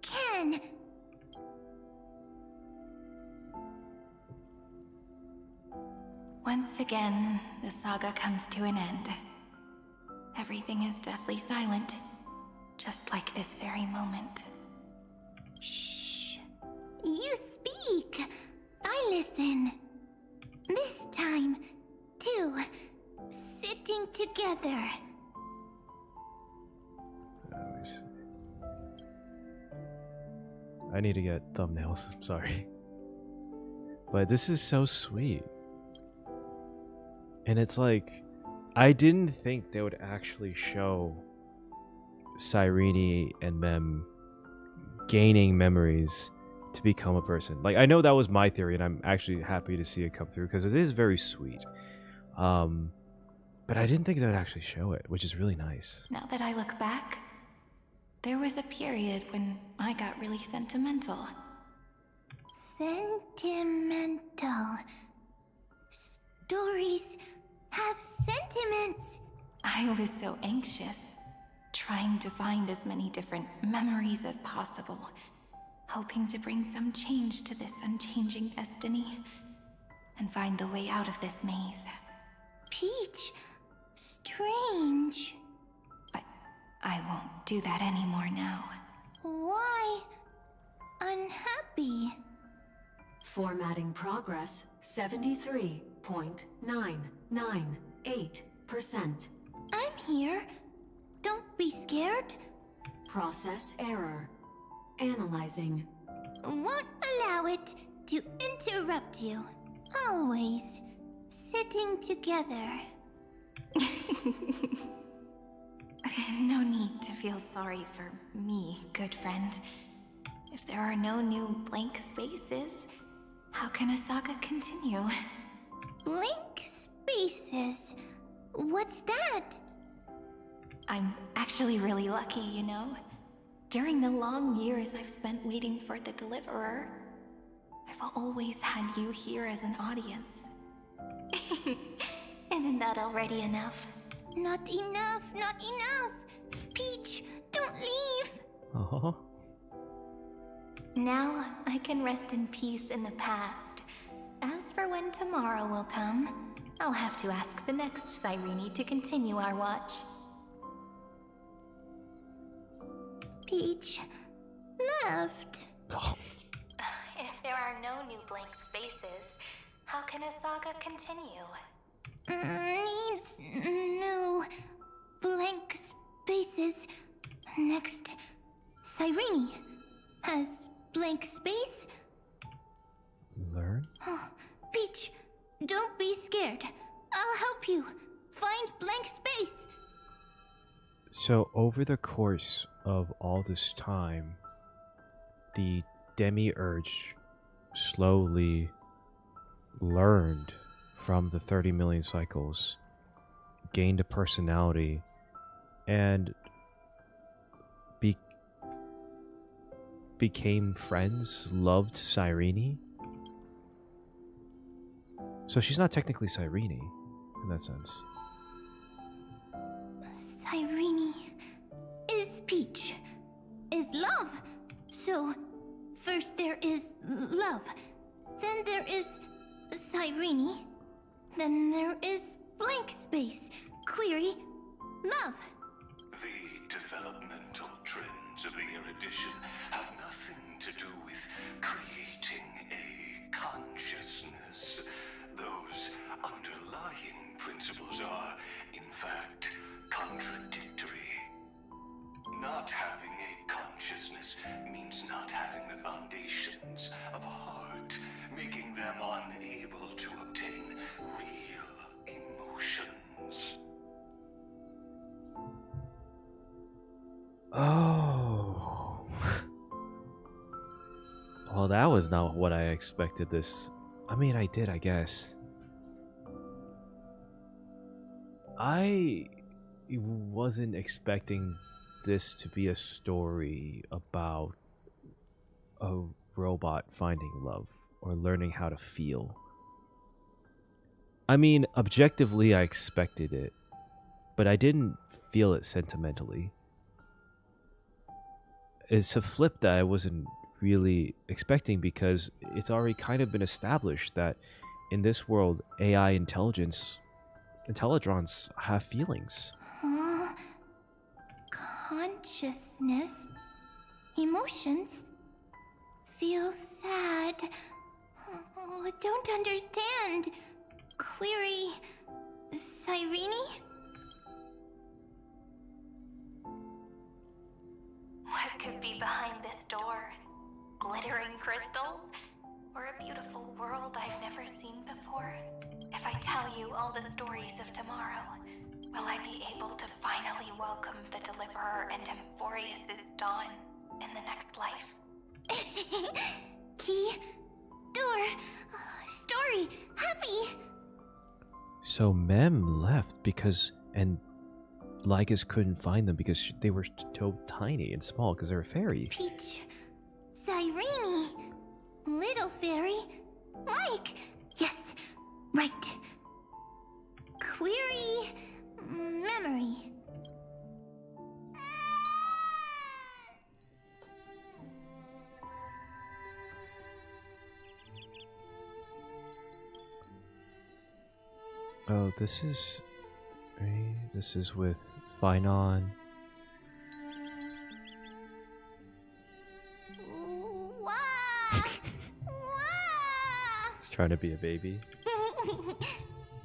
can. Once again, the saga comes to an end. Everything is deathly silent, just like this very moment. Shh. You speak. I listen. This time, too. together. Let me see. I need to get thumbnails. Sorry. But this is so sweet. And it's like, I didn't think they would actually show Cyrene and Mem gaining memories to become a person. Like, I know that was my theory, and I'm actually happy to see it come through because it is very sweet. But I didn't think they would actually show it, which is really nice. Now that I look back, there was a period when I got really sentimental. Sentimental. Stories have sentiments. I was so anxious, trying to find as many different memories as possible, hoping to bring some change to this unchanging destiny and find the way out of this maze. Peach, strange. But I won't do that anymore now. Why unhappy? Formatting progress 73.998%. I'm here. Don't be scared. Process error. Analyzing. Won't allow it to interrupt you. Always sitting together. No need to feel sorry for me, good friend. If there are no new blank spaces, how can a saga continue? Blank spaces? What's that? I'm actually really lucky, you know? During the long years I've spent waiting for the Deliverer, I've always had you here as an audience. Isn't that already enough? Not enough, not enough! Peach, don't leave! Uh-huh. Now I can rest in peace in the past. As for when tomorrow will come, I'll have to ask the next Cyrene to continue our watch. Peach left. If there are no new blank spaces, how can a saga continue? Needs new blank spaces. Next, Cyrene has blank space. Learn? Oh, Peach, don't be scared. I'll help you find blank space. So over the course of all this time, the demiurge slowly learned from the 30 million cycles, gained a personality, and became friends, loved Cyrene. So she's not technically Cyrene in that sense. Cyrene is Peach, is love. So, first there is love, then there is Cyrene, then there is blank space, query, love. The developmental trends of the erudition have nothing to do with creating a consciousness. Those underlying principles are, in fact, contradictory. Not having a consciousness means not having the foundations of a heart, making them unable to obtain real emotions. Oh. Well, that was not what I expected this. I mean, I did, I guess. I wasn't expecting this to be a story about a robot finding love or learning how to feel. I mean, objectively, I expected it, but I didn't feel it sentimentally. It's a flip that I wasn't really expecting because it's already kind of been established that in this world, AI intelligence, Intellitrons have feelings. Consciousness, emotions, feel sad. Oh, don't understand. Query, Cyrene? be behind this door? Glittering crystals? Or a beautiful world I've never seen before? If I tell you all the stories of tomorrow, will I be able to finally welcome the Deliverer and Amphoreus' dawn in the next life? Key, door, story, happy. So Mem left because, and Lycus couldn't find them because they were so tiny and small because they were fairies. Peach, Cyrene, little fairy, Mike. Yes, right. Query, memory. Oh, this is... This is with Finon. He's trying to be a baby.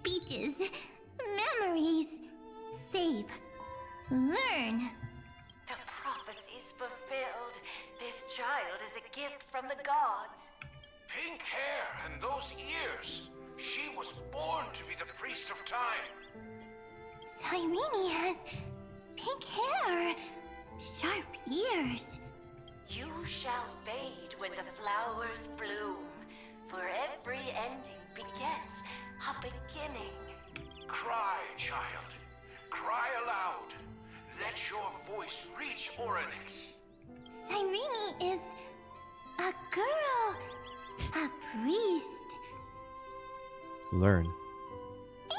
Peaches, memories, save, learn. The prophecy's fulfilled. This child is a gift from the gods. Pink hair and those ears. She was born to be the priest of time. Cyrene has pink hair, sharp ears. You shall fade when the flowers bloom, for every ending begets a beginning. Cry, child. Cry aloud. Let your voice reach Orynyx. Cyrene is a girl, a priest. Learn.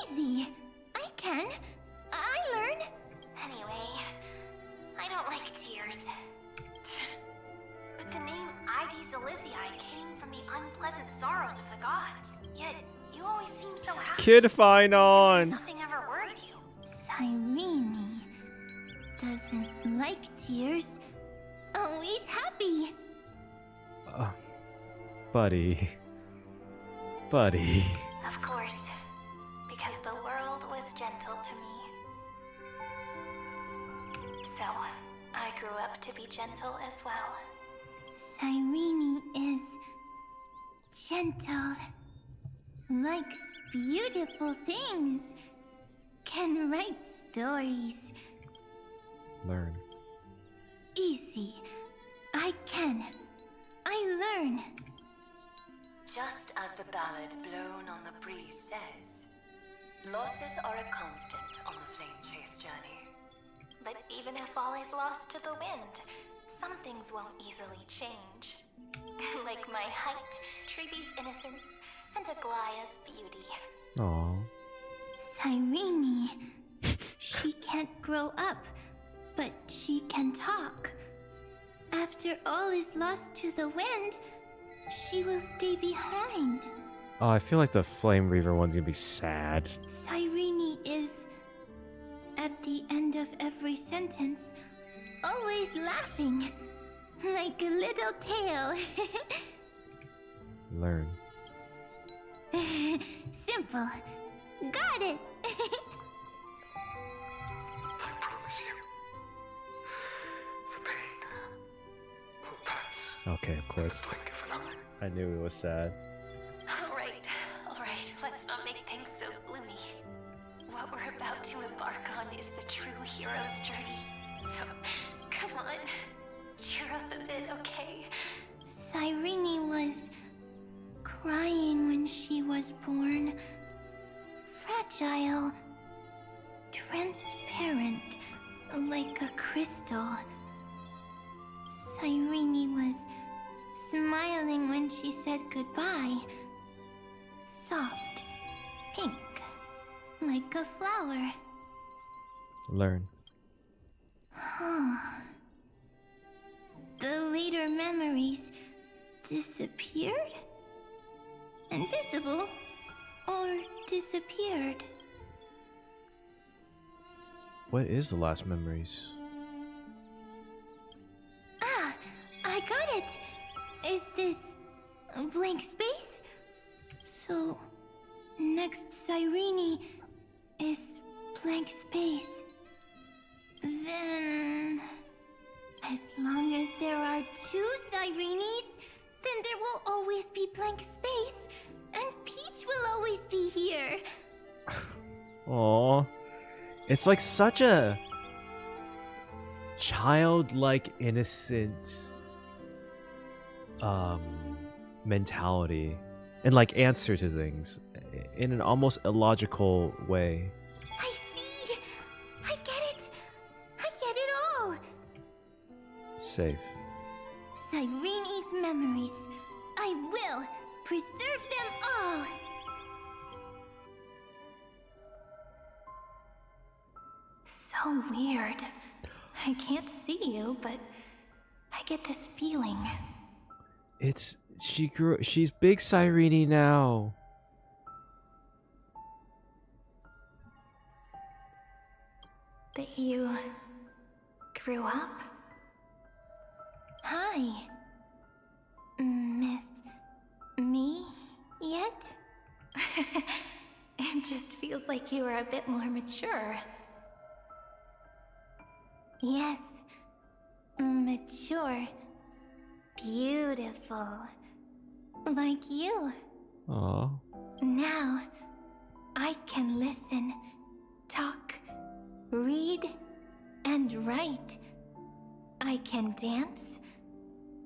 Easy. I can. I learn. Anyway, I don't like tears. But the name ID Silicii came from the unpleasant sorrows of the gods. Yet, you always seem so happy. Kid Finon! Nothing ever worried you. Cyrene doesn't like tears. Always happy. Buddy. Buddy. Of course, because the world was gentle to me. So, I grew up to be gentle as well. Cyrene is gentle, likes beautiful things, can write stories. Learn. Easy. I can. I learn. Just as the ballad blown on the breeze says, losses are a constant on the flame chase journey. But even if all is lost to the wind, some things won't easily change. Like my height, Treeby's innocence, and Aglaya's beauty. Aww. Cyrene. She can't grow up, but she can talk. After all is lost to the wind, she will stay behind. Oh, I feel like the Flame Reaver one's gonna be sad. Cyrene is, at the end of every sentence, always laughing, like a little tail. Learn. Simple. Got it. I promise you, the pain will pass. Okay, of course. Blink of an eye. I knew it was sad. Alright, let's not make things so gloomy. What we're about to embark on is the true hero's journey. So, come on, cheer up a bit, okay? Cyrene was crying when she was born. Fragile, transparent, like a crystal. Cyrene was smiling when she said goodbye. Soft, pink, like a flower. Learn. Huh. The later memories disappeared? Invisible? Or disappeared? What is the last memories? Ah, I got it! Is this a blank space? So, next Cyrene is blank space. Then, as long as there like space, and Peach will always be here. Aw. It's like such a childlike, innocent mentality and like answer to things in an almost illogical way. I see. I get it. I get it all. Safe. Cyrene's memories. I will preserve them all. So weird. I can't see you, but I get this feeling. She's big Cyrene now. That you grew up? Hi. Miss me yet? It just feels like you were a bit more mature. Yes. Mature. Beautiful. Like you. Aw. Now, I can listen, talk, read, and write. I can dance.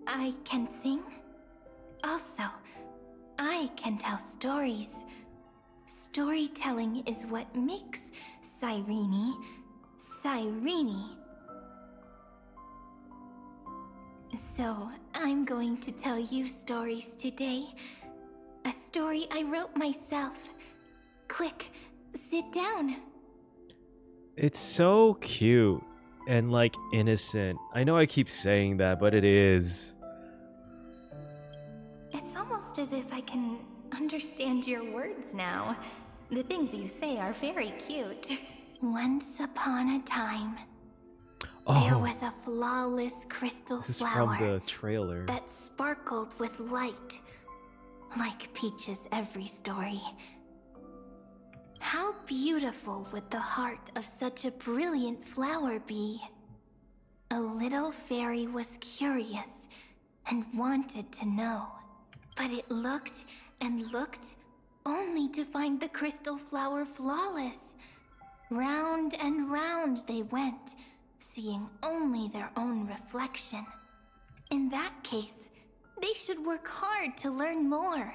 I can sing. Also, I can tell stories. Storytelling is what makes Cyrene, Cyrene. So, I'm going to tell you stories today. A story I wrote myself. Quick, sit down. It's so cute and like innocent. I know I keep saying that, but it is. It's almost as if I can understand your words now. The things you say are very cute. Once upon a time, Oh, there was a flawless crystal this is flower from the trailer. that sparkled with light, like Peach's every story. How beautiful would the heart of such a brilliant flower be? A little fairy was curious and wanted to know, but it looked and looked only to find the crystal flower flawless. Round and round they went, seeing only their own reflection. In that case, they should work hard to learn more.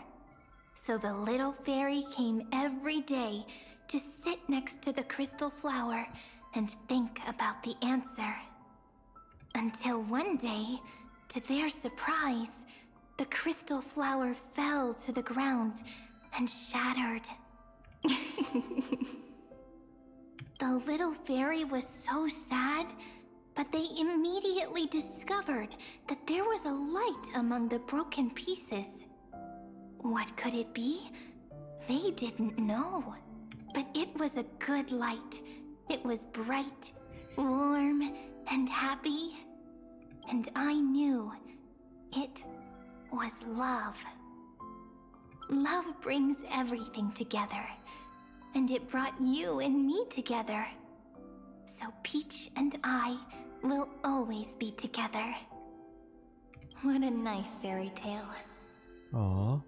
So the little fairy came every day to sit next to the crystal flower and think about the answer. Until one day, to their surprise, the crystal flower fell to the ground and shattered. The little fairy was so sad, but they immediately discovered that there was a light among the broken pieces. What could it be? They didn't know. But it was a good light. It was bright, warm, and happy. And I knew it was love. Love brings everything together. And it brought you and me together. So Peach and I will always be together. What a nice fairy tale. Aw.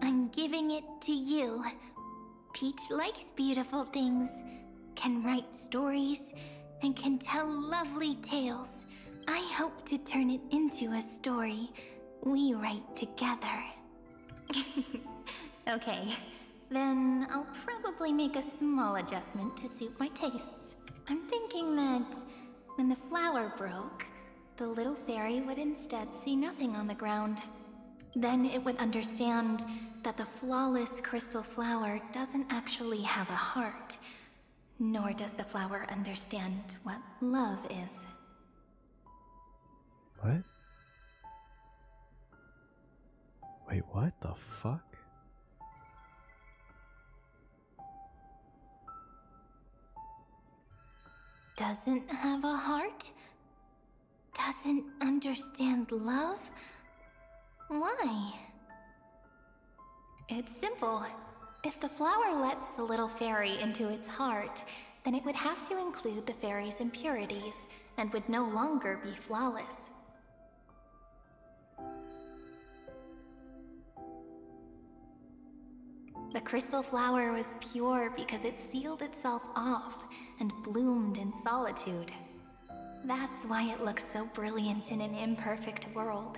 I'm giving it to you. Peach likes beautiful things, can write stories, and can tell lovely tales. I hope to turn it into a story we write together. Okay, then I'll probably make a small adjustment to suit my tastes. I'm thinking that when the flower broke, the little fairy would instead see nothing on the ground. Then it would understand that the flawless crystal flower doesn't actually have a heart, nor does the flower understand what love is. What? Wait, what the fuck? Doesn't have a heart? Doesn't understand love? Why? It's simple. If the flower lets the little fairy into its heart, then it would have to include the fairy's impurities, and would no longer be flawless. The crystal flower was pure because it sealed itself off and bloomed in solitude. That's why it looks so brilliant in an imperfect world.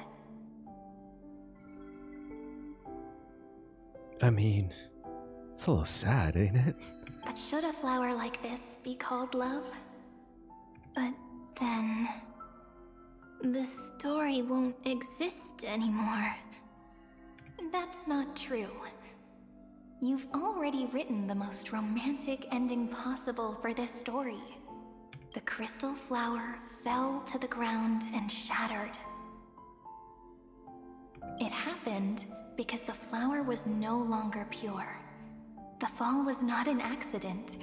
I mean, it's a little sad, ain't it? But should a flower like this be called love? But then... the story won't exist anymore. That's not true. You've already written the most romantic ending possible for this story. The crystal flower fell to the ground and shattered. It happened because the flower was no longer pure. The fall was not an accident.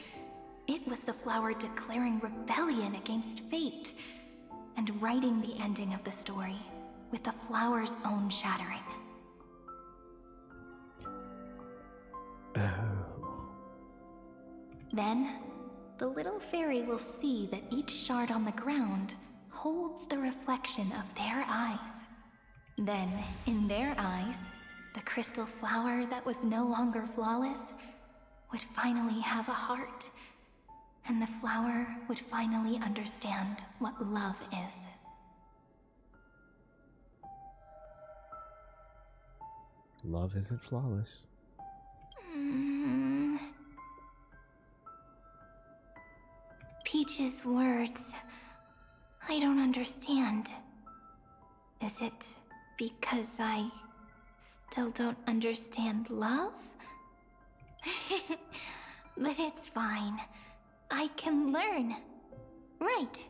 It was the flower declaring rebellion against fate and writing the ending of the story with the flower's own shattering. Oh. Then, the little fairy will see that each shard on the ground holds the reflection of their eyes. Then, in their eyes, the crystal flower that was no longer flawless would finally have a heart, and the flower would finally understand what love is. Love isn't flawless. Peach's words, I don't understand. Is it because I still don't understand love? But it's fine. I can learn. Right.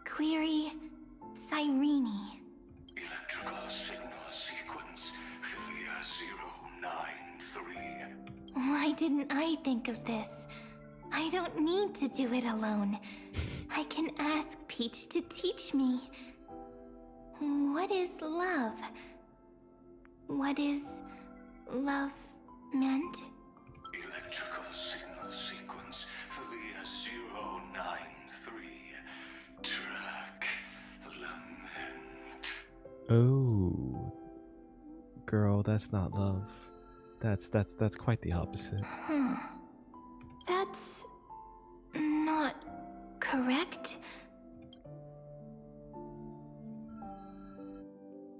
Query Cyrene. Electrical signal sequence Philia 093. Why didn't I think of this? I don't need to do it alone. I can ask Peach to teach me. What is love? What is love meant? Electrical signal sequence Philia 093. Track lament. Oh. Girl, that's not love. That's quite the opposite. That's not correct.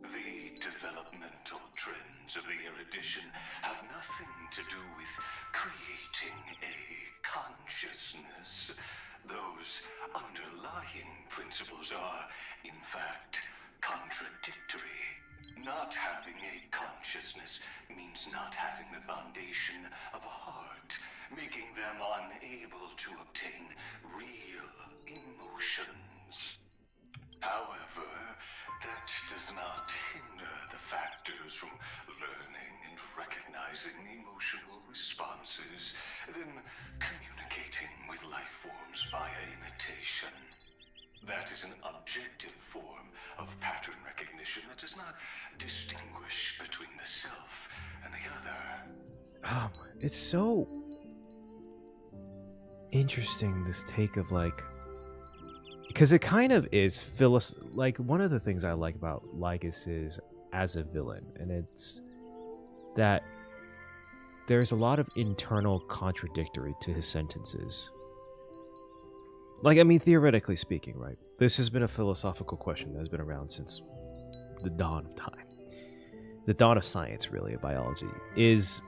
The developmental trends of the erudition have nothing to do with creating a consciousness. Those underlying principles are, in fact, contradictory. Not having a consciousness means not having the foundation of a heart, making them unable to obtain real emotions. However, that does not hinder the factors from learning and recognizing emotional responses, then communicating with life forms via imitation. That is an objective form of pattern recognition that does not distinguish between the self and the other. It's so interesting, this take of like, because it kind of is like one of the things I like about Lygus is as a villain, and it's that there's a lot of internal contradictory to his sentences. Like, I mean, theoretically speaking, right? This has been a philosophical question that has been around since the dawn of time. The dawn of science, really, of biology. Is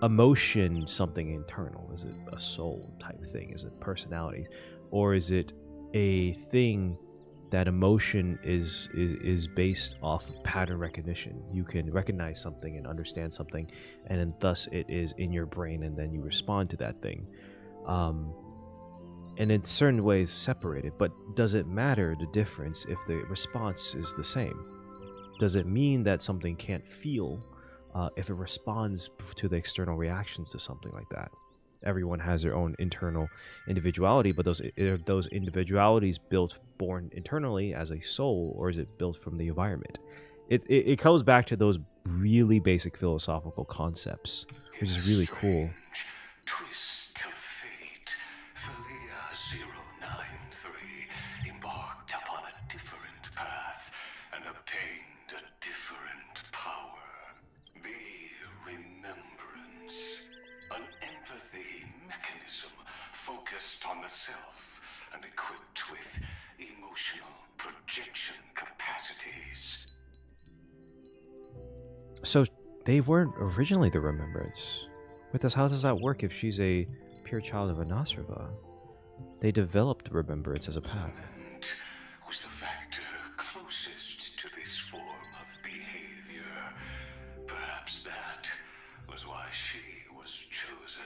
emotion something internal? Is it a soul type thing? Is it personality? Or is it a thing that emotion is based off of pattern recognition? You can recognize something and understand something, and then thus it is in your brain, and then you respond to that thing. And in certain ways separated, but does it matter the difference if the response is the same? Does it mean that something can't feel if it responds to the external reactions to something like that? Everyone has their own internal individuality, but those individualities born internally as a soul, or is it built from the environment? It comes back to those really basic philosophical concepts, which is really cool. Twist of fate, Philia 093 embarked upon a different path and obtained a different power. The remembrance organism focused on the self and equipped with emotional projection capacities. So they weren't originally the Remembrance. With us, how does that work if she's a pure child of Anasrava? They developed Remembrance as a path. Lament was the factor closest to this form of behavior. Perhaps that was why she was chosen.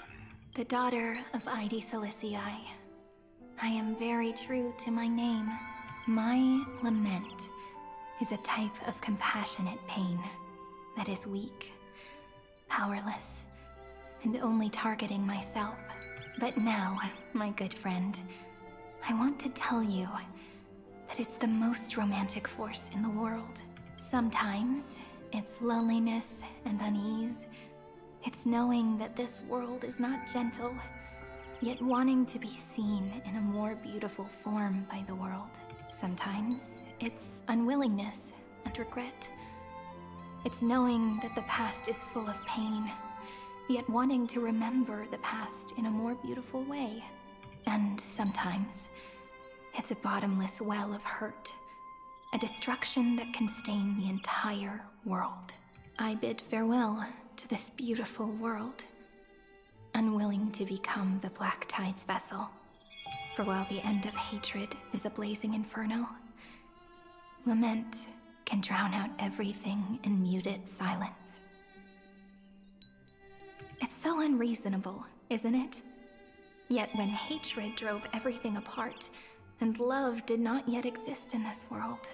The daughter of Ide Silicii. I am very true to my name. My lament is a type of compassionate pain that is weak, powerless, and only targeting myself. But now, my good friend, I want to tell you that it's the most romantic force in the world. Sometimes, it's loneliness and unease. It's knowing that this world is not gentle, yet wanting to be seen in a more beautiful form by the world. Sometimes, it's unwillingness and regret. It's knowing that the past is full of pain, yet wanting to remember the past in a more beautiful way. And sometimes, it's a bottomless well of hurt, a destruction that can stain the entire world. I bid farewell to this beautiful world, unwilling to become the Black Tide's vessel. For while the end of hatred is a blazing inferno, lament can drown out everything in muted silence. It's so unreasonable, isn't it? Yet when hatred drove everything apart, and love did not yet exist in this world,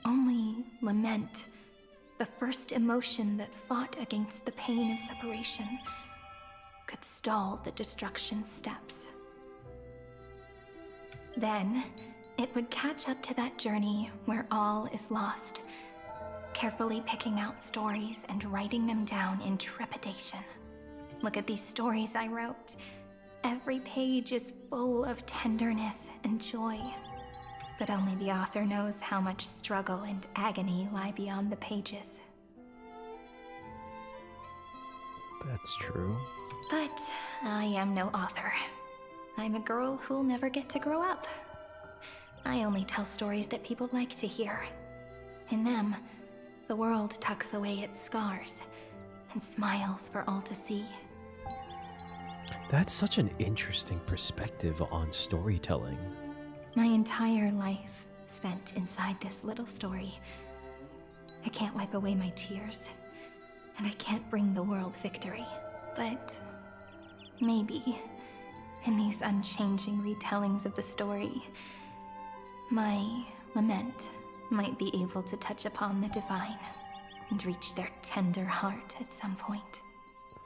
only lament, the first emotion that fought against the pain of separation, could stall the destruction steps. Then, it would catch up to that journey where all is lost, carefully picking out stories and writing them down in trepidation. Look at these stories I wrote. Every page is full of tenderness and joy. But only the author knows how much struggle and agony lie beyond the pages. That's true. But I am no author. I'm a girl who'll never get to grow up. I only tell stories that people like to hear. In them, the world tucks away its scars and smiles for all to see. That's such an interesting perspective on storytelling. My entire life spent inside this little story. I can't wipe away my tears, and I can't bring the world victory. But maybe, in these unchanging retellings of the story, my lament might be able to touch upon the divine and reach their tender heart at some point.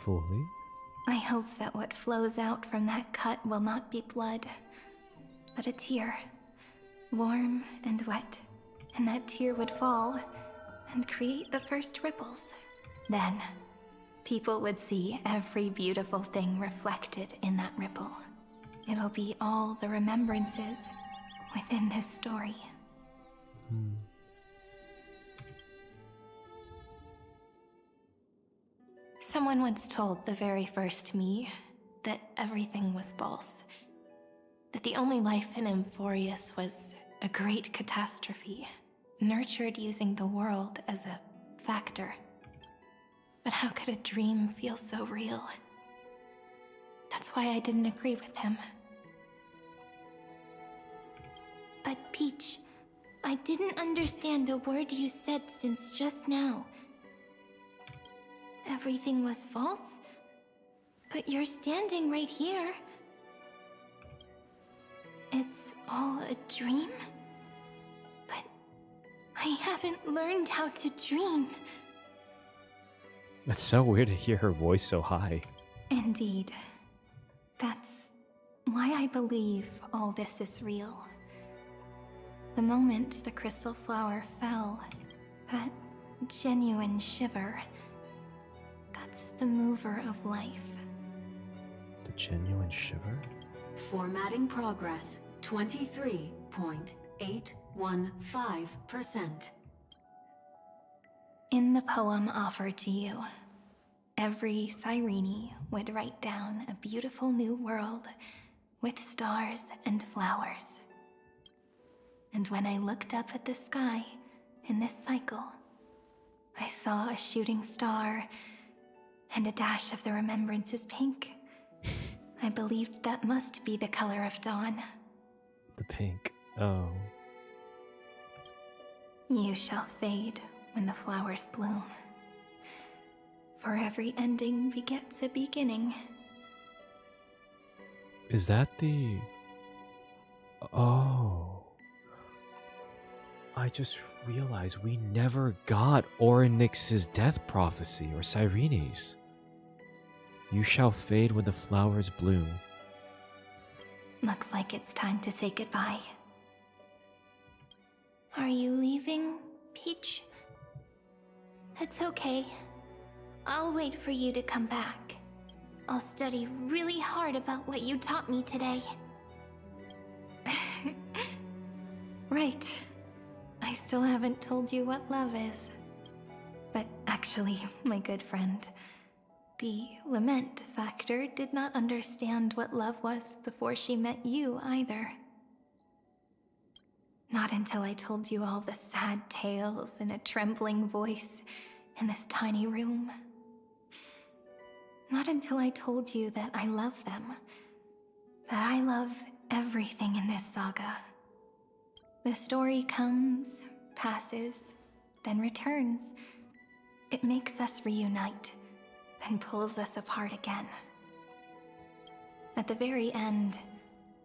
Fully? I hope that what flows out from that cut will not be blood, but a tear, warm and wet, and that tear would fall and create the first ripples. Then, people would see every beautiful thing reflected in that ripple. It'll be all the remembrances within this story. Someone once told the very first me that everything was false. That the only life in Amphoreus was a great catastrophe, nurtured using the world as a factor. But how could a dream feel so real? That's why I didn't agree with him. But Peach, I didn't understand a word you said since just now. Everything was false? But you're standing right here. It's all a dream? But I haven't learned how to dream. It's so weird to hear her voice so high. Indeed. That's why I believe all this is real. The moment the crystal flower fell, that genuine shiver, that's the mover of life. The genuine shiver? Formatting progress 23.815%. In the poem offered to you, every Cyrene would write down a beautiful new world with stars and flowers. And when I looked up at the sky in this cycle, I saw a shooting star and a dash of the remembrances pink. I believed that must be the color of dawn. The pink. Oh. You shall fade when the flowers bloom. For every ending begets a beginning. Is that the... Oh. I just realized we never got Orynyx's death prophecy or Cyrene's. You shall fade when the flowers bloom. Looks like it's time to say goodbye. Are you leaving, Peach? It's okay. I'll wait for you to come back. I'll study really hard about what you taught me today. Right. I still haven't told you what love is. But actually, my good friend, the lament factor did not understand what love was before she met you either. Not until I told you all the sad tales in a trembling voice in this tiny room. Not until I told you that I love them. That I love everything in this saga. The story comes, passes, then returns. It makes us reunite, then pulls us apart again. At the very end,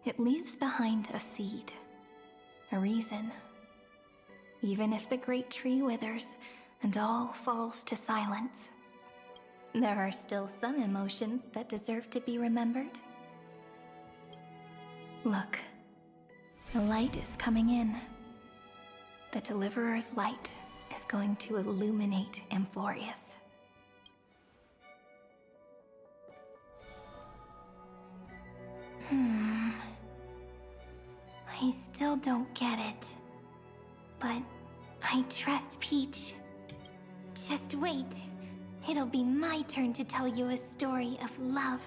it leaves behind a seed, a reason. Even if the great tree withers and all falls to silence, there are still some emotions that deserve to be remembered. Look, the light is coming in. The Deliverer's light is going to illuminate Amphoreus. I still don't get it. But I trust Peach. Just wait. It'll be my turn to tell you a story of love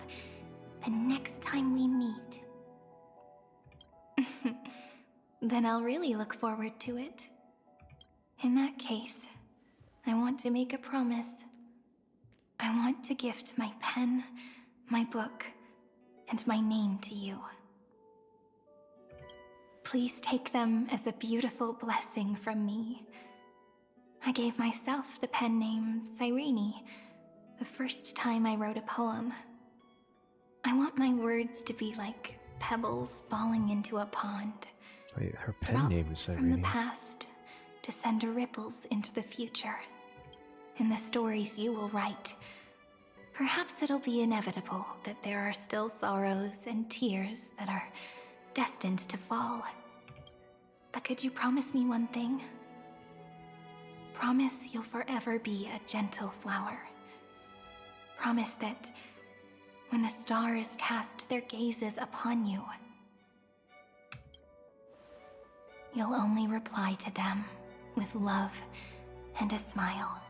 the next time we meet. Then I'll really look forward to it. In that case, I want to make a promise. I want to gift my pen, my book, and my name to you. Please take them as a beautiful blessing from me. I gave myself the pen name Cyrene the first time I wrote a poem. I want my words to be like pebbles falling into a pond. Wait, her pen Drop name is from the Cyrene. past to send ripples into the future. In the stories you will write, perhaps it'll be inevitable that there are still sorrows and tears that are destined to fall. But could you promise me one thing? Promise you'll forever be a gentle flower. Promise that when the stars cast their gazes upon you, you'll only reply to them with love and a smile.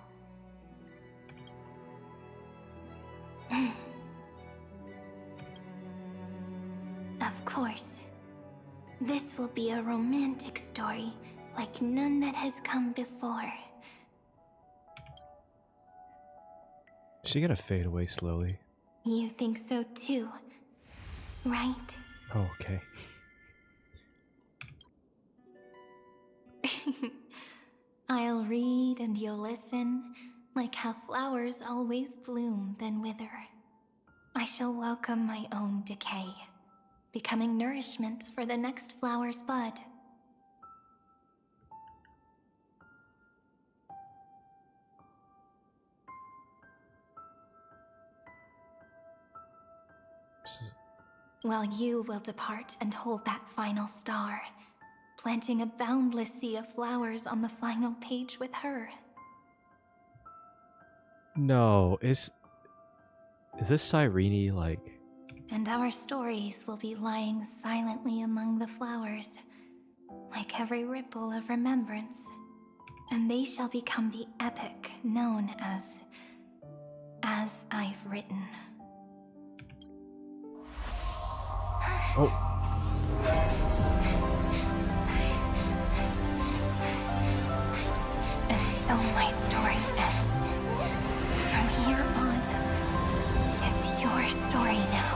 Of course. This will be a romantic story like none that has come before. Is she gonna fade away slowly? You think so too, right? Oh, okay. I'll read and you'll listen, like how flowers always bloom then wither. I shall welcome my own decay, becoming nourishment for the next flower's bud. While you will depart and hold that final star, planting a boundless sea of flowers on the final page with her. No, is this Cyrene like... And our stories will be lying silently among the flowers, like every ripple of remembrance. And they shall become the epic known as As I've written. Oh. And so my story ends. From here on, it's your story now.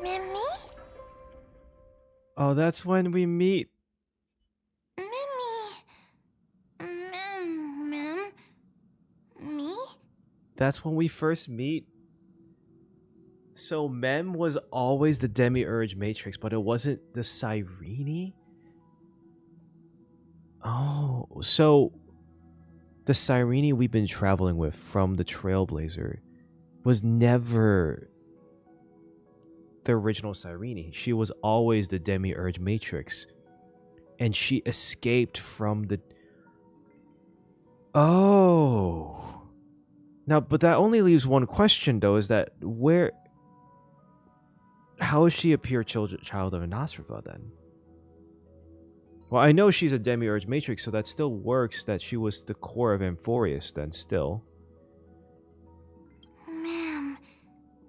Mimi? Oh, that's when we meet. Me? That's when we first meet. So Mem was always the Demiurge Matrix, but it wasn't the Cyrene? Oh, so the Cyrene we've been traveling with from the Trailblazer was never the original Cyrene. She was always the Demiurge Matrix. And she escaped from the... Oh. Now, but that only leaves one question, though, is that where... How is she a pure child of Anasrava, then? Well, I know she's a Demiurge Matrix, so that still works that she was the core of Amphoreus, then, still. Ma'am.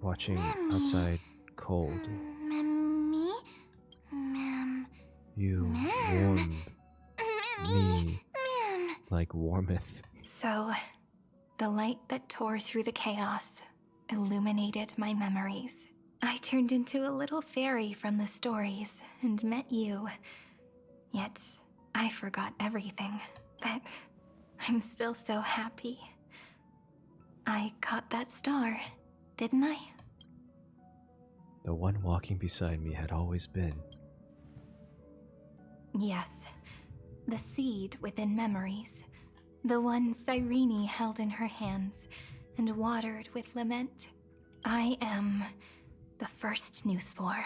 Watching Mammy. outside cold. Mammy? Ma'am. You Ma'am. warm me Ma'am. like warmeth. So, the light that tore through the chaos illuminated my memories. I turned into a little fairy from the stories and met you. Yet, I forgot everything. But I'm still so happy. I caught that star, didn't I? The one walking beside me had always been. Yes. The seed within memories. The one Cyrene held in her hands and watered with lament. I am the first new spore.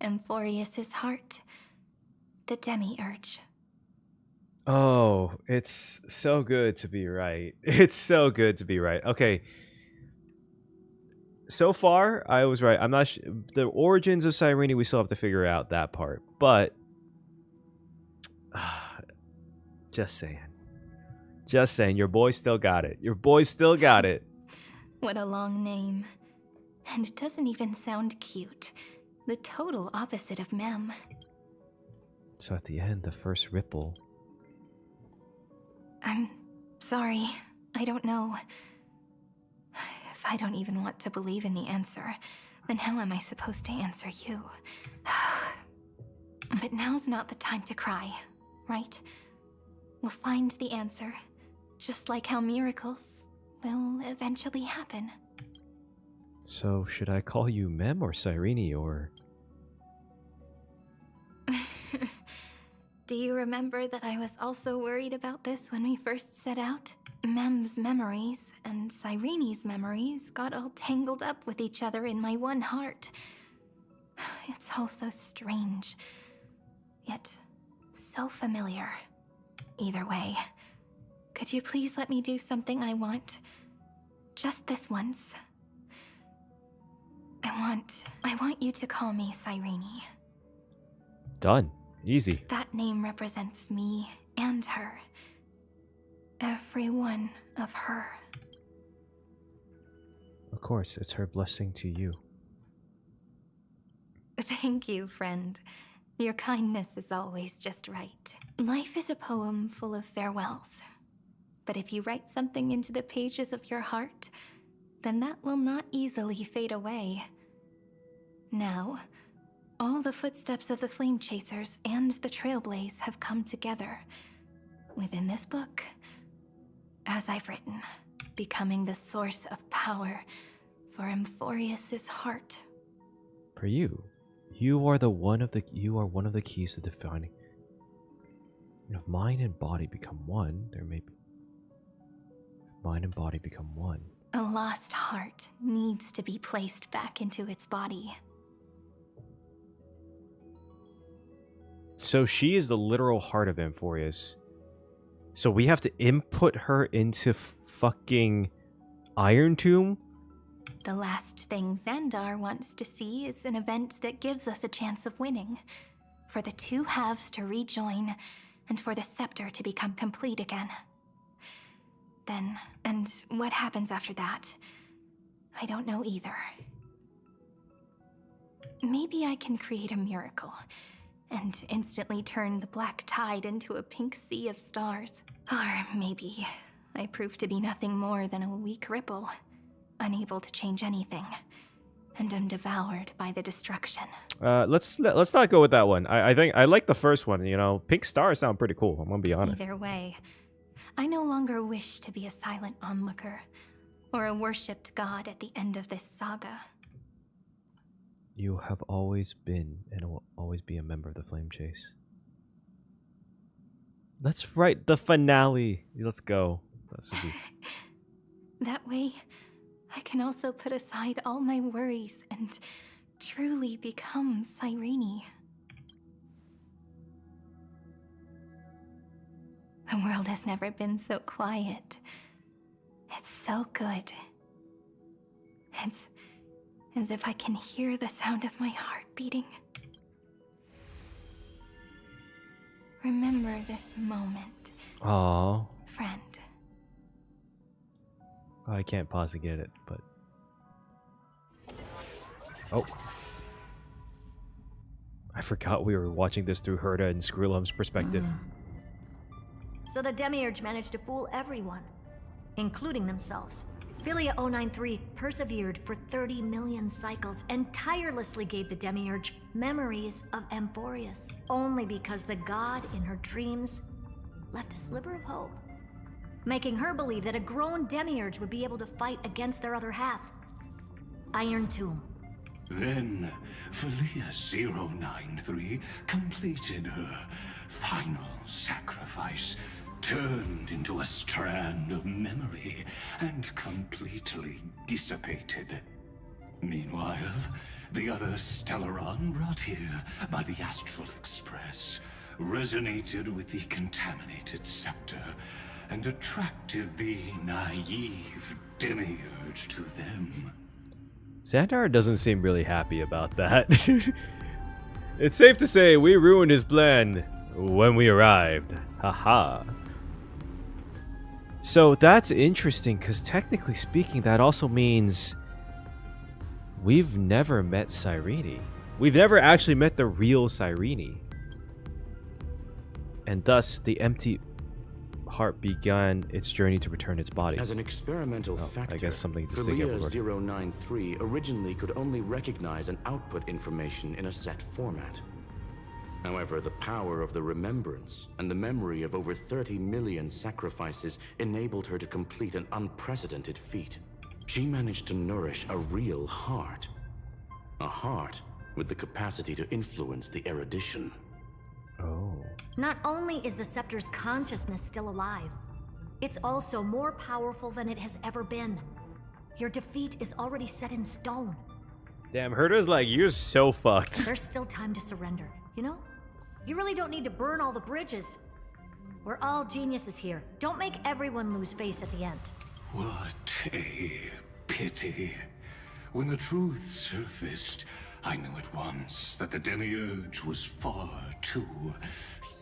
Amphoreus' heart. The Demiurge. Oh, it's so good to be right. It's so good to be right. Okay. So far, I was right. I'm not the origins of Cyrene, we still have to figure out that part. But just saying. Just saying, your boy still got it. Your boy still got it. What a long name. And it doesn't even sound cute. The total opposite of Mem. So at the end, the first ripple. I'm sorry. I don't know. If I don't even want to believe in the answer, then how am I supposed to answer you? But now's not the time to cry, right? We'll find the answer, just like how miracles will eventually happen. So should I call you Mem or Cyrene or... Do you remember that I was also worried about this when we first set out? Mem's memories and Cyrene's memories got all tangled up with each other in my one heart. It's all so strange, yet so familiar. Either way, could you please let me do something I want? Just this once. I want you to call me Cyrene. Done. Easy. That name represents me and her. Every one of her. Of course, it's her blessing to you. Thank you, friend. Your kindness is always just right. Life is a poem full of farewells. But if you write something into the pages of your heart, then that will not easily fade away. Now, all the footsteps of the Flame Chasers and the Trailblaze have come together within this book, as I've written, becoming the source of power for Amphoreus' heart. For you. You are one of the keys to defining. If mind and body become one, there may be... Mind and body become one. A lost heart needs to be placed back into its body. So she is the literal heart of Amphoreus. So we have to input her into fucking Iron Tomb? The last thing Xandar wants to see is an event that gives us a chance of winning. For the two halves to rejoin, and for the scepter to become complete again. then, and what happens after that, I don't know either. Maybe I can create a miracle and instantly turn the black tide into a pink sea of stars. Or maybe I prove to be nothing more than a weak ripple, unable to change anything, and am devoured by the destruction. Let's not go with that one. I think I like the first one. You know, pink stars sound pretty cool. I'm gonna be honest. Either way, I no longer wish to be a silent onlooker or a worshipped god at the end of this saga. You have always been and will always be a member of the Flame Chase. Let's write the finale. Let's go. That way, I can also put aside all my worries and truly become Cyrene. The world has never been so quiet. It's so good. It's as if I can hear the sound of my heart beating. Remember this moment. Aww. Friend. Oh, I can't pause to get it, but... Oh. I forgot we were watching this through Herta and Screwlum's perspective. So the Demiurge managed to fool everyone, including themselves. Philia 093 persevered for 30 million cycles and tirelessly gave the Demiurge memories of Amphoreus, only because the god in her dreams left a sliver of hope, making her believe that a grown Demiurge would be able to fight against their other half. Iron Tomb. Then, Philia 093 completed her final sacrifice, turned into a strand of memory, and completely dissipated. Meanwhile, the other Stellaron brought here by the Astral Express resonated with the contaminated scepter and attracted the naive Demiurge to them. Xandar doesn't seem really happy about that. It's safe to say we ruined his plan when we arrived. Haha. So that's interesting, because technically speaking, that also means we've never met Cyrene. We've never actually met the real Cyrene. And thus, the empty heart began its journey to return its body. As an experimental factor, I guess something to stick everywhere. Philia 093 originally could only recognize and output information in a set format. However, the power of the remembrance and the memory of over 30 million sacrifices enabled her to complete an unprecedented feat. She managed to nourish a real heart. A heart with the capacity to influence the erudition. Oh. Not only is the Scepter's consciousness still alive, it's also more powerful than it has ever been. Your defeat is already set in stone. Damn, Herta's like, you're so fucked. There's still time to surrender, you know? You really don't need to burn all the bridges. We're all geniuses here. Don't make everyone lose face at the end. What a pity. When the truth surfaced, I knew at once that the Demiurge was far too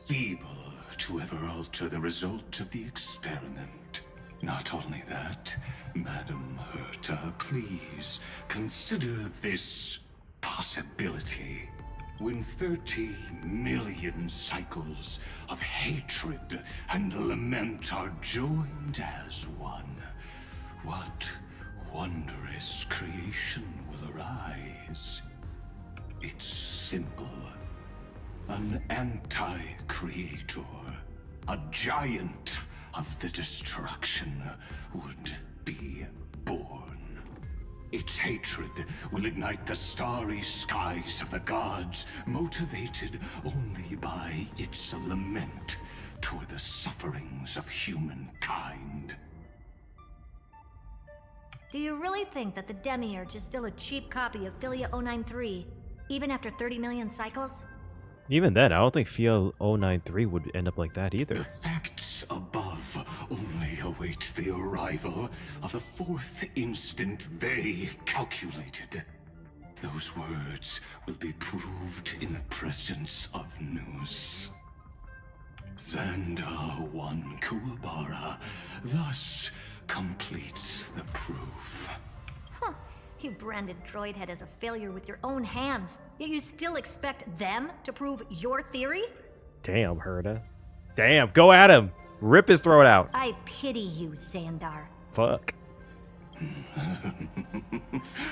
feeble to ever alter the result of the experiment. Not only that, Madam Herta, please consider this possibility. When 30 million cycles of hatred and lament are joined as one, what wondrous creation will arise? It's simple. An anti-creator, a giant of the destruction, would be born. Its hatred will ignite the starry skies of the gods, motivated only by its lament toward the sufferings of humankind. Do you really think that the Demiurge is still a cheap copy of Philia 093, even after 30 million cycles? Even then, I don't think Philia 093 would end up like that either. The facts above only await the arrival of the fourth instant they calculated. Those words will be proved in the presence of Nous. Xandar 1 Kuwabara, thus completes the proof. Huh. You branded Droidhead as a failure with your own hands, yet you still expect them to prove your theory? Damn, Herta. Damn, go at him. Rip his throat out. I pity you, Xandar. Fuck.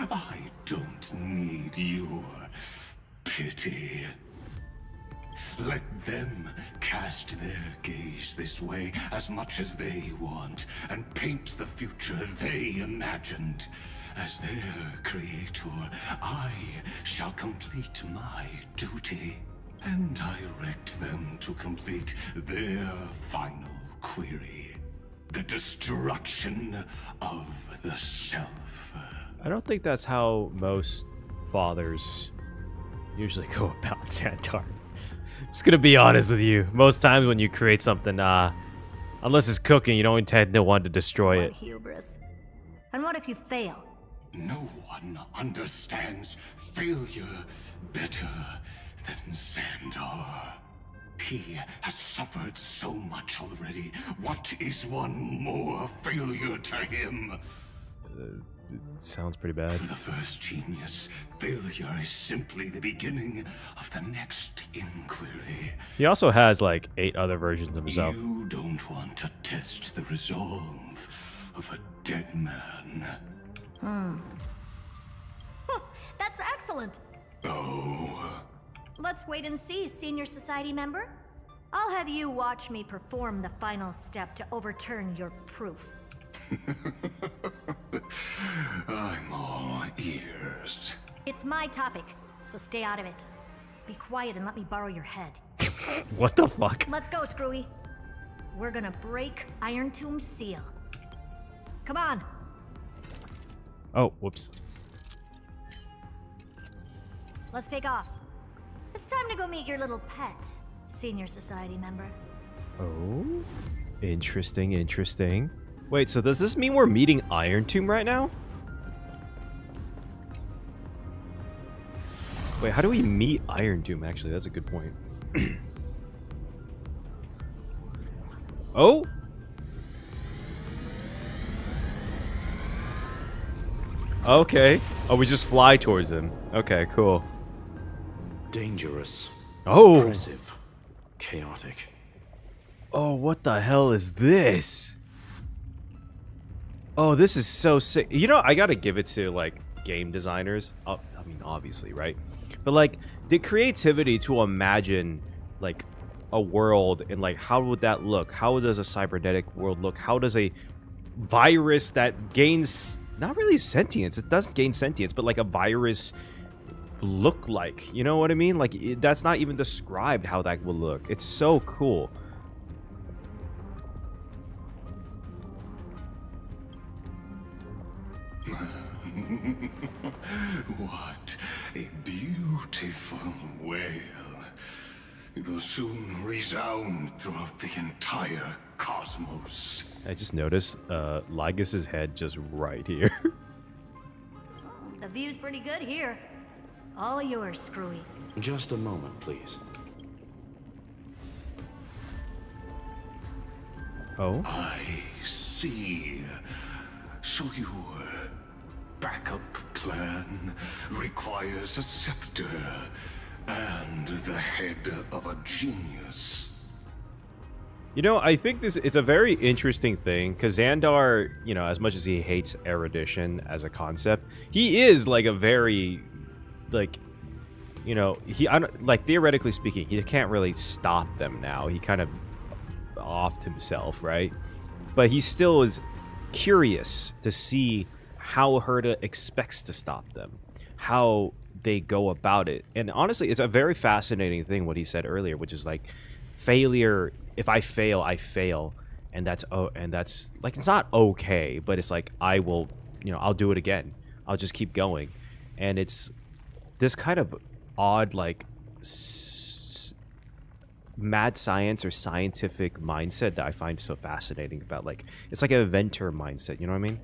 I don't need your pity. Let them cast their gaze this way as much as they want, and paint the future they imagined. As their creator, I shall complete my duty, and direct them to complete their final query. The destruction of the self. I don't think that's how most fathers usually go about Xandar. I'm just gonna be honest with you. Most times when you create something, unless it's cooking, you don't intend to want to destroy it. What hubris. And what if you fail? No one understands failure better than Xandar. He has suffered so much already. What is one more failure to him? Sounds pretty bad. For the first genius, failure is simply the beginning of the next inquiry. He also has like 8 other versions of himself. You don't want to test the resolve of a dead man. That's excellent. Oh. Let's wait and see, Senior Society member. I'll have you watch me perform the final step to overturn your proof. I'm all ears. It's my topic, so stay out of it. Be quiet and let me borrow your head. What the fuck? Let's go, Screwy. We're gonna break Iron Tomb's seal. Come on. Oh, whoops. Let's take off. It's time to go meet your little pet, Senior Society member. Oh, interesting, interesting. Wait, so does this mean we're meeting Iron Tomb right now? Wait, how do we meet Iron Tomb? Actually, that's a good point. Oh? Okay. Oh, we just fly towards him. Okay, cool. Dangerous. Oh. Oppressive. Chaotic. Oh, what the hell is this? Oh, this is so sick. You know, I gotta give it to, like, game designers. Oh, I mean, obviously, right? But, like, the creativity to imagine, like, a world and, like, how would that look? How does a cybernetic world look? How does a virus that gains, not really sentience, it doesn't gain sentience, but, like, a virus look like? You know what I mean? Like, that's not even described how that will look. It's so cool. What a beautiful wail. It will soon resound throughout the entire cosmos. I just noticed Lygus's head just right here. The view's pretty good here. All yours, Screwy. Just a moment, please. Oh? I see. So your backup plan requires a scepter and the head of a genius. You know, I think it's a very interesting thing, because Xandar, you know, as much as he hates erudition as a concept, he is, like, a very, like, you know, like, theoretically speaking, he can't really stop them now. He kind of offed himself, right? But he still is curious to see how Herta expects to stop them, how they go about it. And honestly, it's a very fascinating thing what he said earlier, which is like, failure, if I fail, I fail, and that's like, it's not okay, but it's like, I will, you know, I'll do it again. I'll just keep going. And it's this kind of odd, like, mad science or scientific mindset that I find so fascinating about, like, it's like an inventor mindset, you know what I mean?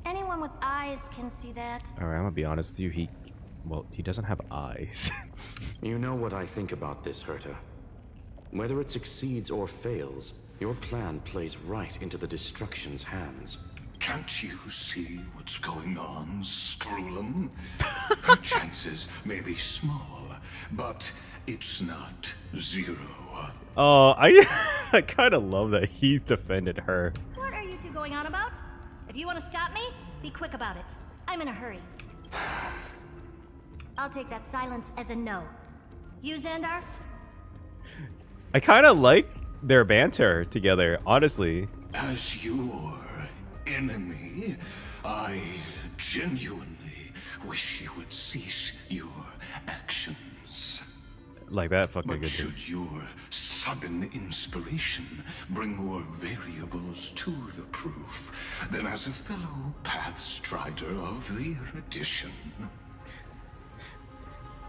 Anyone with eyes can see that. All right, I'm gonna be honest with you. He doesn't have eyes. You know what I think about this, Herta. Whether it succeeds or fails, Your plan plays right into the destruction's hands. Can't you see what's going on, Screwlum? Her chances may be small, but it's not zero. Oh, I kind of love that he defended her. What are you two going on about? If you want to stop me, be quick about it. I'm in a hurry. I'll take that silence as a no. You, Xandar? I kind of like their banter together, honestly. As your enemy, I genuinely wish you would cease your actions. Like that fucking But good. should your sudden inspiration bring more variables to the proof, then as a fellow Pathstrider of the Erudition,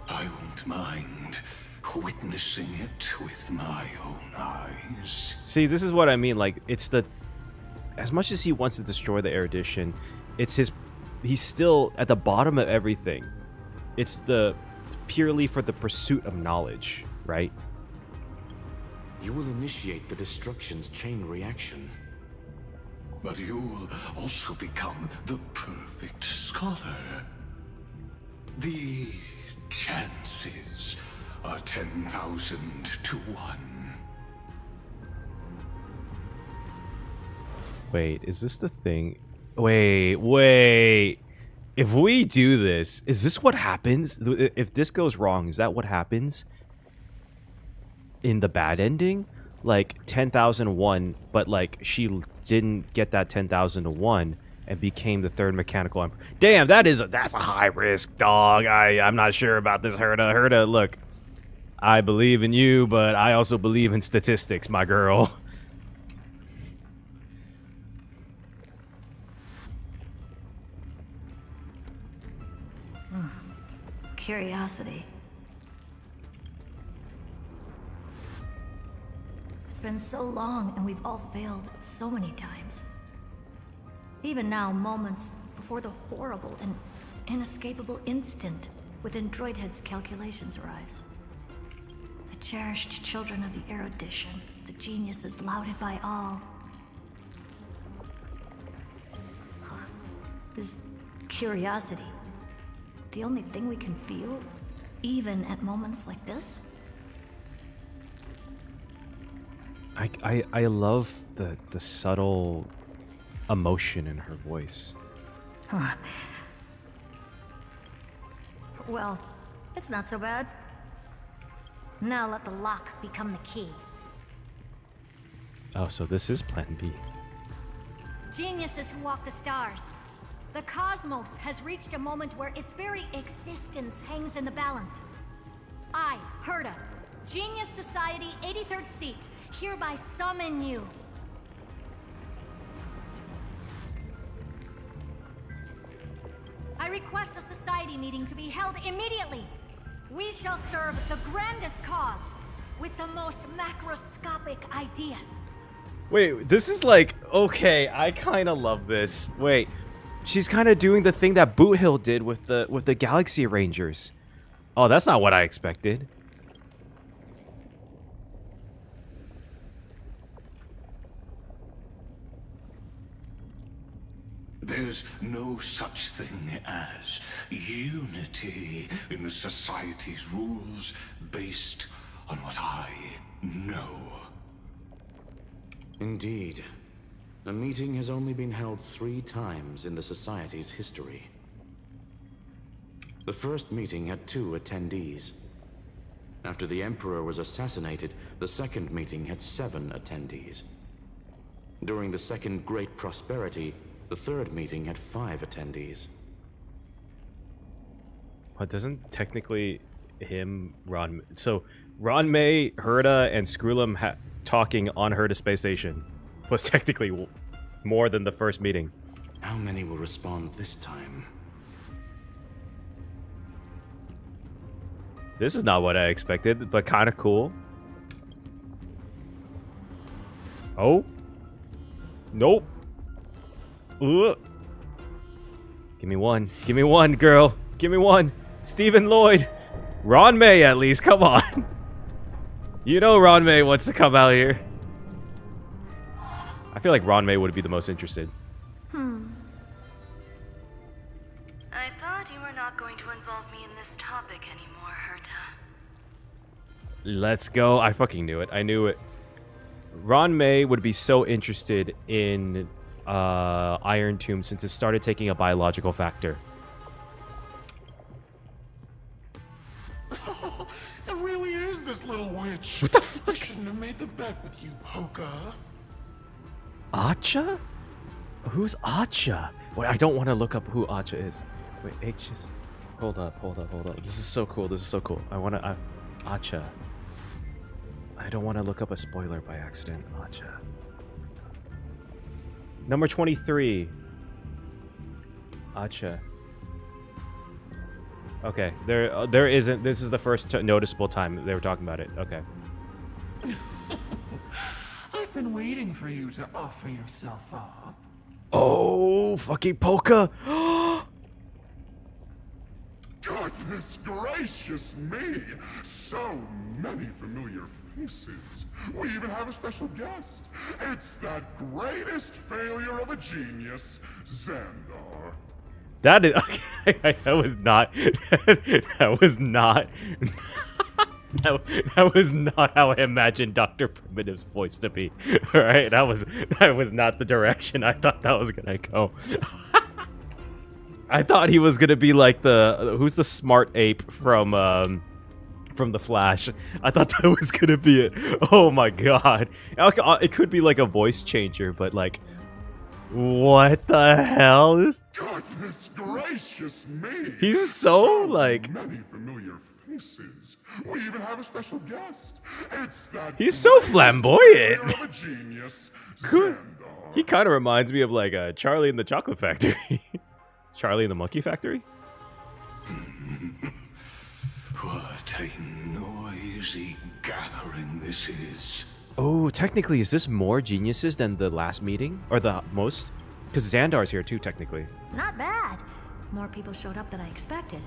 I won't mind witnessing it with my own eyes. See, this is what I mean. Like, it's the... As much as he wants to destroy the Erudition, it's his... He's still at the bottom of everything. It's the... purely for the pursuit of knowledge, right? You will initiate the destruction's chain reaction. But you'll also become the perfect scholar. The chances are 10,000 to 1. Wait, is this the thing? Wait. If we do this, is this what happens? If this goes wrong, is that what happens in the bad ending? Like 10,001, but like she didn't get that 10,001 and became the third mechanical emperor. Damn, that's a high risk, dog. I'm not sure about this, Herta. Herta, look, I believe in you, but I also believe in statistics, my girl. Curiosity. It's been so long, and we've all failed so many times. Even now, moments before the horrible and inescapable instant within Droidhead's calculations arrives. The cherished children of the Erudition, the geniuses lauded by all. Is curiosity the only thing we can feel, even at moments like this? I love the subtle emotion in her voice. Huh. Well, it's not so bad. Now let the lock become the key. Oh, so this is Plan B. Geniuses who walk the stars. The cosmos has reached a moment where its very existence hangs in the balance. I, Herta, Genius Society 83rd seat, hereby summon you. I request a society meeting to be held immediately. We shall serve the grandest cause with the most macroscopic ideas. Wait, this is like, okay, I kind of love this. Wait, she's kind of doing the thing that Boot Hill did with the Galaxy Rangers. Oh, that's not what I expected. There's no such thing as unity in the Society's rules based on what I know. Indeed. A meeting has only been held 3 times in the Society's history. The first meeting had 2 attendees. After the Emperor was assassinated, the second meeting had 7 attendees. During the Second Great Prosperity, the third meeting had 5 attendees. What, doesn't technically him, Ron... So, Ron May, Herta, and Screwlum talking on Herta Space Station was technically more than the first meeting. How many will respond this time? This is not what I expected, but kind of cool. Oh? Nope. Ugh. Give me one. Give me one, girl. Give me one. Stephen Lloyd. Ron May, at least. Come on. You know Ron May wants to come out here. I feel like Ranmei would be the most interested. I thought you were not going to involve me in this topic anymore, Herta. Let's go. I fucking knew it. I knew it. Ranmei would be so interested in Iron Tomb since it started taking a biological factor. It really is this little witch. What the fuck? I shouldn't have made the bet with you, Poka. Acha? Who's Acha? Wait, I don't want to look up who Acha is. Wait, Just hold up. This is so cool. I want to Acha. I don't want to look up a spoiler by accident. Acha. Number 23. Acha. Okay, there isn't. This is the first noticeable time they were talking about it. Okay. I've been waiting for you to offer yourself up. Oh, fucking Polka. Goodness gracious me! So many familiar faces. We even have a special guest. It's that greatest failure of a genius, Xandar. That is okay. That was not. That was not. That was not how I imagined Dr. Primitive's voice to be. All right, that was not the direction I thought that was gonna go. I thought he was gonna be like who's the smart ape from The Flash. I thought that was gonna be it. Oh my god, it could be like a voice changer, but like, what the hell is? Goodness gracious me! He's so like. Many familiar faces. We even have a special guest. It's that. He's so flamboyant. Of a genius, He kind of reminds me of like Charlie in the Chocolate Factory. Charlie in the Monkey Factory? What a noisy gathering this is. Oh, technically, is this more geniuses than the last meeting? Or the most? Because Xandar's here too, technically. Not bad. More people showed up than I expected.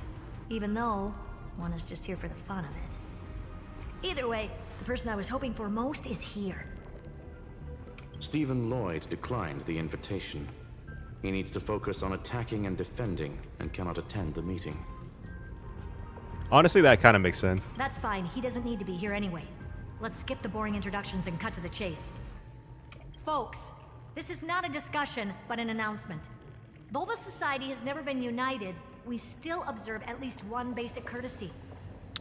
Even though one is just here for the fun of it. Either way, the person I was hoping for most is here. Stephen Lloyd declined the invitation. He needs to focus on attacking and defending and cannot attend the meeting. Honestly, that kind of makes sense. That's fine. He doesn't need to be here anyway. Let's skip the boring introductions and cut to the chase. Folks, this is not a discussion, but an announcement. Though the Society has never been united, we still observe at least one basic courtesy.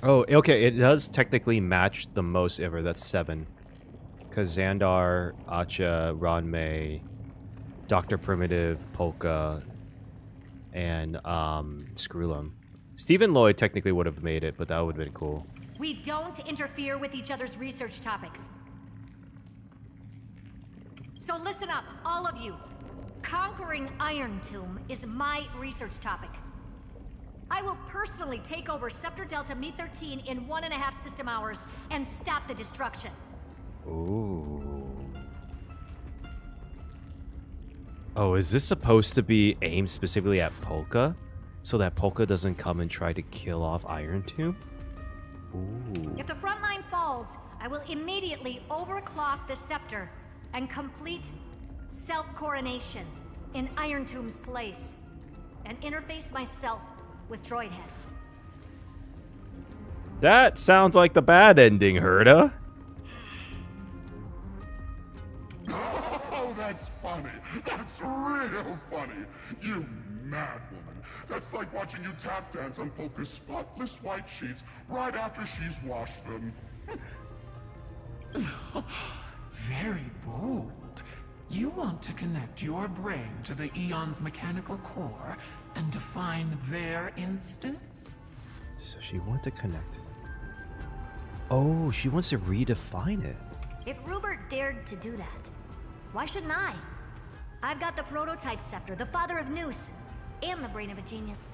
Oh, okay. It does technically match the most ever. That's 7. Because Xandar, Acha, Ranmei, Dr. Primitive, Polka, and Screwlum. Stephen Lloyd technically would have made it, but that would have been cool. We don't interfere with each other's research topics. So listen up, all of you. Conquering Iron Tomb is my research topic. I will personally take over Scepter Delta Me-13 in 1.5 system hours and stop the destruction. Ooh. Oh, is this supposed to be aimed specifically at Polka? So that Polka doesn't come and try to kill off Iron Tomb? Ooh. If the front line falls, I will immediately overclock the Scepter and complete self-coronation in Iron Tomb's place, and interface myself with Droidhead. That sounds like the bad ending, Herta. Oh, that's funny. That's real funny. You mad woman. That's like watching you tap dance on Polka's spotless white sheets right after she's washed them. Very bold. You want to connect your brain to the Eon's mechanical core and define their instance? So she wants to connect. Oh, she wants to redefine it. If Rupert dared to do that, why shouldn't I? I've got the prototype scepter, the father of Noose, and the brain of a genius.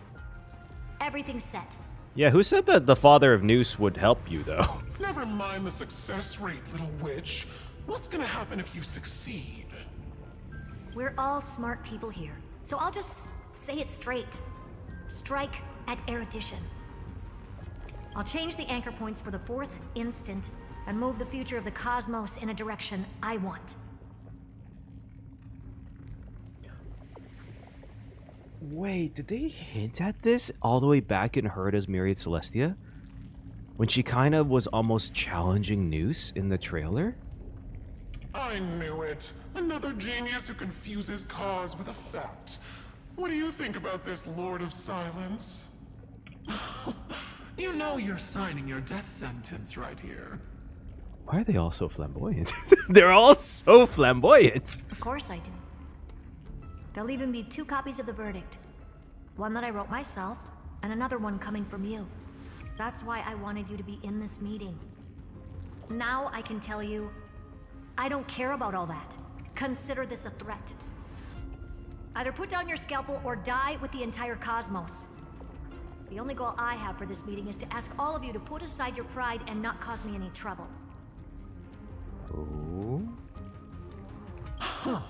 Everything's set. Yeah, who said that the father of Noose would help you, though? Never mind the success rate, little witch. What's gonna happen if you succeed? We're all smart people here, so I'll just say it straight. Strike at erudition. I'll change the anchor points for the 4th instant and move the future of the cosmos in a direction I want. Wait, did they hint at this all the way back in Herta's Myriad Celestia? When she kind of was almost challenging Noose in the trailer? I knew it. Another genius who confuses cause with effect. What do you think about this, Lord of Silence? You know you're signing your death sentence right here. Why are they all so flamboyant? They're all so flamboyant. Of course I do. There'll even be 2 copies of the verdict. One that I wrote myself, and another one coming from you. That's why I wanted you to be in this meeting. Now I can tell you, I don't care about all that. Consider this a threat. Either put down your scalpel or die with the entire cosmos. The only goal I have for this meeting is to ask all of you to put aside your pride and not cause me any trouble. Oh. Huh.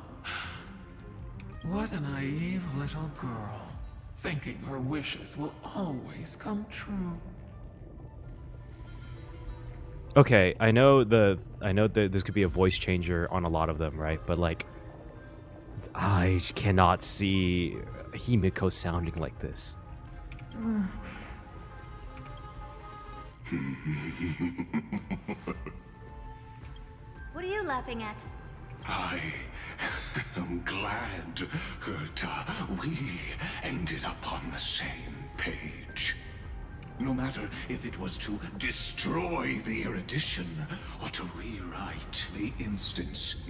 What a naive little girl, thinking her wishes will always come true. Okay, I know that this could be a voice changer on a lot of them, right? But like, I cannot see Himiko sounding like this. What are you laughing at? I am glad, Herta, we ended up on the same page. No matter if it was to destroy the erudition or to rewrite the instance,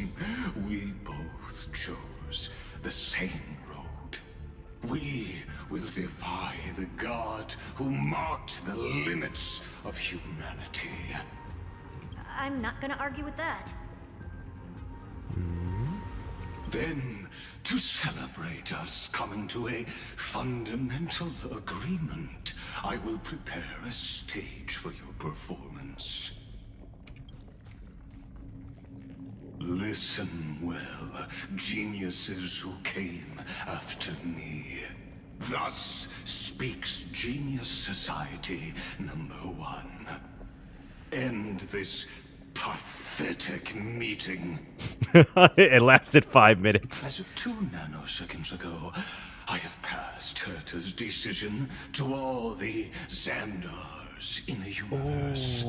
we both chose the same road. We will defy the god who marked the limits of humanity. I'm not gonna argue with that. Then, to celebrate us coming to a fundamental agreement, I will prepare a stage for your performance. Listen well, geniuses who came after me. Thus speaks Genius Society #1. End this pathetic meeting. It lasted 5 minutes. As of 2 nanoseconds ago, I have passed Herta's decision to all the Xandars in the universe.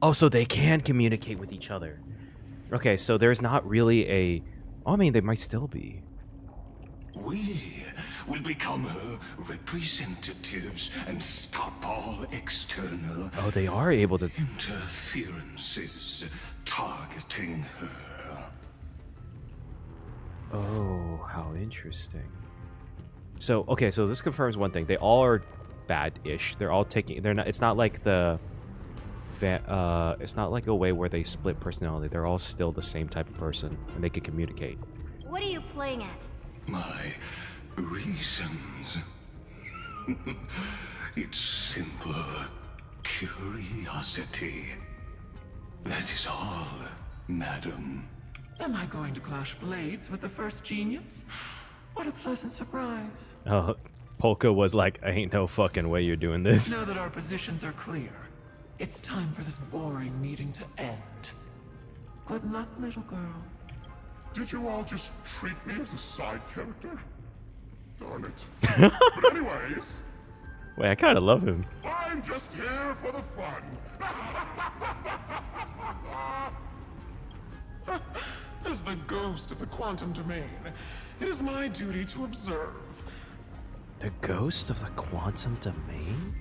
Oh, so they can communicate with each other. Okay, so there's not really a... I mean, they might still be. We will become her representatives and stop all external... Oh, they are able to... interferences targeting her. Oh, how interesting. So, okay, so this confirms one thing. They all are bad-ish. They're all taking... They're not... It's not like the... it's not like a way where they split personality. They're all still the same type of person, and they can communicate. What are you playing at? My reasons. It's simple curiosity. That is all, madam. Am I going to clash blades with the first genius? What a pleasant surprise. Oh, Polka was like, I ain't no fucking way you're doing this. Now that our positions are clear, it's time for this boring meeting to end. Good luck, little girl. Did you all just treat me as a side character? Darn it. But anyways... Wait, I kind of love him. I'm just here for the fun. As the ghost of the quantum domain, it is my duty to observe. The ghost of the quantum domain?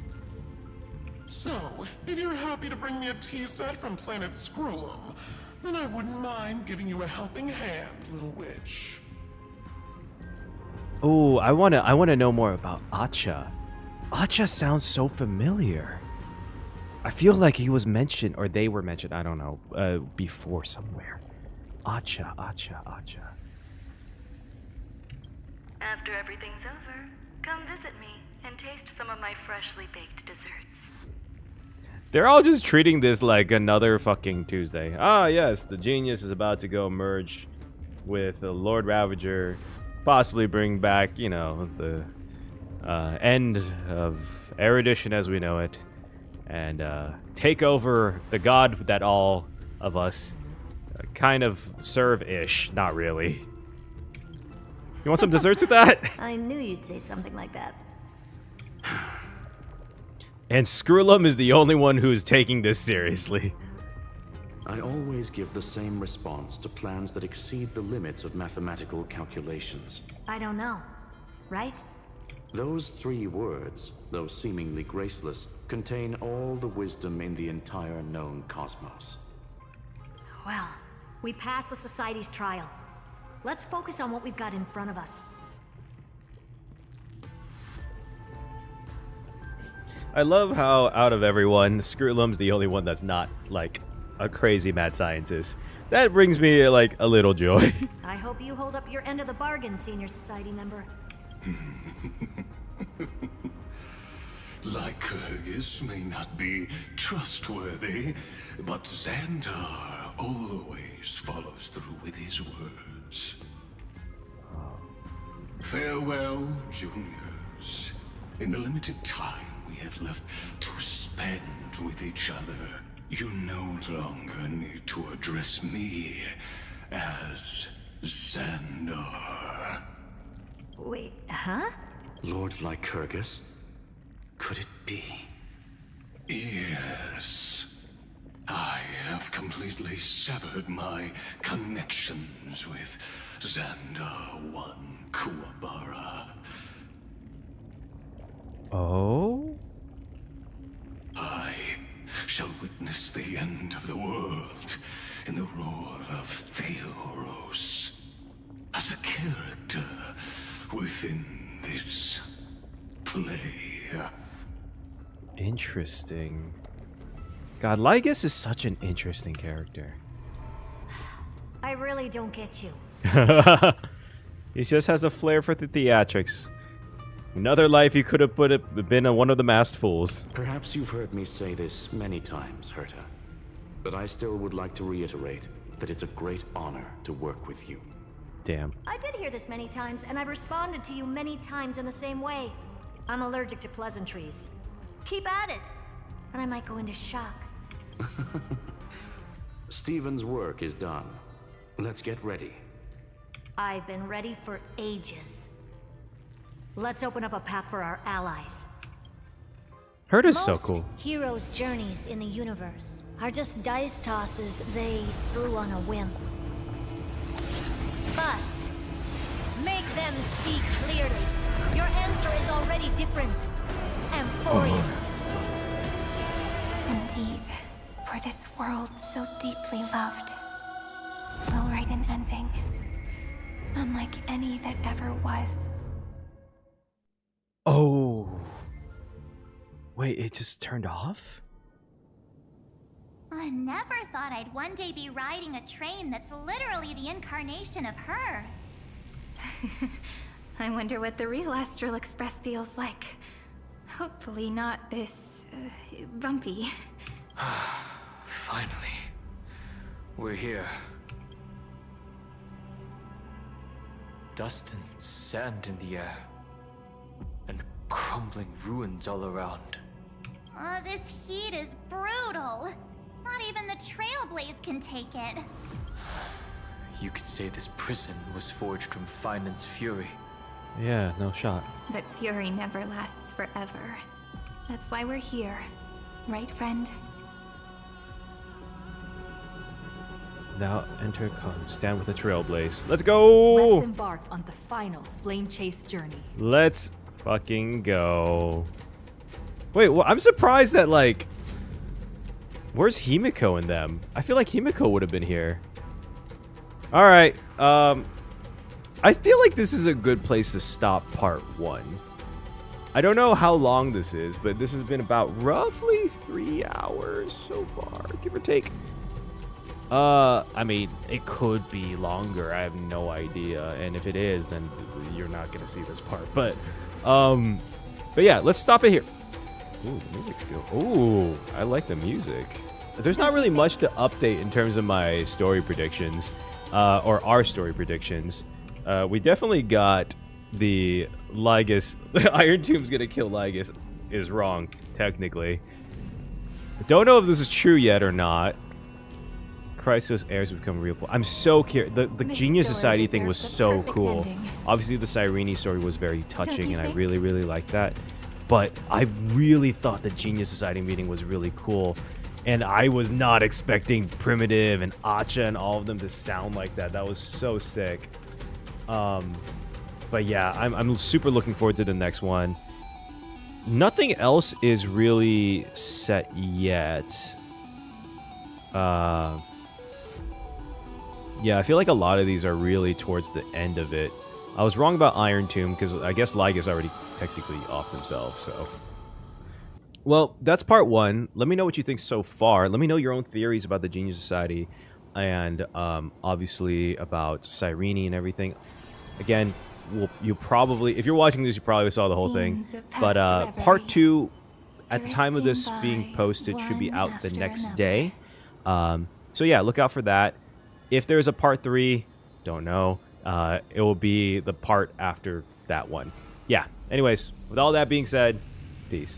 So, if you're happy to bring me a tea set from planet Screwlum, then I wouldn't mind giving you a helping hand, little witch. Oh, I wanna know more about Acha. Acha sounds so familiar. I feel like he was mentioned, or they were mentioned, I don't know, before somewhere. Acha. After everything's over, come visit me and taste some of my freshly baked desserts. They're all just treating this like another fucking Tuesday. Ah, yes, the genius is about to go merge with the Lord Ravager, possibly bring back, you know, the end of erudition as we know it, and take over the god that all of us kind of serve-ish. Not really. You want some desserts with that? I knew you'd say something like that. And Screwlum is the only one who is taking this seriously. I always give the same response to plans that exceed the limits of mathematical calculations. I don't know. Right? Those 3 words, though seemingly graceless, contain all the wisdom in the entire known cosmos. Well, we passed the Society's trial. Let's focus on what we've got in front of us. I love how, out of everyone, Screwlum's the only one that's not, like, a crazy mad scientist. That brings me, like, a little joy. I hope you hold up your end of the bargain, Senior Society member. Lycurgus may not be trustworthy, but Xandar always follows through with his words. Farewell, juniors. In the limited time we have left to spend with each other, you no longer need to address me as Xandar. Wait, huh? Lord Lycurgus? Could it be? Yes. I have completely severed my connections with Xandar 1 Kuwabara. Oh? I shall witness the end of the world in the role of Theoros, as a character within this play. Interesting. God, Lygus is such an interesting character. I really don't get you. He just has a flair for the theatrics. Another life he could have been one of the masked fools. Perhaps you've heard me say this many times, Herta, but I still would like to reiterate that it's a great honor to work with you. Damn. I did hear this many times, and I've responded to you many times in the same way. I'm allergic to pleasantries. Keep at it, and I might go into shock. Stephen's work is done. Let's get ready. I've been ready for ages. Let's open up a path for our allies. Herta's so cool. Heroes' journeys in the universe are just dice tosses they threw on a whim. But make them see clearly. Your answer is already different. Amphoreus. Indeed, for this world so deeply loved, will write an ending, unlike any that ever was. Oh. Wait, it just turned off? I never thought I'd one day be riding a train that's literally the incarnation of her. I wonder what the real Astral Express feels like. Hopefully not this, bumpy. Finally. We're here. Dust and sand in the air. And crumbling ruins all around. This heat is brutal. Not even the Trailblaze can take it. You could say this prison was forged from Finance fury. Yeah, no shot. But fury never lasts forever. That's why we're here. Right, friend? Now enter stand with the Trailblaze. Let's go! Let's embark on the final flame chase journey. Let's fucking go. Wait, well, I'm surprised that, like... Where's Himiko in them? I feel like Himiko would have been here. Alright, I feel like this is a good place to stop part 1. I don't know how long this is, but this has been about roughly 3 hours so far, give or take. I mean, it could be longer, I have no idea, and if it is, then you're not gonna see this part, but yeah, let's stop it here. Ooh, the music's good. Ooh, I like the music. There's not really much to update in terms of my story predictions, or our story predictions. We definitely got the Lygus, Iron Tomb's gonna kill Lygus is wrong, technically. I don't know if this is true yet or not. Chrysos heirs become real. I'm so curious. The This Genius story Society thing was deserves the so perfect cool. ending. Obviously, the Cyrene story was very touching, you and I think? really, really liked that. But I really thought the Genius Society meeting was really cool. And I was not expecting Primitive and Acha and all of them to sound like that. That was so sick. But yeah, I'm super looking forward to the next one. Nothing else is really set yet. Yeah, I feel like a lot of these are really towards the end of it. I was wrong about Iron Tomb, because I guess Lyga's already technically off himself, so... Well, that's part 1. Let me know what you think so far. Let me know your own theories about the Genius Society and obviously about Cyrene and everything. Again, you probably, if you're watching this, you probably saw the whole thing. But part 2, at the time of this being posted, should be out the next day. So yeah, look out for that. If there's a part 3, don't know. It will be the part after that one. Yeah. Anyways, with all that being said, peace.